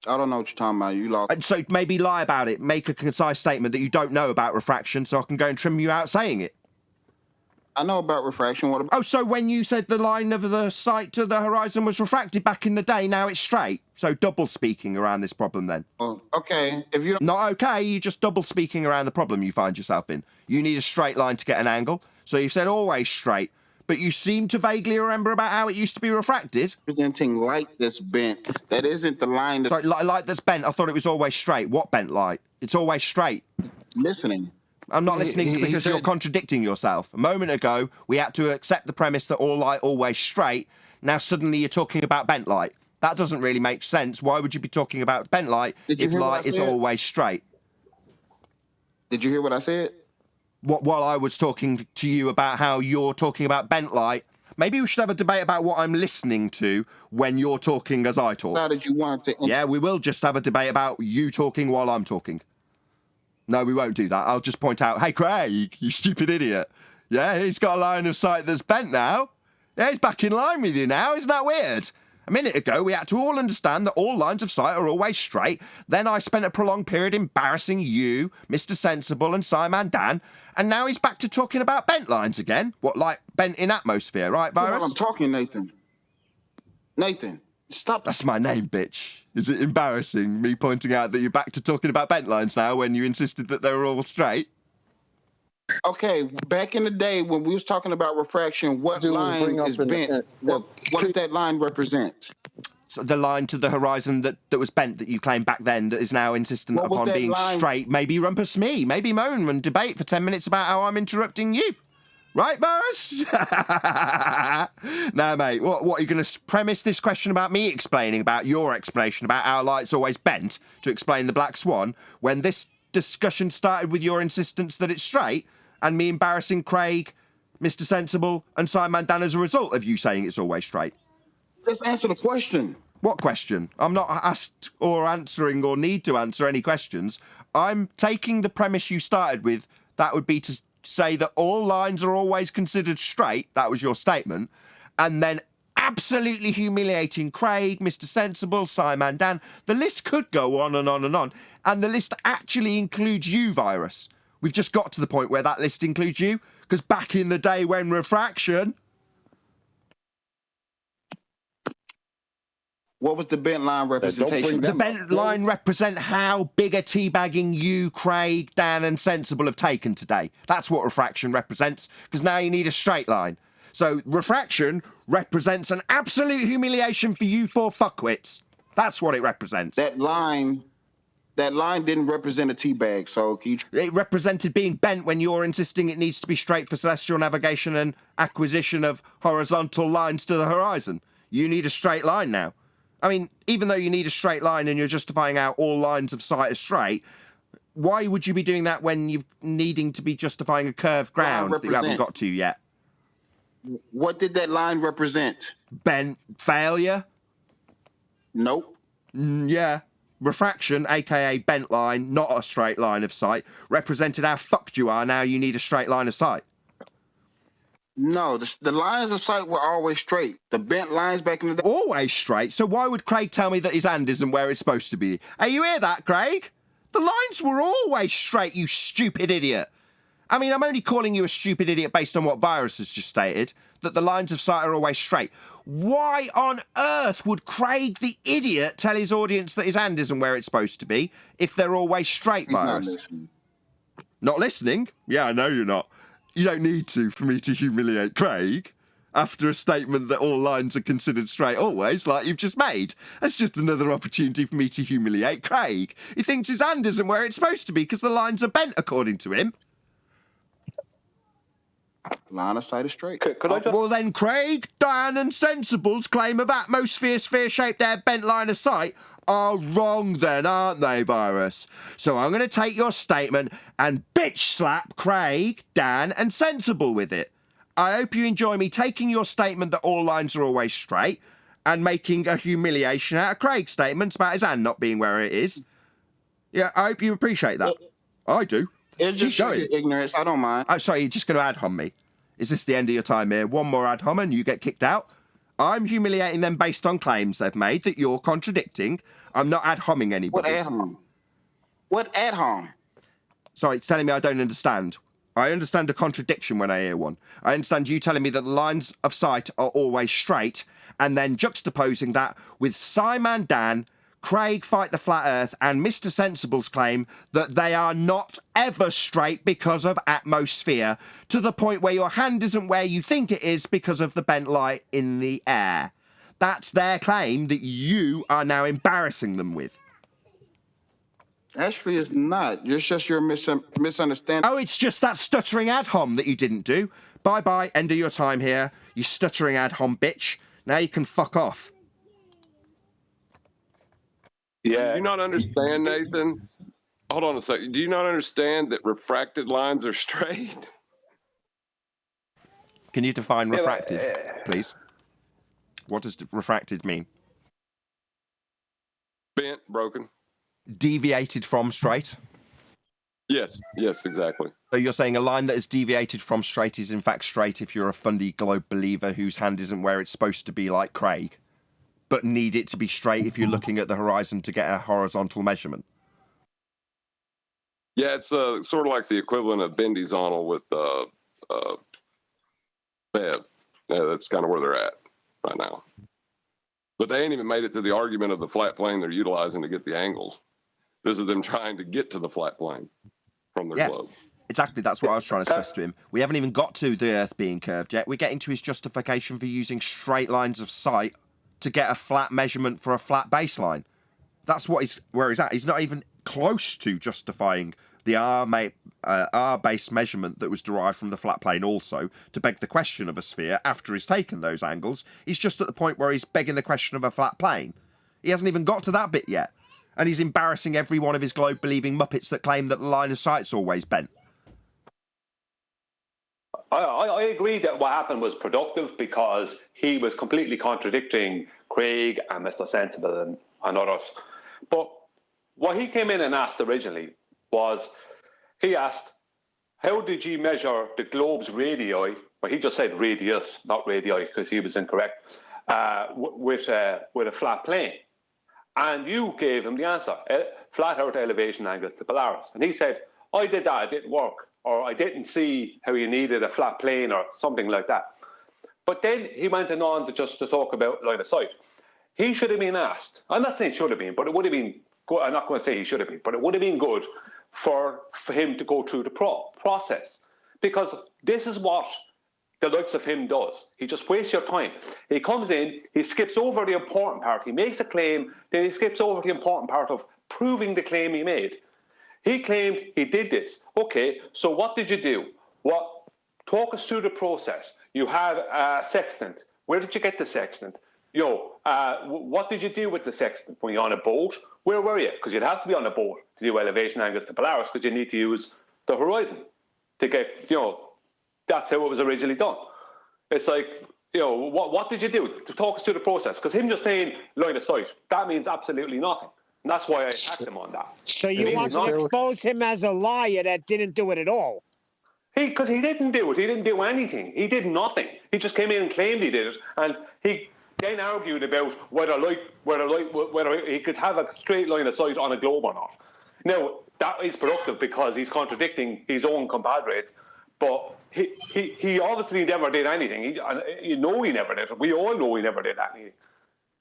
I don't know what you're talking about. You lost. And so maybe lie about it. Make a concise statement that you don't know about refraction so I can go and trim you out saying it. I know about refraction. What about? Oh, so when you said the line of the sight to the horizon was refracted back in the day, now it's straight. So double speaking around this problem then. Oh, okay. If you don't... Not okay, you're just double speaking around the problem you find yourself in. You need a straight line to get an angle. So you said always straight. But you seem to vaguely remember about how it used to be refracted. Presenting light that's bent. That isn't the line that... Sorry, light that's bent. I thought it was always straight. What bent light? It's always straight. Listening. I'm not listening because you're contradicting yourself. A moment ago, we had to accept the premise that all light always straight. Now suddenly you're talking about bent light. That doesn't really make sense. Why would you be talking about bent light if light is always straight? Did you hear what I said? While I was talking to you about how you're talking about bent light, maybe we should have a debate about what I'm listening to when you're talking as I talk. How did you want to... Yeah, we will just have a debate about you talking while I'm talking. No, we won't do that. I'll just point out, hey, Craig, you stupid idiot. Yeah, he's got a line of sight that's bent now. Yeah, he's back in line with you now. Isn't that weird? A minute ago, we had to all understand that all lines of sight are always straight. Then I spent a prolonged period embarrassing you, Mr. Sensible, and SciMan Dan. And now he's back to talking about bent lines again. What, like bent in atmosphere, right, Virus? I'm talking, Nathan. Nathan, stop. That's my name, bitch. Is it embarrassing, me pointing out that you're back to talking about bent lines now when you insisted that they were all straight? Okay, back in the day when we was talking about refraction, what line is bent? What does that line represent? So the line to the horizon that was bent that you claimed back then that is now insistent upon being straight. Maybe rumpus me, maybe moan and debate for 10 minutes about how I'm interrupting you. Right, Boris? Now, mate, what are you going to premise this question about me explaining about your explanation about how light's always bent to explain the black swan when this discussion started with your insistence that it's straight and me embarrassing Craig, Mr. Sensible, and SciMan Dan as a result of you saying it's always straight? Let's answer the question. What question? I'm not asked or answering or need to answer any questions. I'm taking the premise you started with. That would be to say that all lines are always considered straight. That was your statement. And then absolutely humiliating Craig, Mr. Sensible, SciMan Dan. The list could go on and on and on. And the list actually includes you, Virus. We've just got to the point where that list includes you. Because back in the day when refraction... What was the bent line representation? The bent line represent how big a teabagging you, Craig, Dan and Sensible have taken today. That's what refraction represents, because now you need a straight line. So refraction represents an absolute humiliation for you four fuckwits. That's what it represents. That line didn't represent a teabag, so can you... It represented being bent when you're insisting it needs to be straight for celestial navigation and acquisition of horizontal lines to the horizon. You need a straight line now. I mean, even though you need a straight line and you're justifying how all lines of sight are straight, why would you be doing that when you're needing to be justifying a curved ground that you haven't got to yet? What did that line represent? Bent failure? Nope. Yeah. Refraction, aka bent line, not a straight line of sight, represented how fucked you are now you need a straight line of sight. No, the lines of sight were always straight. The bent lines back in the day. Always straight? So why would Craig tell me that his hand isn't where it's supposed to be? Hey, you hear that, Craig? The lines were always straight, you stupid idiot. I mean, I'm only calling you a stupid idiot based on what Virus has just stated, that the lines of sight are always straight. Why on earth would Craig the idiot tell his audience that his hand isn't where it's supposed to be if they're always straight, Virus? Not listening? Yeah, I know you're not. You don't need to for me to humiliate Craig after a statement that all lines are considered straight always, like you've just made. That's just another opportunity for me to humiliate Craig. He thinks his hand isn't where it's supposed to be because the lines are bent, according to him. Line of sight is straight. Well then, Craig, Dan and Sensible's claim of atmosphere sphere-shaped air bent line of sight are wrong then, aren't they, Virus? So I'm going to take your statement and bitch slap Craig, Dan and Sensible with it. I hope you enjoy me taking your statement that all lines are always straight and making a humiliation out of Craig's statements about his hand not being where it is. Yeah, I hope you appreciate that. I do. It's just your ignorance. I don't mind. Oh, sorry, you're just going to ad hom me. Is this the end of your time here? One more ad hom and you get kicked out? I'm humiliating them based on claims they've made that you're contradicting. I'm not ad homming anybody. What ad hom? What ad hom? Sorry, it's telling me I don't understand. I understand a contradiction when I hear one. I understand you telling me that the lines of sight are always straight and then juxtaposing that with SciMan Dan, Craig Fight the Flat Earth and Mr. Sensible's claim that they are not ever straight because of atmosphere, to the point where your hand isn't where you think it is because of the bent light in the air. That's their claim that you are now embarrassing them with. Actually, it's not. It's just your misunderstanding. Oh, it's just that stuttering ad hom that you didn't do. Bye-bye, end of your time here, you stuttering ad hom bitch. Now you can fuck off. Yeah. Do you not understand, Nathan? Hold on a second. Do you not understand that refracted lines are straight? Can you define refracted, please? What does refracted mean? Bent, broken. Deviated from straight? Yes, exactly. So you're saying a line that is deviated from straight is in fact straight if you're a fundy globe believer whose hand isn't where it's supposed to be, like Craig, but need it to be straight if you're looking at the horizon to get a horizontal measurement? Yeah, it's sort of like the equivalent of Bendy-Zonal with Bev. Yeah, that's kind of where they're at right now. But they ain't even made it to the argument of the flat plane they're utilizing to get the angles. This is them trying to get to the flat plane from their globe. Exactly, that's what I was trying to stress to him. We haven't even got to the Earth being curved yet. We're getting to his justification for using straight lines of sight to get a flat measurement for a flat baseline. That's where he's at. He's not even close to justifying the R-based measurement that was derived from the flat plane also to beg the question of a sphere after he's taken those angles. He's just at the point where he's begging the question of a flat plane. He hasn't even got to that bit yet. And he's embarrassing every one of his globe-believing Muppets that claim that the line of sight's always bent. I agree that what happened was productive because he was completely contradicting Craig and Mr. Sensible and others. But what he came in and asked originally was, he asked, how did you measure the globe's radii, well, he just said radius, not radii, because he was incorrect, with a flat plane? And you gave him the answer, flat Earth elevation angles to Polaris. And he said, I did that, it didn't work. Or I didn't see how you needed a flat plane or something like that. But then he went on to talk about line of sight. He should have been asked, I'm not saying should have been, but it would have been good. I'm not going to say he should have been, but it would have been good for him to go through the process. Because this is what the likes of him does. He just wastes your time. He comes in, he skips over the important part. He makes a claim, then he skips over the important part of proving the claim he made. He claimed he did this. Okay, so what did you do? Talk us through the process. You had a sextant. Where did you get the sextant? What did you do with the sextant when you're on a boat? Where were you? Because you'd have to be on a boat to do elevation angles to Polaris, because you need to use the horizon to get, that's how it was originally done. It's like, what did you do to talk us through the process? Because him just saying line of sight, that means absolutely nothing. And that's why I attacked him on that. So you want to expose him as a liar that didn't do it at all? Because he didn't do it. He didn't do anything. He did nothing. He just came in and claimed he did it, and he then argued about whether he could have a straight line of sight on a globe or not. Now that is productive because he's contradicting his own compadres, but he obviously never did anything. He never did it. We all know he never did anything.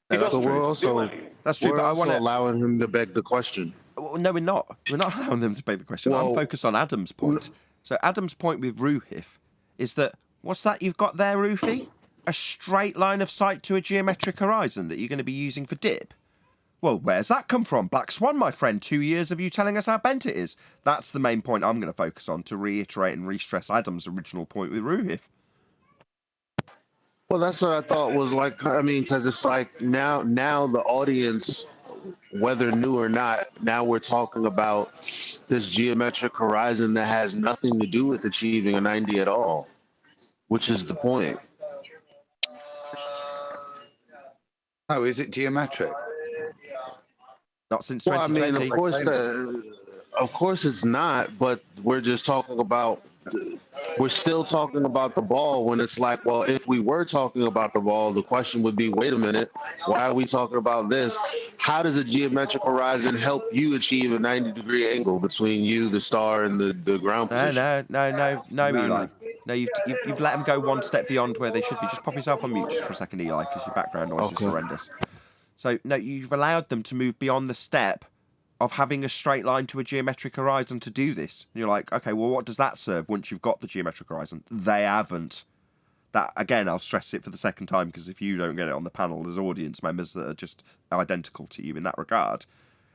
That's true. That's true. We're but I also want allowing him to beg the question. Well, no, we're not. We're not allowing them to beg the question. I'm focused on Adam's point. So Adam's point with Ruhif is that, what's that you've got there, Rufy? A straight line of sight to a geometric horizon that you're going to be using for dip? Well, where's that come from? Black Swan, my friend. 2 years of you telling us how bent it is. That's the main point I'm going to focus on, to reiterate and re-stress Adam's original point with Ruhif. Well, that's what I thought was like, because it's like now the audience, whether new or not, now we're talking about this geometric horizon that has nothing to do with achieving a 90 at all, which is the point. Oh, is it geometric? Not since 2020. Well, of course it's not, but we're just talking about, we're still talking about the ball when it's like, well, if we were talking about the ball, the question would be, wait a minute, why are we talking about this? How does a geometric horizon help you achieve a 90-degree angle between you, the star, and the ground position? No, Eli. No, you've let them go one step beyond where they should be. Just pop yourself on mute just for a second, Eli, because your background noise is horrendous. So, no, you've allowed them to move beyond the step of having a straight line to a geometric horizon to do this. And you're like, okay, well, what does that serve once you've got the geometric horizon? They haven't. That, again, I'll stress it for the second time, because if you don't get it on the panel, there's audience members that are just identical to you in that regard.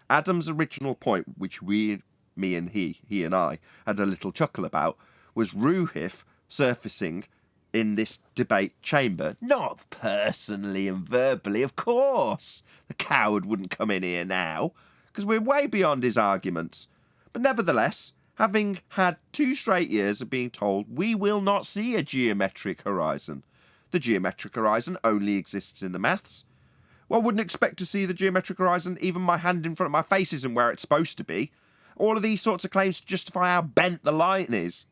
Adam's original point, which me and he and I had a little chuckle about, was Ruhif surfacing in this debate chamber, not personally and verbally, of course. The coward wouldn't come in here now, because we're way beyond his arguments. But nevertheless, having had 2 straight years of being told we will not see a geometric horizon. The geometric horizon only exists in the maths. Well, I wouldn't expect to see the geometric horizon. Even my hand in front of my face isn't where it's supposed to be. All of these sorts of claims to justify how bent the line is.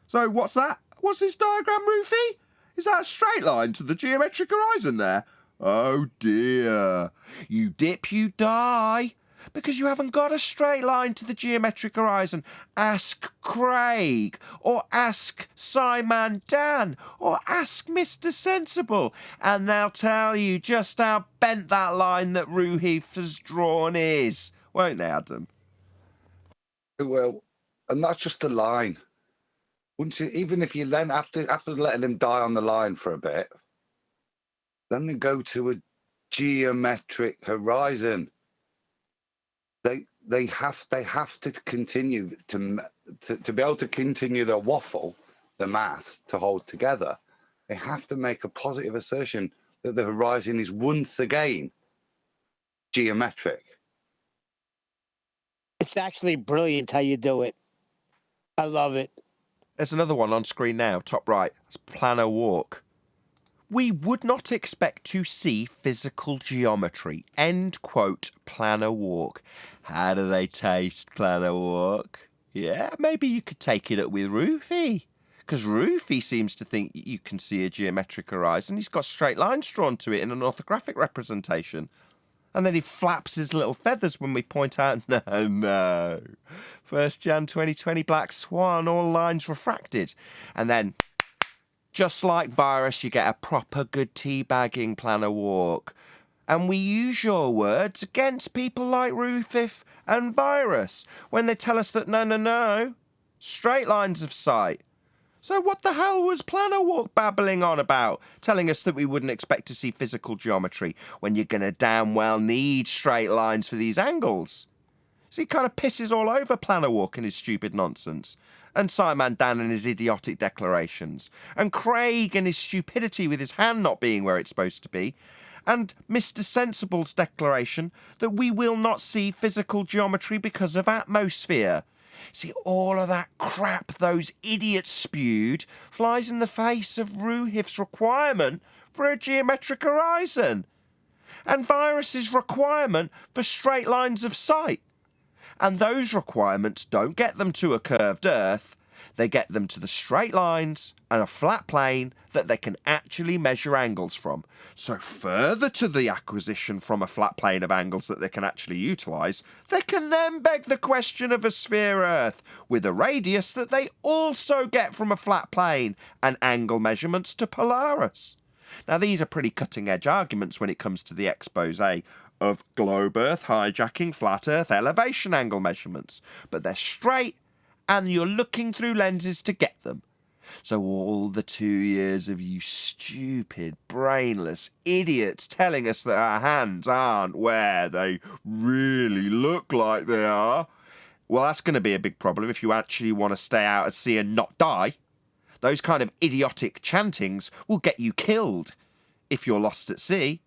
So what's that? What's this diagram, Rufy? Is that a straight line to the geometric horizon there? Oh dear. You dip, you die. Because you haven't got a straight line to the geometric horizon. Ask Craig, or ask SciMan Dan, or ask Mr. Sensible, and they'll tell you just how bent that line that Ruhif has drawn is. Won't they, Adam? Well, and that's just the line. Wouldn't you, even if you then, after letting him die on the line for a bit, then they go to a geometric horizon. They have to continue to be able to continue their waffle, the mass to hold together. They have to make a positive assertion that the horizon is once again geometric. It's actually brilliant how you do it. I love it. There's another one on screen now, top right. It's planar walk. We would not expect to see physical geometry. End quote, planar walk. How do they taste, planar walk? Yeah, maybe you could take it up with Rufy. Because Rufy seems to think you can see a geometric horizon. He's got straight lines drawn to it in an orthographic representation. And then he flaps his little feathers when we point out, no. 1st Jan 2020, Black Swan, all lines refracted. And then, just like Virus, you get a proper good teabagging planar walk. And we use your words against people like Rufif and Virus when they tell us that no, straight lines of sight. So what the hell was planar walk babbling on about, telling us that we wouldn't expect to see physical geometry when you're going to damn well need straight lines for these angles? So he kind of pisses all over planar walk and his stupid nonsense, and SciMan Dan and his idiotic declarations, and Craig and his stupidity with his hand not being where it's supposed to be, And Mr. Sensible's declaration that we will not see physical geometry because of atmosphere. See, all of that crap those idiots spewed flies in the face of Ruhif's requirement for a geometric horizon, and Virus's requirement for straight lines of sight. And those requirements don't get them to a curved Earth, they get them to the straight lines and a flat plane that they can actually measure angles from. So further to the acquisition from a flat plane of angles that they can actually utilise, they can then beg the question of a sphere Earth with a radius that they also get from a flat plane and angle measurements to Polaris. Now these are pretty cutting edge arguments when it comes to the expose of globe Earth hijacking flat Earth elevation angle measurements, but they're straight and you're looking through lenses to get them. So all the 2 years of you stupid, brainless idiots telling us that our hands aren't where they really look like they are, well, that's going to be a big problem if you actually want to stay out at sea and not die. Those kind of idiotic chantings will get you killed if you're lost at sea.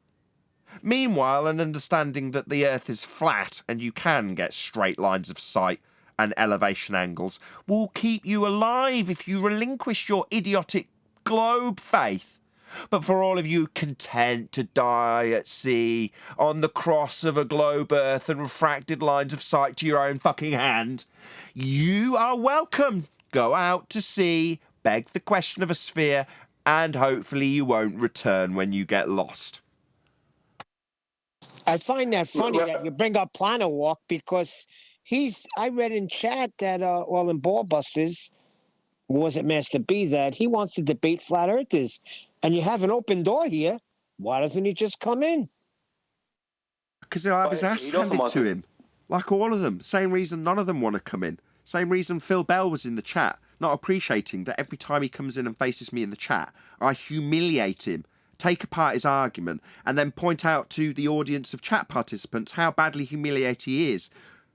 Meanwhile, an understanding that the Earth is flat and you can get straight lines of sight and elevation angles will keep you alive if you relinquish your idiotic globe faith. But for all of you content to die at sea on the cross of a globe Earth and refracted lines of sight to your own fucking hand, you are welcome. Go out to sea, beg the question of a sphere, and hopefully you won't return when you get lost. I find that funny that you bring up Planet Walk because I read in chat that, in Ballbusters, was it Master B, that he wants to debate flat earthers. And you have an open door here. Why doesn't he just come in? Because he'll have his ass handed to him. Like all of them. Same reason none of them want to come in. Same reason Phil Bell was in the chat, not appreciating that every time he comes in and faces me in the chat, I humiliate him, take apart his argument, and then point out to the audience of chat participants how badly humiliated he is.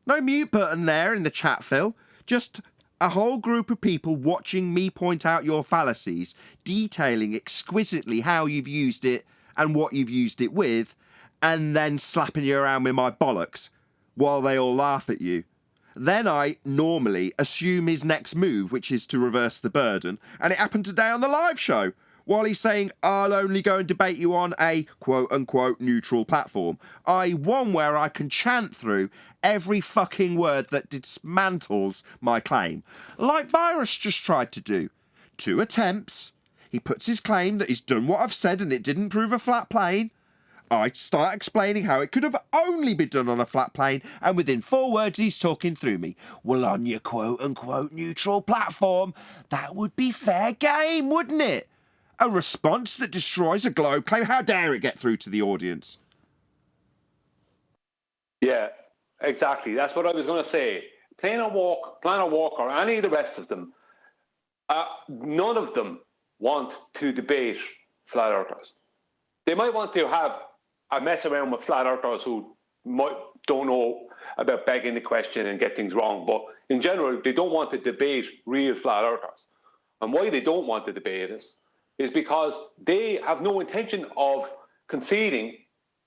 No mute button there in the chat, Phil. Just a whole group of people watching me point out your fallacies, detailing exquisitely how you've used it and what you've used it with, and then slapping you around with my bollocks while they all laugh at you. Then I normally assume his next move, which is to reverse the burden, and it happened today on the live show. While he's saying, I'll only go and debate you on a quote-unquote neutral platform, i.e. one where I can chant through every fucking word that dismantles my claim. Like Virus just tried to do. 2 attempts. He puts his claim that he's done what I've said and it didn't prove a flat plane. I start explaining how it could have only been done on a flat plane, and within 4 words he's talking through me. Well, on your quote-unquote neutral platform, that would be fair game, wouldn't it? A response that destroys a globe claim. How dare it get through to the audience? Yeah, exactly. That's what I was going to say. Planet Walk, or any of the rest of them, none of them want to debate flat earthers. They might want to have a mess around with flat earthers who don't know about begging the question and get things wrong, but in general, they don't want to debate real flat earthers. And why they don't want to debate is because they have no intention of conceding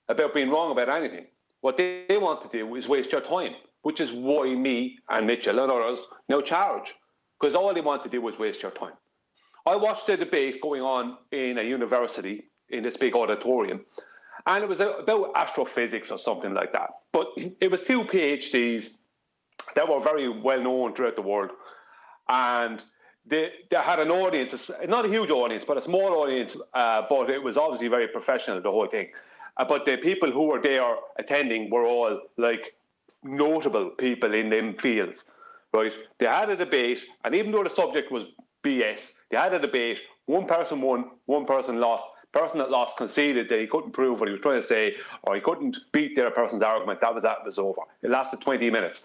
about being wrong about anything. What they want to do is waste your time, which is why me and Mitchell and others now charge, because all they want to do is waste your time. I watched a debate going on in a university in this big auditorium, and it was about astrophysics or something like that. But it was 2 PhDs that were very well known throughout the world, and they had an audience, not a huge audience, but a small audience, but it was obviously very professional, the whole thing. But the people who were there attending were all like notable people in them fields, right? They had a debate, and even though the subject was BS, they had a debate. One person won, one person lost. The person that lost conceded that he couldn't prove what he was trying to say, or he couldn't beat the other person's argument. That was over. It lasted 20 minutes.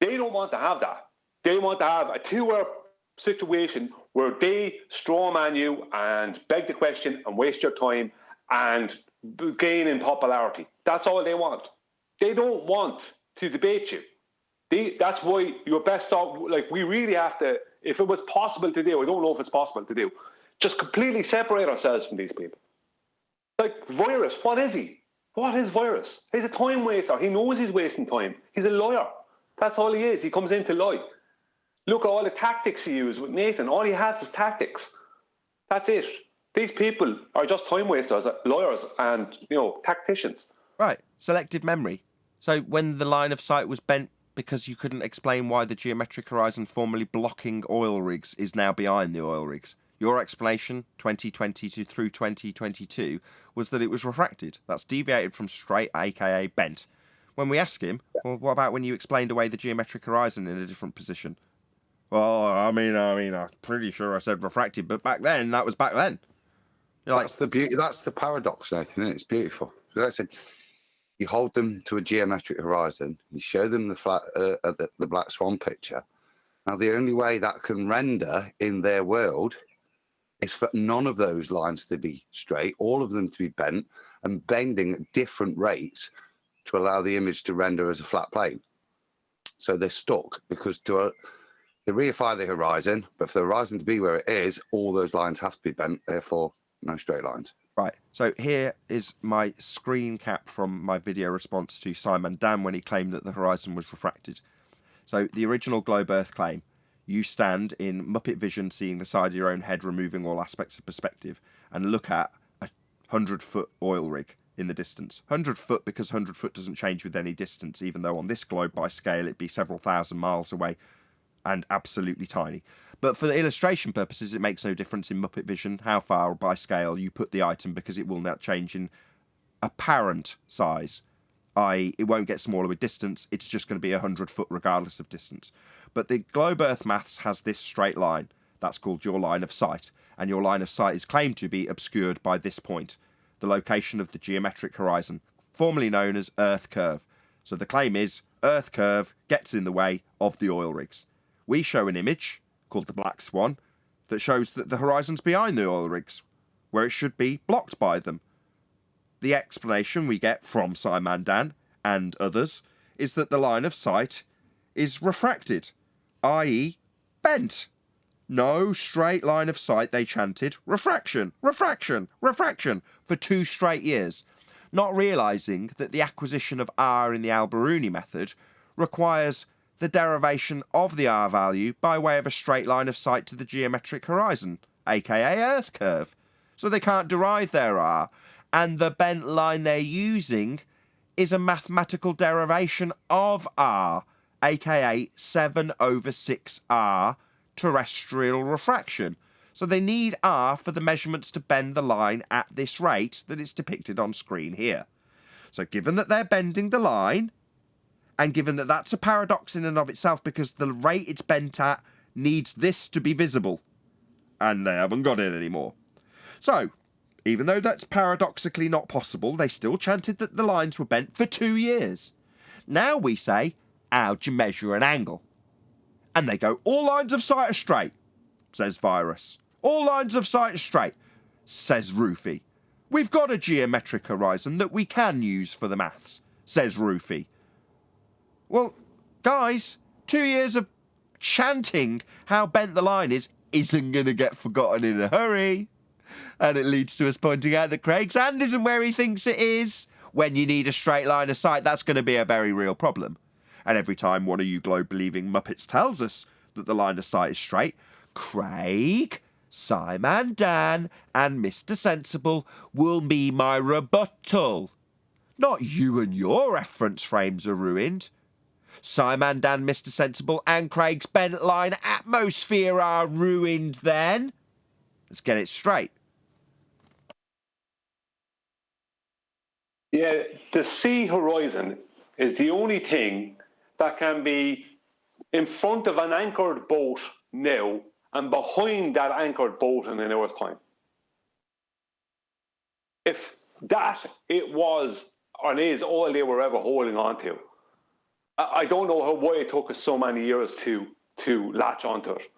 They don't want to have that. They want to have a 2-hour situation where they strawman you and beg the question and waste your time and gain in popularity. That's all they want. They don't want to debate you. That's why you're best off, like, we really have to, if it was possible to do, I don't know if it's possible to do, just completely separate ourselves from these people. Like, Virus, what is he? What is Virus? He's a time waster. He knows he's wasting time. He's a liar. That's all he is. He comes in to lie. Look at all the tactics he used with Nathan. All he has is tactics. That's it. These people are just time wasters, lawyers, and, tacticians. Right. Selective memory. So when the line of sight was bent because you couldn't explain why the geometric horizon formerly blocking oil rigs is now behind the oil rigs, your explanation, 2020 through 2022, was that it was refracted. That's deviated from straight, aka bent. When we ask him, well, what about when you explained away the geometric horizon in a different position? Well, I mean, I'm pretty sure I said refracted, but back then, that was back then. That's the beauty. That's the paradox, Nathan. Isn't it? It's beautiful. Like I said, you hold them to a geometric horizon. You show them the black swan picture. Now, the only way that can render in their world is for none of those lines to be straight, all of them to be bent and bending at different rates to allow the image to render as a flat plane. So they're stuck because they reify the horizon, but for the horizon to be where it is, all those lines have to be bent, therefore no straight lines. Right, so here is my screen cap from my video response to SciMan Dan when he claimed that the horizon was refracted. So the original globe Earth claim, you stand in Muppet vision seeing the side of your own head removing all aspects of perspective and look at a 100-foot oil rig in the distance. 100 foot because 100 foot doesn't change with any distance, even though on this globe by scale it'd be several thousand miles away and absolutely tiny. But for the illustration purposes, it makes no difference in Muppet vision how far by scale you put the item because it will not change in apparent size. i.e. it won't get smaller with distance, it's just going to be 100 foot regardless of distance. But the globe Earth maths has this straight line. That's called your line of sight. And your line of sight is claimed to be obscured by this point, the location of the geometric horizon, formerly known as Earth curve. So the claim is Earth curve gets in the way of the oil rigs. We show an image, called the black swan, that shows that the horizon's behind the oil rigs, where it should be blocked by them. The explanation we get from SciMan Dan and others is that the line of sight is refracted, i.e. bent. No straight line of sight, they chanted, refraction, refraction, refraction, for 2 straight years, not realising that the acquisition of R in the Al-Biruni method requires the derivation of the R value by way of a straight line of sight to the geometric horizon, aka Earth curve. So they can't derive their R, and the bent line they're using is a mathematical derivation of R, aka 7/6R terrestrial refraction. So they need R for the measurements to bend the line at this rate that it's depicted on screen here. So given that they're bending the line, and given that that's a paradox in and of itself because the rate it's bent at needs this to be visible, and they haven't got it anymore. So, even though that's paradoxically not possible, they still chanted that the lines were bent for 2 years. Now we say, how'd you measure an angle? And they go, all lines of sight are straight, says Virus. All lines of sight are straight, says Roofy. We've got a geometric horizon that we can use for the maths, says Roofy. Well, guys, 2 years of chanting how bent the line isn't going to get forgotten in a hurry. And it leads to us pointing out that Craig's hand isn't where he thinks it is. When you need a straight line of sight, that's going to be a very real problem. And every time one of you globe-believing Muppets tells us that the line of sight is straight, Craig, SciMan Dan, and Mr. Sensible will be my rebuttal. Not you and your reference frames are ruined. SciMan Dan, Mr. Sensible, and Craig's bent line atmosphere are ruined then. Let's get it straight. Yeah, the sea horizon is the only thing that can be in front of an anchored boat now and behind that anchored boat in an hour's time. If that it was and is all they were ever holding on to, I don't know why it took us so many years to latch onto it.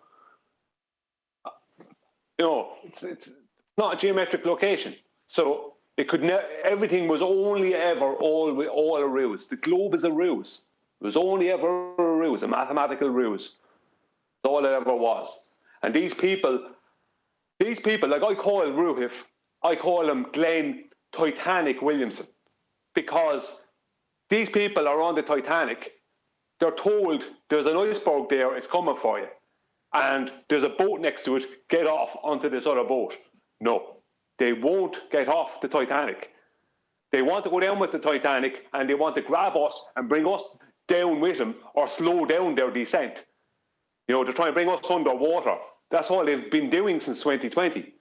It's not a geometric location, so it could everything was only ever all a ruse. The globe is a ruse. It was only ever a ruse, a mathematical ruse. That's all it ever was. And these people, like I call Ruhif, I call him Glenn Titanic Williamson, because these people are on the Titanic. They're told there's an iceberg there, it's coming for you. And there's a boat next to it, get off onto this other boat. No, they won't get off the Titanic. They want to go down with the Titanic, and they want to grab us and bring us down with them, or slow down their descent. You know, to try and bring us underwater. That's all they've been doing since 2020.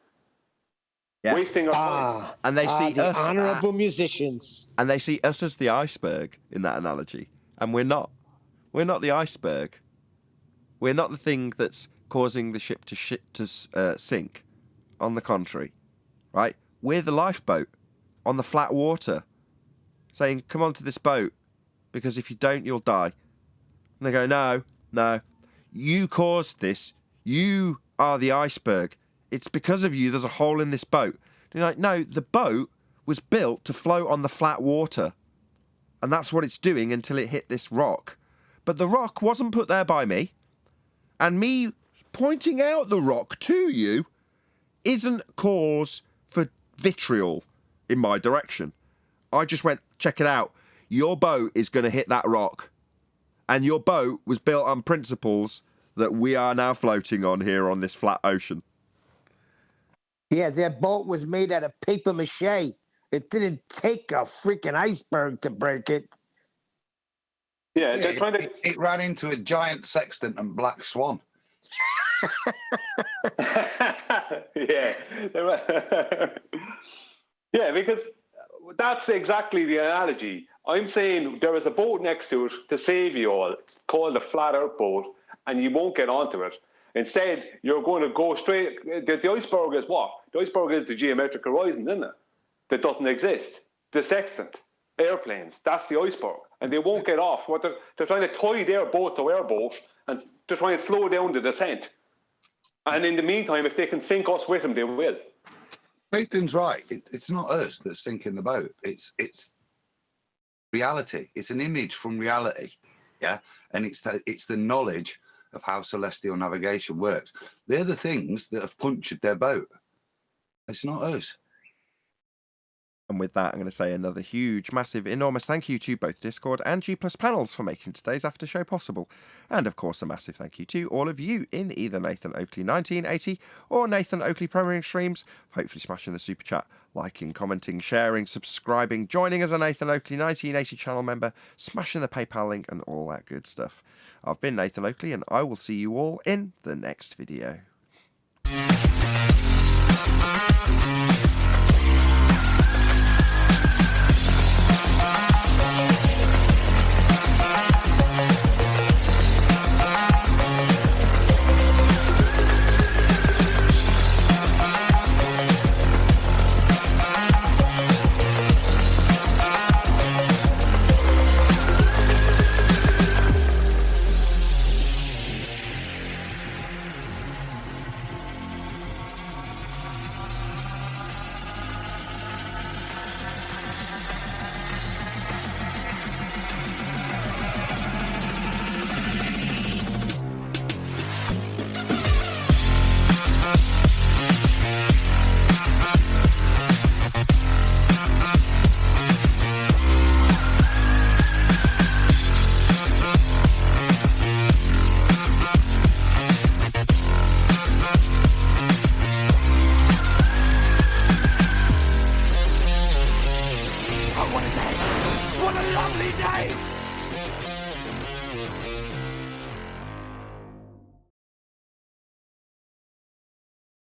Yeah. Wasting our time. And they see the us honorable musicians. And they see us as the iceberg in that analogy, and we're not. We're not the iceberg. We're not the thing that's causing the ship to sink. On the contrary, right? We're the lifeboat on the flat water, saying, "Come onto this boat, because if you don't, you'll die." And they go, "No, you caused this. You are the iceberg. It's because of you there's a hole in this boat." And you're like, "No, the boat was built to float on the flat water. And that's what it's doing until it hit this rock. But the rock wasn't put there by me. And me pointing out the rock to you isn't cause for vitriol in my direction. I just went, check it out. Your boat is going to hit that rock. And your boat was built on principles that we are now floating on here on this flat ocean." Yeah, their boat was made out of paper mache. It didn't take a freaking iceberg to break it. Yeah, they're trying to... It ran into a giant sextant and black swan. Yeah. Yeah, because that's exactly the analogy. I'm saying there is a boat next to it to save you all. It's called a flat earth boat, and you won't get onto it. Instead, you're going to go straight... The iceberg is what? The iceberg is the geometric horizon, isn't it? That doesn't exist. The sextant, airplanes, that's the iceberg. And they won't get off. What they're trying to tie their boat to our boat, and they're trying to slow down the descent. And in the meantime, if they can sink us with them, they will. Nathan's right. It's not us that's sinking the boat. It's reality. It's an image from reality. Yeah, and it's the knowledge of how celestial navigation works. They're the things that have punctured their boat. It's not us. And with that, I'm going to say another huge, massive, enormous thank you to both Discord and G+ panels for making today's after show possible. And of course, a massive thank you to all of you in either Nathan Oakley 1980 or Nathan Oakley premiering streams, hopefully smashing the super chat, liking, commenting, sharing, subscribing, joining as a Nathan Oakley 1980 channel member, smashing the PayPal link and all that good stuff. I've been Nathan Oakley, and I will see you all in the next video.